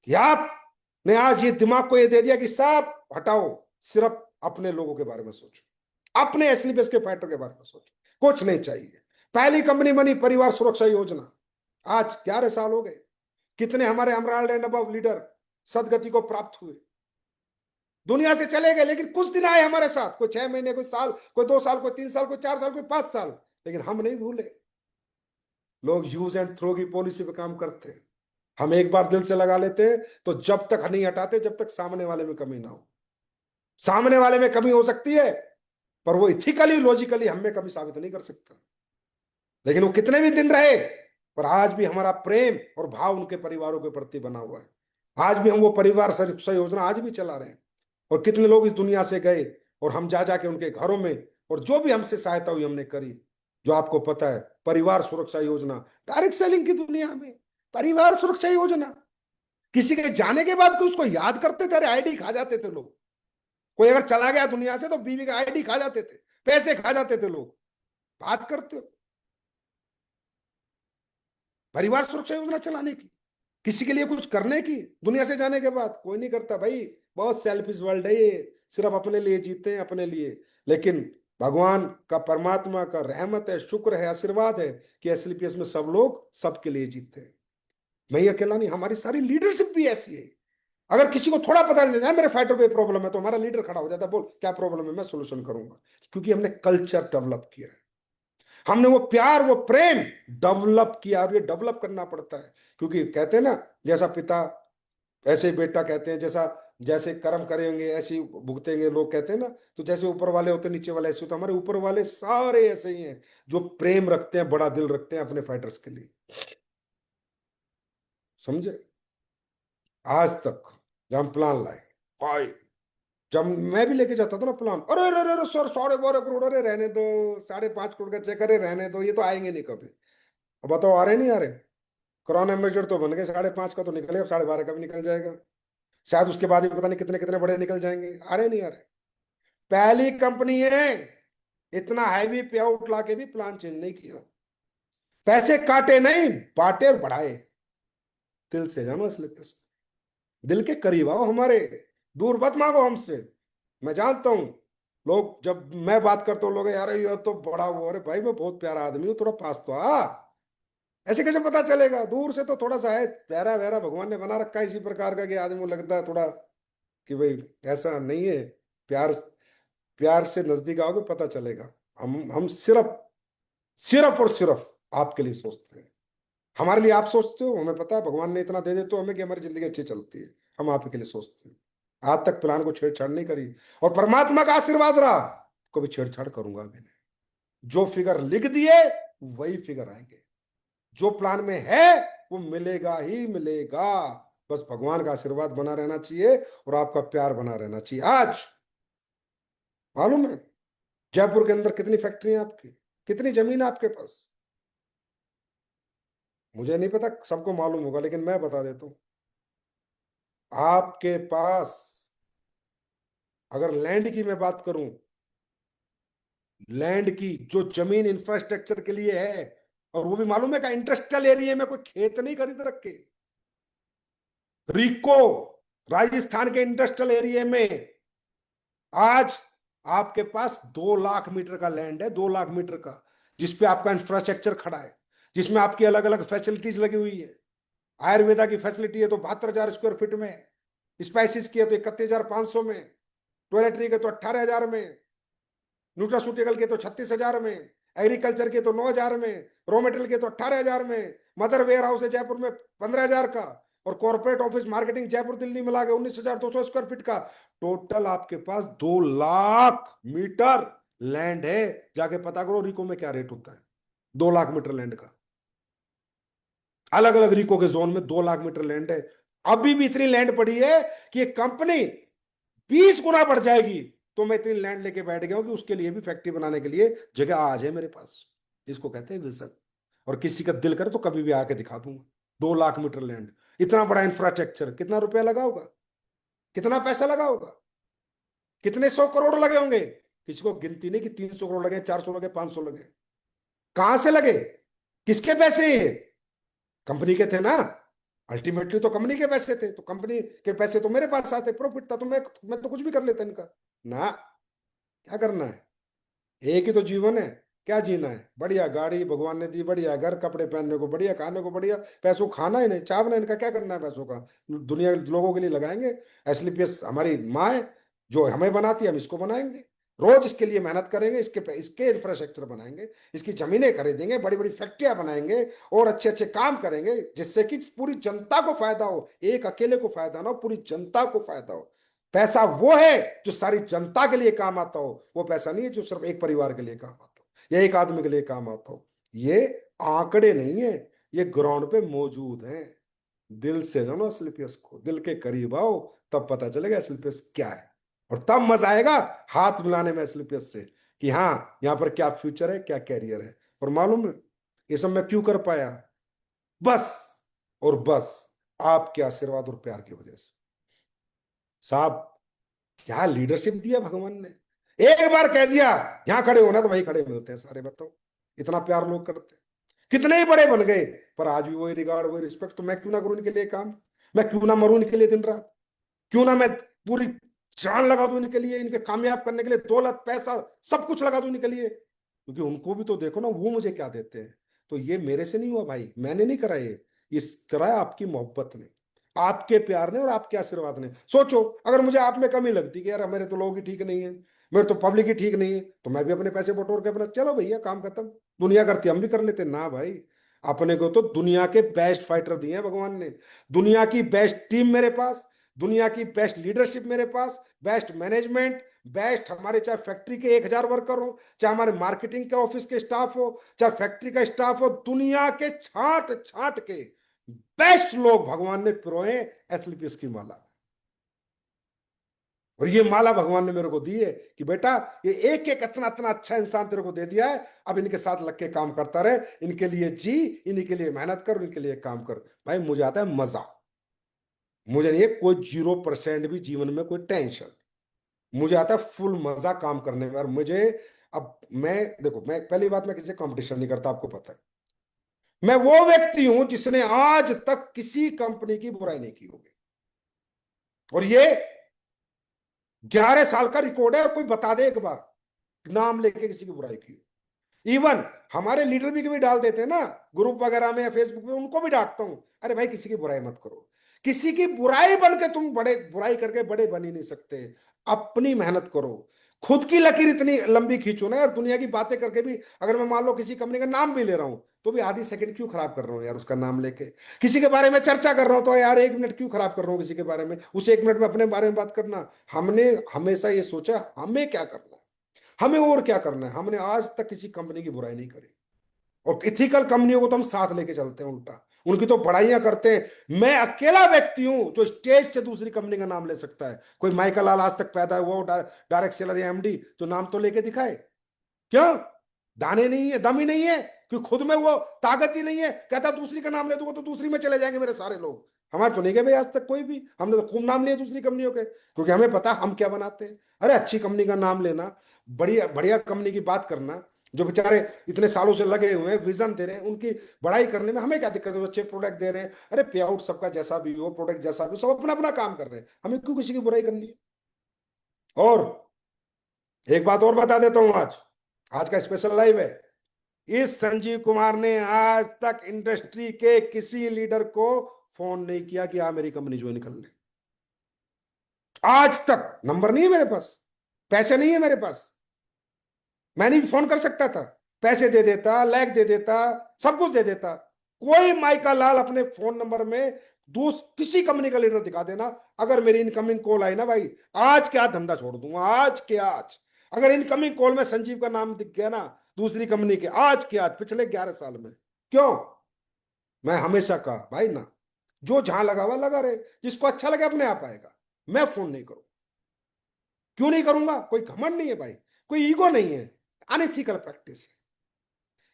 कि आपने आज ये दिमाग को ये दे दिया कि सब हटाओ, सिर्फ अपने लोगों के बारे में सोचो, अपने एसलीबीएस के फाइटर के बारे में सोचो, कुछ नहीं चाहिए। पहली कंपनी बनी परिवार सुरक्षा योजना, आज 11 साल हो गए। कितने हमारे एमराल्ड एंड अबव लीडर सदगति को प्राप्त हुए, दुनिया से चले गए, लेकिन कुछ दिन आए हमारे साथ, कोई 6 महीने, कोई साल, कोई 2 साल, कोई 3 साल, कोई 4 साल, कोई 5 साल, लेकिन हम नहीं भूले। लोग यूज एंड थ्रो की पॉलिसी पे काम करते हैं। हम एक बार दिल से लगा लेते हैं तो जब तक नहीं हटाते जब तक सामने वाले में कमी ना हो। सामने वाले में कमी हो सकती है, पर वो इथिकली लॉजिकली हम में कमी साबित नहीं कर सकता। लेकिन वो कितने भी दिन रहे, पर आज भी हमारा प्रेम और भाव उनके परिवारों के प्रति बना हुआ है। आज भी हम वो परिवार सुरक्षा योजना आज भी चला रहे हैं। और कितने लोग इस दुनिया से गए और हम जा जाके उनके घरों में, और जो भी हमसे सहायता हुई हमने करी। जो आपको पता है परिवार सुरक्षा योजना, डायरेक्ट सेलिंग की दुनिया में परिवार सुरक्षा योजना, किसी के जाने के बाद कोई उसको याद करते थे? अरे आईडी खा जाते थे लोग। कोई अगर चला गया दुनिया से तो बीवी का आईडी खा जाते थे, पैसे खा जाते थे लोग। बात करते हो परिवार सुरक्षा योजना चलाने की, किसी के लिए कुछ करने की, दुनिया से जाने के बाद कोई नहीं करता भाई। बहुत सेल्फिश वर्ल्ड है ये, सिर्फ अपने लिए जीते हैं, अपने लिए। लेकिन भगवान का, परमात्मा का रहमत है, शुक्र है, आशीर्वाद है कि एसलीपीएस में सब लोग सबके लिए जीते हैं। मैं ही अकेला नहीं, हमारी सारी लीडरशिप भी ऐसी है। अगर किसी को थोड़ा पता चल जाए मेरे फाइटर को प्रॉब्लम है, तो हमारा लीडर खड़ा हो जाता है, बोल क्या प्रॉब्लम है, मैं सोल्यूशन करूंगा। क्योंकि हमने कल्चर डेवलप किया है, हमने वो प्यार, वो प्रेम डेवलप किया, और ये डेवलप करना पड़ता है। क्योंकि कहते हैं ना, जैसा पिता ऐसे ही बेटा, कहते हैं जैसा, जैसे कर्म करेंगे ऐसे ही भुगतेंगे, लोग कहते हैं ना। तो जैसे ऊपर वाले होते हैं नीचे वाले ऐसे होते हैं, हमारे ऊपर वाले सारे ऐसे ही हैं, जो प्रेम रखते हैं, बड़ा दिल रखते हैं अपने फाइटर्स के लिए। समझे? आज तक जब हम प्लान लाए, भाई जब मैं भी लेके जाता था ना प्लान, अरे अरे अरे सर 12.5 करोड़, अरे रहने दो, 5.5 करोड़ का चेक, अरे रहने दो, ये तो आएंगे नहीं कभी। अब बताओ आ रहे नहीं आ रहे? क्राउन एम्बेसडर तो बन गए, 5.5 का तो निकले, अब 12.5 का भी निकल जाएगा शायद, उसके बाद भी पता नहीं कितने कितने बड़े निकल जाएंगे। आ रहे नहीं आ रहे। पहली कंपनी है इतना हैवी पे आउट लाके भी प्लान चेंज नहीं किया। पैसे काटे नहीं, बांटे और बढ़ाए। दिल से जानो असली पैसे, दिल के करीब आओ हमारे, दूर मत मांगो हमसे। मैं जानता हूं, लोग जब मैं बात करता हूँ लोग यार ये तो बड़ा वो, अरे भाई मैं बहुत प्यारा आदमी हूँ, थोड़ा पास तो आ। ऐसे कैसे पता चलेगा? दूर से तो थोड़ा सा है, प्यारा वैरा भगवान ने बना रखा है इसी प्रकार का कि आदमी को लगता है थोड़ा कि भाई ऐसा नहीं है। प्यार, प्यार से नजदीक आओगे पता चलेगा। हम सिर्फ सिर्फ और सिर्फ आपके लिए सोचते हैं। हमारे लिए आप सोचते हो, हमें पता है भगवान ने इतना दे देते हो हमें कि हमारी जिंदगी अच्छी चलती है। हम आपके लिए सोचते हैं। आज तक प्लान को छेड़छाड़ नहीं करी, और परमात्मा का आशीर्वाद रहा, कभी छेड़छाड़ करूंगा भी नहीं। जो फिगर लिख दिए वही फिगर आएंगे। जो प्लान में है वो मिलेगा ही मिलेगा। बस भगवान का आशीर्वाद बना रहना चाहिए और आपका प्यार बना रहना चाहिए। आज मालूम है जयपुर के अंदर कितनी फैक्ट्री है आपकी, कितनी जमीन है आपके पास? मुझे नहीं पता, सबको मालूम होगा, लेकिन मैं बता देता हूं। आपके पास अगर लैंड की मैं बात करूं, लैंड की जो जमीन इंफ्रास्ट्रक्चर के लिए है, और वो भी मालूम है का इंडस्ट्रियल एरिया में, कोई खेत नहीं खरीद रखे। रिको राजस्थान के इंडस्ट्रियल एरिया में आज आपके पास 2 लाख मीटर का लैंड है, 2 लाख मीटर का, जिसपे आपका इंफ्रास्ट्रक्चर खड़ा है, जिसमें आपकी अलग अलग फैसिलिटीज लगी हुई है। आयुर्वेदा की फैसिलिटी है तो 72,000 स्क्वायर फीट में, स्पाइसिस की है तो 31,500 में, टॉयलेटरी के तो 18,000 में, न्यूट्रास्यूटिकल के तो 36,000 में, एग्रीकल्चर के तो 9,000 में, रॉ मेटेरियल के तो 18,000 में, मदर वेयर हाउस है जयपुर में 15,000 का, और corporate office marketing Jaipur Delhi मिला के 19,200 स्क्वायर फीट का। टोटल आपके पास 2 लाख मीटर लैंड है। जाके पता करो रिको में क्या रेट होता है 2 लाख मीटर लैंड का। अलग अलग रिको के जोन में 2 लाख मीटर लैंड है। अभी भी इतनी लैंड पड़ी है कि एक कंपनी 20 गुना बढ़ जाएगी तो मैं इतनी लैंड लेके बैठ गया हूं कि उसके लिए भी फैक्ट्री बनाने के लिए जगह आ जाए मेरे पास। इसको कहते हैं विजन। और किसी का दिल करे तो कभी भी आके दिखा दूंगा। 2 लाख मीटर लैंड, इतना बड़ा इंफ्रास्ट्रक्चर, कितना रुपया लगा होगा, कितना पैसा लगा होगा, कितने 100 करोड़ लगे होंगे। किसी को गिनती नहीं कि 300 करोड़ लगे, 400 लगे, 500 लगे। कहां से लगे, किसके पैसे ये? कंपनी के थे ना। अल्टीमेटली तो कंपनी के पैसे थे, तो कंपनी के पैसे तो मेरे पास आते, प्रॉफिट था, तो मैं तो कुछ भी कर लेता इनका ना। क्या करना है? एक ही तो जीवन है, क्या जीना है? बढ़िया गाड़ी भगवान ने दी, बढ़िया घर, कपड़े पहनने को बढ़िया, खाने को बढ़िया, पैसों को खाना ही नहीं चावना, इनका क्या करना है पैसों का? दुनिया के लोगों के लिए लगाएंगे। एसलीपीएस हमारी माँ है जो हमें बनाती है, हम इसको बनाएंगे। रोज इसके लिए मेहनत करेंगे, इसके इंफ्रास्ट्रक्चर बनाएंगे, इसकी जमीनें खरीदेंगे, बड़ी बड़ी फैक्ट्रियां बनाएंगे, और अच्छे अच्छे काम करेंगे जिससे कि पूरी जनता को फायदा हो। एक अकेले को फायदा ना हो, पूरी जनता को फायदा हो। पैसा वो है जो सारी जनता के लिए काम आता हो, वो पैसा नहीं है जो सिर्फ एक परिवार के लिए काम आता हो या एक आदमी के लिए काम आता हो। ये आंकड़े नहीं है, ये ग्राउंड पे मौजूद हैं। दिल से जानो एसएलपीएस को, दिल के करीब आओ, तब पता चलेगा एसएलपीएस क्या है। और तब मजा आएगा हाथ मिलाने में एसएलपीएस से कि हाँ यहाँ पर क्या फ्यूचर है, क्या कैरियर है। और मालूम है ये सब मैं क्यों कर पाया? बस और बस आपके आशीर्वाद और प्यार की वजह से। साहब क्या लीडरशिप दिया भगवान ने। एक बार कह दिया यहां खड़े होना तो वहीं खड़े मिलते हैं सारे। बताओ इतना प्यार लोग करते हैं, कितने ही बड़े बन गए पर आज भी वही रिगार्ड, वही रिस्पेक्ट। तो मैं क्यों ना करूं इनके लिए काम? मैं क्यों ना मरूं इनके लिए दिन रात? क्यों ना मैं पूरी जान लगा दूं इनके लिए, इनके कामयाब करने के लिए, दौलत पैसा सब कुछ लगा दूं इनके लिए? क्योंकि उनको भी तो देखो ना, वो मुझे क्या देते हैं। तो ये मेरे से नहीं हुआ भाई, मैंने नहीं करा ये कराया आपकी मोहब्बत ने, आपके प्यार ने और आपके आशीर्वाद ने। सोचो अगर मुझे आप में कमी लगती कि यार मेरे तो लोग ही ठीक नहीं है, मेरे तो पब्लिक ही ठीक नहीं है, तो मैं भी अपने पैसे बटोर के अपना चलो भैया काम खत्म, दुनिया करती हम भी कर लेते ना भाई। अपने को तो दुनिया के बेस्ट फाइटर दिए हैं भगवान ने, दुनिया की बेस्ट टीम मेरे पास, दुनिया की बेस्ट लीडरशिप मेरे पास, बेस्ट मैनेजमेंट, बेस्ट हमारे चाहे फैक्ट्री के 1,000 वर्कर हो, चाहे हमारे मार्केटिंग के ऑफिस के स्टाफ हो, चाहे फैक्ट्री का स्टाफ हो, दुनिया के छांट छांट के बेस्ट लोग भगवान ने पिरोए एसएलपीएस की माला। और ये माला भगवान ने मेरे को दी है कि बेटा ये एक एक इतना इतना अच्छा इंसान तेरे को दे दिया है, अब इनके साथ लग के काम करता रहे, इनके लिए जी, इन्हीं के लिए मेहनत कर, इनके लिए काम कर। भाई मुझे आता है मजा, मुझे नहीं है कोई 0% भी जीवन में कोई टेंशन, मुझे आता है फुल मजा काम करने में। और मुझे अब मैं देखो, मैं पहली बात मैं किसी से कंपटीशन नहीं करता, आपको पता है। मैं वो व्यक्ति हूं जिसने आज तक किसी कंपनी की बुराई नहीं की होगी, और ये 11 साल का रिकॉर्ड है। और कोई बता दे एक बार नाम लेके किसी की बुराई की। इवन हमारे लीडर भी कभी डाल देते हैं ना ग्रुप वगैरह में या फेसबुक पे, उनको भी डांटता हूं, अरे भाई किसी की बुराई मत करो। किसी की बुराई बन के तुम बड़े, बुराई करके बड़े बन ही नहीं सकते। अपनी मेहनत करो, खुद की लकीर इतनी लंबी खींचो ना यार। दुनिया की बातें करके भी अगर मैं मान लो किसी कंपनी का नाम भी ले रहा हूं, तो भी आधी सेकंड क्यों खराब कर रहा हूं यार उसका नाम लेके। किसी के बारे में चर्चा कर रहा हूं तो यार 1 मिनट क्यों खराब कर रहा हूं किसी के बारे में, उस 1 मिनट में अपने बारे में बात करना। हमने हमेशा ये सोचा हमें क्या करना है, हमें और क्या करना है। हमने आज तक किसी कंपनी की बुराई नहीं करी, और इथिकल कंपनियों को तो हम साथ लेके चलते हैं उल्टा, उनकी तो बड़ाइयां करते हैं। मैं अकेला व्यक्ति हूं जो स्टेज से दूसरी कंपनी का नाम ले सकता है। कोई माइकल लाल आज तक पैदा हुआ डायरेक्ट सेलर या एमडी, जो नाम तो लेके दिखाए। क्यों? दाने नहीं है, दम ही नहीं है, कि खुद में वो ताकत ही नहीं है। कहता दूसरी का नाम ले दूंगा तो दूसरी में चले जाएंगे मेरे सारे लोग। हमारे तो नहीं गए भाई आज तक कोई भी, हमने तो खूब नाम लिए दूसरी कंपनियों के, क्योंकि हमें पता हम क्या बनाते हैं। अरे अच्छी कंपनी का नाम लेना, बढ़िया बढ़िया कंपनी की बात करना, जो बेचारे इतने सालों से लगे हुए हैं, विजन दे रहे हैं, उनकी बड़ाई करने में हमें क्या दिक्कत है। वो अच्छे प्रोडक्ट दे रहे हैं, अरे पे आउट सबका जैसा भी हो, प्रोडक्ट जैसा भी हो, सब अपना अपना काम कर रहे हैं, हमें क्यों किसी की बुराई करनी है। और एक बात और बता देता हूं, आज आज का स्पेशल लाइव है। इस संजीव कुमार ने आज तक इंडस्ट्री के किसी लीडर को फोन नहीं किया कि आप मेरी कंपनी ज्वाइन कर ले। आज तक नंबर नहीं है मेरे पास, पैसे नहीं है मेरे पास, मैं नहीं फोन कर सकता था। पैसे दे देता, लैग दे देता, सब कुछ दे देता। कोई माइका लाल अपने फोन नंबर में किसी कंपनी का लीडर दिखा देना, अगर मेरी इनकमिंग कॉल आई ना भाई, आज के आज धंधा छोड़ दूंगा, आज के आज। अगर इनकमिंग कॉल में संजीव का नाम दिख गया ना दूसरी कंपनी के, आज के आज, पिछले 11 साल में, क्यों? मैं हमेशा कहा भाई ना, जो जहां लगा हुआ लगा रहे, जिसको अच्छा लगे अपने आप आएगा। मैं फोन नहीं करूं, क्यों नहीं करूंगा? कोई घमंड नहीं है भाई, कोई ईगो नहीं है, अनएथिकल प्रैक्टिस है।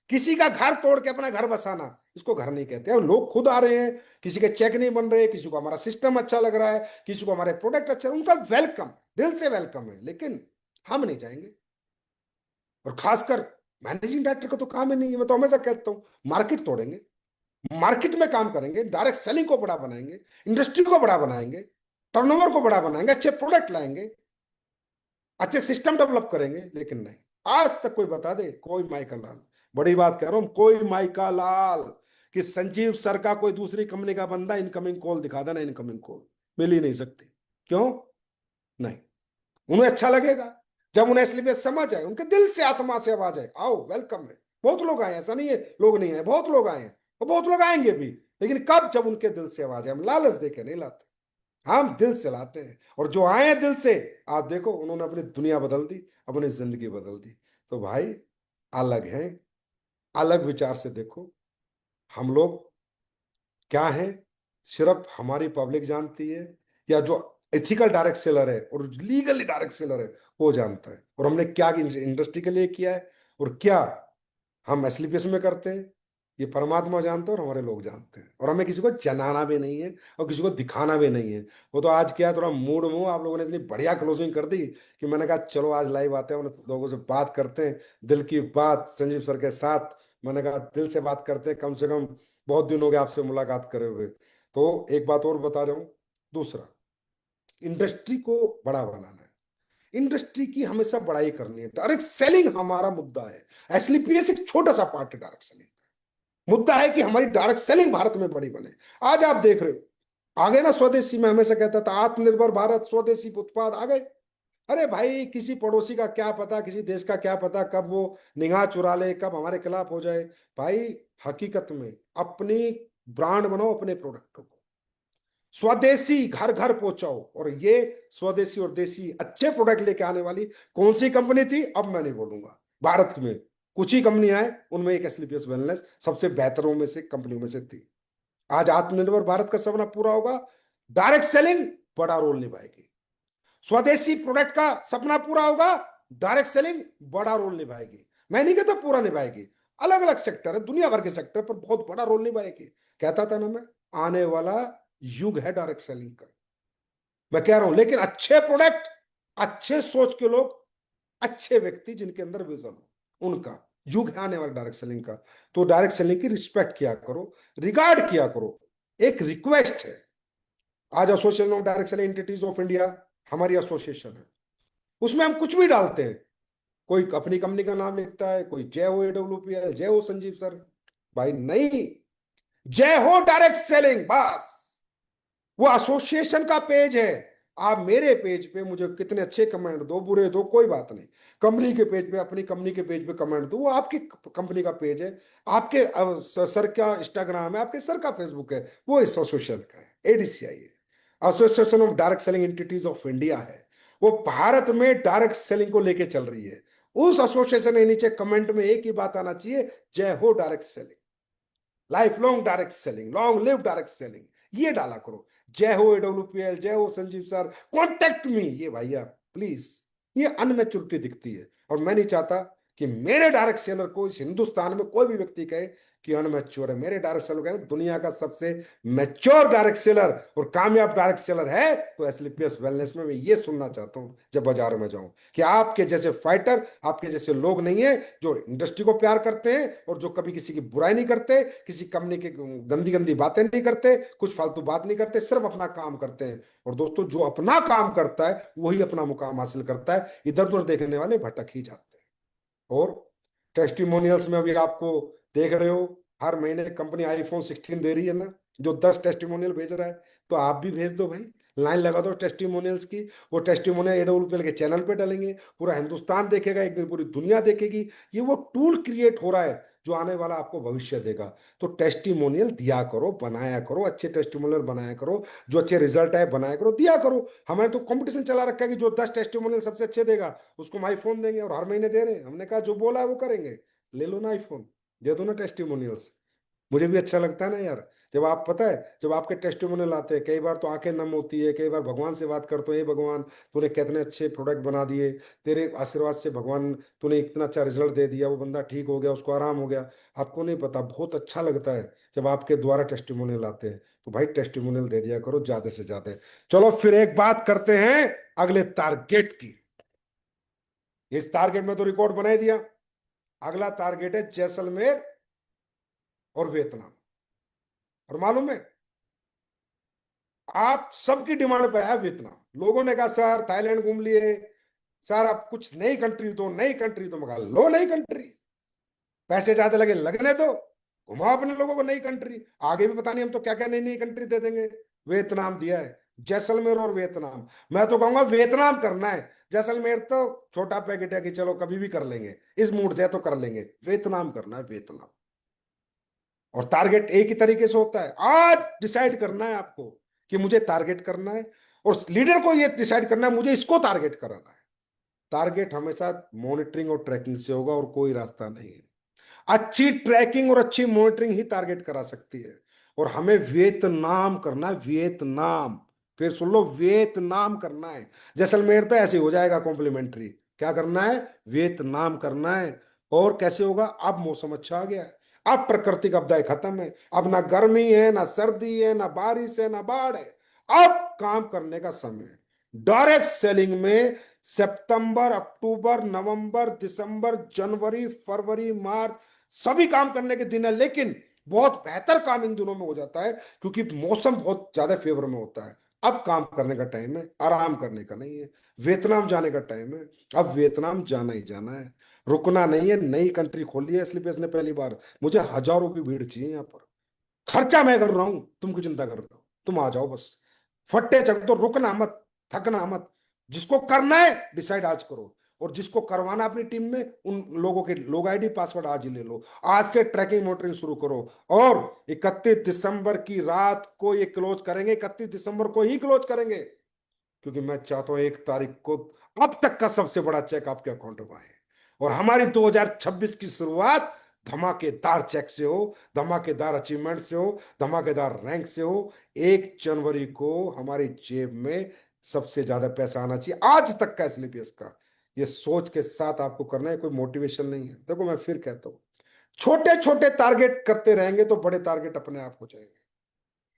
किसी का घर तोड़ के अपना घर बसाना, इसको घर नहीं कहते। और लोग खुद आ रहे हैं, किसी के चेक नहीं बन रहे, किसी को हमारा सिस्टम अच्छा लग रहा है, किसी को हमारे प्रोडक्ट अच्छा, उनका वेलकम, दिल से वेलकम है, लेकिन हम नहीं जाएंगे। और खासकर मैनेजिंग डायरेक्टर का तो काम ही नहीं है। मैं तो हमेशा कहता हूं मार्केट तोड़ेंगे, मार्केट में काम करेंगे, डायरेक्ट सेलिंग को बड़ा बनाएंगे, इंडस्ट्री को बड़ा बनाएंगे, टर्नओवर को बड़ा बनाएंगे, अच्छे प्रोडक्ट लाएंगे, अच्छे सिस्टम डेवलप करेंगे। लेकिन नहीं, आज तक कोई बता दे, कोई माइका लाल, बड़ी बात कह रहा हूं, कोई माइका लाल कि संजीव सर का कोई दूसरी कंपनी का बंदा इनकमिंग कॉल दिखा देना, इनकमिंग कॉल मिल ही नहीं सकती। क्यों नहीं? उन्हें अच्छा लगेगा जब उन्हें एसलीपीएस समझ आए, उनके दिल से आत्मा से आवाज आए, आओ वेलकम है। बहुत लोग आए, ऐसा नहीं है लोग नहीं आए, बहुत लोग आए हैं और बहुत लोग आएंगे भी। लेकिन कब? जब उनके दिल से आवाज आए। हम लालच देके नहीं लाते, हम दिल से लाते हैं। और जो आए हैं दिल से, आप देखो उन्होंने अपनी दुनिया बदल दी, अपनी जिंदगी बदल दी। तो भाई अलग है, अलग विचार से देखो। हम लोग क्या है, सिर्फ हमारी पब्लिक जानती है, या जो एथिकल डायरेक्ट सेलर है और लीगली डायरेक्ट सेलर है वो जानता है। और हमने क्या इंडस्ट्री के लिए किया है, और क्या हम एसलीपीएस में करते हैं, ये परमात्मा जानते हैं और हमारे लोग जानते हैं। और हमें किसी को जनाना भी नहीं है और किसी को दिखाना भी नहीं है। वो तो आज क्या है, थोड़ा मूड में आप लोगों ने इतनी बढ़िया क्लोजिंग कर दी कि मैंने कहा चलो आज लाइव आते हैं, लोगों से बात करते हैं, दिल की बात संजीव सर के साथ। मैंने कहा दिल से बात करते हैं, कम से कम बहुत दिन हो गए आपसे मुलाकात करे हुए। तो एक बात और बता रहा हूँ, दूसरा, इंडस्ट्री को बड़ा बनाना है, इंडस्ट्री की हमेशा बड़ाई करनी है। डायरेक्ट सेलिंग हमारा मुद्दा है, एसलीपीएस एक छोटा सा पार्ट है डायरेक्ट सेलिंग का। मुद्दा है कि हमारी डायरेक्ट सेलिंग भारत में बड़ी बने। आज आप देख रहे हो आगे ना स्वदेशी, में हमेशा कहता था आत्मनिर्भर भारत, स्वदेशी उत्पाद आ गए। अरे भाई किसी पड़ोसी का क्या पता, किसी देश का क्या पता, कब वो निगाह चुरा ले, कब हमारे खिलाफ हो जाए। भाई हकीकत में अपनी ब्रांड बनाओ, अपने प्रोडक्टों को स्वदेशी घर घर पहुंचाओ। और ये स्वदेशी और देसी अच्छे प्रोडक्ट लेके आने वाली कौन सी कंपनी थी, अब मैं नहीं बोलूंगा। भारत में कुछ ही कंपनियां हैं, उनमें एक एसलीपीएस वेलनेस सबसे बेहतरों में से कंपनियों में से थी। आज आत्मनिर्भर भारत का सपना पूरा होगा, डायरेक्ट सेलिंग बड़ा रोल निभाएगी। स्वदेशी प्रोडक्ट का सपना पूरा होगा, डायरेक्ट सेलिंग बड़ा रोल निभाएगी। मैं नहीं कहता पूरा निभाएगी, अलग अलग सेक्टर है, दुनिया भर के सेक्टर पर बहुत बड़ा रोल निभाएगी। कहता था ना मैं, आने वाला युग है डायरेक्ट सेलिंग का, मैं कह रहा हूं। लेकिन अच्छे प्रोडक्ट, अच्छे सोच के लोग, अच्छे व्यक्ति जिनके अंदर विजन हो, उनका युग है आने वाला डायरेक्ट सेलिंग का। तो डायरेक्ट सेलिंग की रिस्पेक्ट किया करो, रिगार्ड किया करो। एक रिक्वेस्ट है, आज association of direct selling entities of India हमारी एसोसिएशन है, उसमें हम कुछ भी डालते हैं। कोई अपनी कंपनी का नाम लिखता है, कोई जय हो AWPL, जय हो संजीव सर। भाई नहीं, जय हो डायरेक्ट सेलिंग बस। वो एसोसिएशन का पेज है। आप मेरे पेज पे मुझे कितने अच्छे कमेंट दो, बुरे दो, कोई बात नहीं। कंपनी के पेज पे, अपनी कंपनी के पेज पे कमेंट दो, वो आपकी कंपनी का पेज है। आपके सर का इंस्टाग्राम है, आपके सर का फेसबुक है, वो इस एसोसिएशन का है, ADCI है, association of direct selling entities of India है। वो भारत में डायरेक्ट सेलिंग को लेके चल रही है। उस एसोसिएशन के नीचे कमेंट में एक ही बात आना चाहिए, जय हो direct selling, life long direct selling, long live direct selling, ये डाला करो। जय हो AWPL, जय हो संजीव सर, कॉन्टेक्ट मी, ये भैया प्लीज। ये अनमेच्योरिटी दिखती है, और मैं नहीं चाहता कि मेरे डायरेक्ट सेलर को इस हिंदुस्तान में कोई भी व्यक्ति कहे कि अनमेच्योर है। मेरे डायरेक्ट सेलर कहे दुनिया का सबसे मैच्योर डायरेक्ट सेलर और कामयाब डायरेक्ट सेलर है, तो SLPS वेलनेस में मैं ये सुनना चाहता हूं जब बाजार में जाऊं, कि आपके जैसे फाइटर, आपके जैसे लोग नहीं है जो इंडस्ट्री को प्यार करते हैं और जो कभी किसी की बुराई नहीं करते, किसी कंपनी की गंदी गंदी बातें नहीं करते, कुछ फालतू बात नहीं करते, सिर्फ अपना काम करते हैं। और दोस्तों, जो अपना काम करता है वही अपना मुकाम हासिल करता है, इधर उधर देखने वाले भटक ही जाते हैं। और टेस्टिमोनियल्स में अभी आपको देख रहे हो, हर महीने कंपनी iPhone 16 दे रही है ना, जो 10 टेस्टिमोनियल भेज रहा है, तो आप भी भेज दो भाई, लाइन लगा दो टेस्टिमोनियल्स की। वो टेस्टिमोनियल AWPL के चैनल पे डालेंगे, पूरा हिंदुस्तान देखेगा, एक दिन पूरी दुनिया देखेगी। ये वो टूल क्रिएट हो रहा है जो आने वाला आपको भविष्य देगा। तो टेस्टिमोनियल दिया करो, बनाया करो, अच्छे टेस्टिमोनियल बनाया करो, जो अच्छे रिजल्ट है बनाया करो, दिया करो। हमारे तो कंपटीशन चला रखा है कि जो 10 टेस्टिमोनियल सबसे अच्छे देगा उसको हम iPhone देंगे, और हर महीने दे रहे हैं। हमने कहा जो बोला है वो करेंगे, ले लो ना iPhone, दे दो ना टेस्टिमोनियल्स। मुझे भी अच्छा लगता है ना यार, जब आप, पता है, जब आपके टेस्टिमोनियल आते हैं, कई बार तो आंखें नम होती है, कई बार भगवान से बात करते हो, हे भगवान तूने कितने अच्छे प्रोडक्ट बना दिए, तेरे आशीर्वाद से भगवान तूने इतना अच्छा रिजल्ट दे दिया, वो बंदा ठीक हो गया, उसको आराम हो गया। आपको नहीं पता, बहुत अच्छा लगता है जब आपके द्वारा टेस्टिमोनियल आते हैं। तो भाई टेस्टिमोनियल दे दिया करो ज्यादा से ज्यादा। चलो फिर एक बात करते हैं अगले टारगेट की। इस टारगेट में तो रिकॉर्ड बना ही दिया। अगला टारगेट है जैसलमेर और वियतनाम। और मालूम है, आप सबकी डिमांड पे है वियतनाम। लोगों ने कहा सर थाईलैंड घूम लिए, सर अब कुछ नई कंट्री दो, नई कंट्री तो। मगा लो नई कंट्री, पैसे ज्यादा लगे लगने दो, घुमाओ अपने लोगों को नई कंट्री। आगे भी पता नहीं हम तो क्या क्या नई नई कंट्री दे देंगे। वियतनाम दिया है, जैसलमेर और वियतनाम। मैं तो कहूंगा वियतनाम करना है, जैसलमेर तो छोटा पैकेट है कि चलो कभी भी कर लेंगे, इस मूड से तो कर लेंगे। वियतनाम करना है, वियतनाम। और टारगेट एक ही तरीके से होता है, आज डिसाइड करना है आपको कि मुझे टारगेट करना है, और लीडर को ये डिसाइड करना है मुझे इसको टारगेट कराना है। टारगेट हमेशा मॉनिटरिंग और ट्रैकिंग से होगा, और कोई रास्ता नहीं है। अच्छी ट्रैकिंग और अच्छी मॉनिटरिंग ही टारगेट करा सकती है। और हमें वियतनाम करना है, वियतनाम। फिर सुन लो, वियतनाम करना है। जैसलमेर तो ऐसे हो जाएगा कॉम्प्लीमेंट्री। क्या करना है? वियतनाम करना है। और कैसे होगा? अब मौसम अच्छा आ गया है, अब प्राकृतिक आपदाएं खत्म है, अब ना गर्मी है, ना सर्दी है, ना बारिश है, ना बाढ़ है। अब काम करने का समय है। डायरेक्ट सेलिंग में सितंबर, अक्टूबर, नवंबर, दिसंबर, जनवरी, फरवरी, मार्च सभी काम करने के दिन है। लेकिन बहुत बेहतर काम इन दिनों में हो जाता है, क्योंकि मौसम बहुत ज्यादा फेवर में होता है। अब काम करने का टाइम है, आराम करने का नहीं है। वियतनाम जाने का टाइम है, अब वियतनाम जाना ही जाना है, रुकना नहीं है। नई कंट्री खोली है इसलिए इसने पहली बार। मुझे हजारों की भीड़ चाहिए यहाँ पर। खर्चा मैं कर रहा हूं, तुम क्यों चिंता कर रहे हो? तुम आ जाओ बस, फट्टे चक दो, रुकना मत, थकना मत। जिसको करना है डिसाइड आज करो, और जिसको करवाना अपनी टीम में, उन लोगों के लोग आईडी पासवर्ड आज ही ले लो। आज से ट्रैकिंग मॉनिटरिंग शुरू करो। और 31 दिसंबर की रात को ये क्लोज करेंगे, 31 दिसंबर को ही क्लोज करेंगे, क्योंकि मैं चाहता हूं 1 तारीख को अब तक का सबसे बड़ा चेक आपके अकाउंट में आए। और हमारी 2026 की शुरुआत धमाकेदार चेक से हो, धमाकेदार अचीवमेंट से हो, धमाकेदार रैंक से हो। 1 जनवरी को हमारी जेब में सबसे ज्यादा पैसा आना चाहिए आज तक का एसएलपीएस का। ये सोच के साथ आपको करना है, कोई मोटिवेशन नहीं है। देखो मैं फिर कहता हूं, छोटे छोटे टारगेट करते रहेंगे तो बड़े टारगेट अपने आप हो जाएंगे।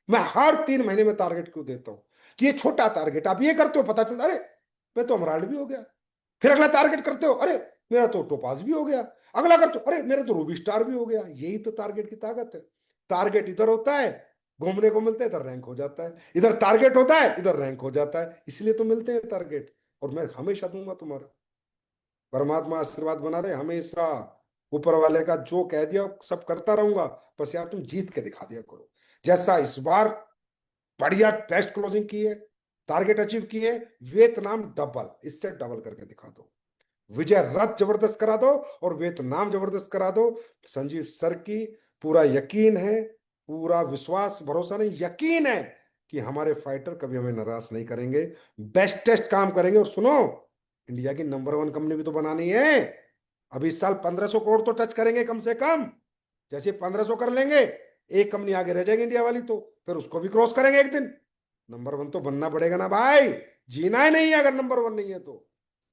मैं हर 3 महीने में टारगेट क्यों देता हूं कि ये छोटा टारगेट आप ये करते हो, पता चलता अरे मैं तो अमराल्ड भी हो गया। फिर अगला टारगेट करते हो, अरे मेरा तो टोपाज भी हो गया। अगला करते हो, अरे मेरा तो रूबी स्टार भी हो गया। यही तो टारगेट की ताकत है। टारगेट इधर होता है, घूमने को मिलता है, इधर रैंक हो जाता है। इधर टारगेट होता है, इधर रैंक हो जाता है। इसलिए तो मिलते हैं टारगेट। और मैं हमेशा दूंगा तुम्हारा। परमात्मा आशीर्वाद बना रहे हमेशा। ऊपर वाले का जो कह दिया सब करता रहूंगा। बस यार तुम जीत के दिखा दिया करो। जैसा इस बार बढ़िया बेस्ट क्लोजिंग की है, टारगेट अचीव किए, वियतनाम डबल, इससे डबल करके दिखा दो। विजय रथ जबरदस्त करा दो और वियतनाम जबरदस्त करा दो। संजीव सर की पूरा यकीन है, पूरा विश्वास भरोसा नहीं यकीन है कि हमारे फाइटर कभी हमें निराश नहीं करेंगे। बेस्टेस्ट काम करेंगे। और सुनो, इंडिया की नंबर 1 कंपनी भी तो बनानी है। अभी इस साल 1500 करोड़ तो टच करेंगे कम से कम। जैसे 1500 कर लेंगे, एक कंपनी आगे रह जाएगी इंडिया वाली, तो फिर उसको भी क्रॉस करेंगे एक दिन। नंबर 1 तो बनना पड़ेगा ना भाई। जीना ही नहीं है अगर नंबर 1 नहीं है तो।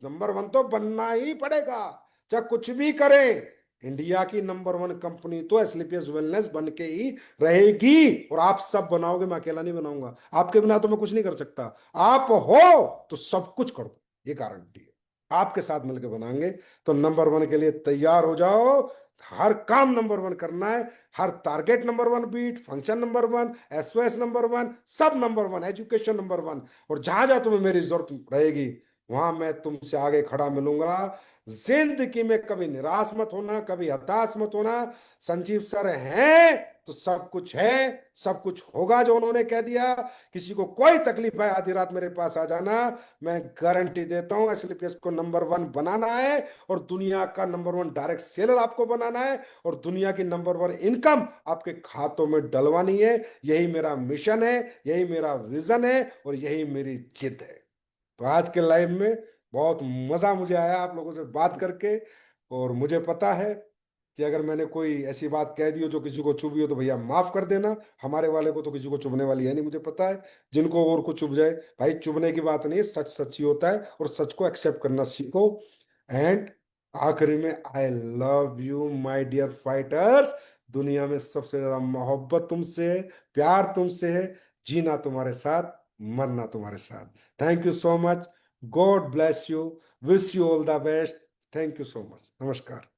नंबर 1 तो बनना ही पड़ेगा, चाहे कुछ भी करें। इंडिया की नंबर 1 कंपनी तो एसलीपीएस वेलनेस बन के ही रहेगी। और आप सब बनाओगे, मैं अकेला नहीं बनाऊंगा। आपके बिना तो मैं कुछ नहीं कर सकता। आप हो तो सब कुछ कर दो, ये गारंटी है। आपके साथ मिलकर बनाएंगे। तो नंबर 1 के लिए तैयार हो जाओ। हर काम नंबर 1 करना है। हर target number 1 beat, function number 1, SOS number 1, सब नंबर 1, एजुकेशन नंबर 1। और जहां जहां तुम्हें मेरी जरूरत रहेगी वहां मैं तुमसे आगे खड़ा मिलूंगा। जिंदगी में कभी निराश मत होना, कभी हताश मत होना। संजीव सर हैं तो सब कुछ है, सब कुछ होगा जो उन्होंने कह दिया। किसी को कोई तकलीफ है आधी रात मेरे पास आ जाना। मैं गारंटी देता हूं एसलीपीएस को नंबर 1 बनाना है। और दुनिया का नंबर 1 डायरेक्ट सेलर आपको बनाना है। और दुनिया की नंबर 1 इनकम आपके खातों में डलवानी है। यही मेरा मिशन है, यही मेरा विजन है और यही मेरी जिद है। तो आज के लाइव में बहुत मजा मुझे आया आप लोगों से बात करके। और मुझे पता है कि अगर मैंने कोई ऐसी बात कह दी हो जो किसी को चुभी हो तो भैया माफ कर देना। हमारे वाले को तो किसी को चुभने वाली है नहीं, मुझे पता है। जिनको और को चुभ जाए, भाई चुभने की बात नहीं है, सच सच ही होता है। और सच को एक्सेप्ट करना सीखो। एंड आखिरी में, I love you my dear fighters. दुनिया में सबसे ज्यादा मोहब्बत तुमसे है, प्यार तुमसे है। जीना तुम्हारे साथ, मरना तुम्हारे साथ। Thank you so much. God bless you. Wish you all the best. Thank you so much. नमस्कार।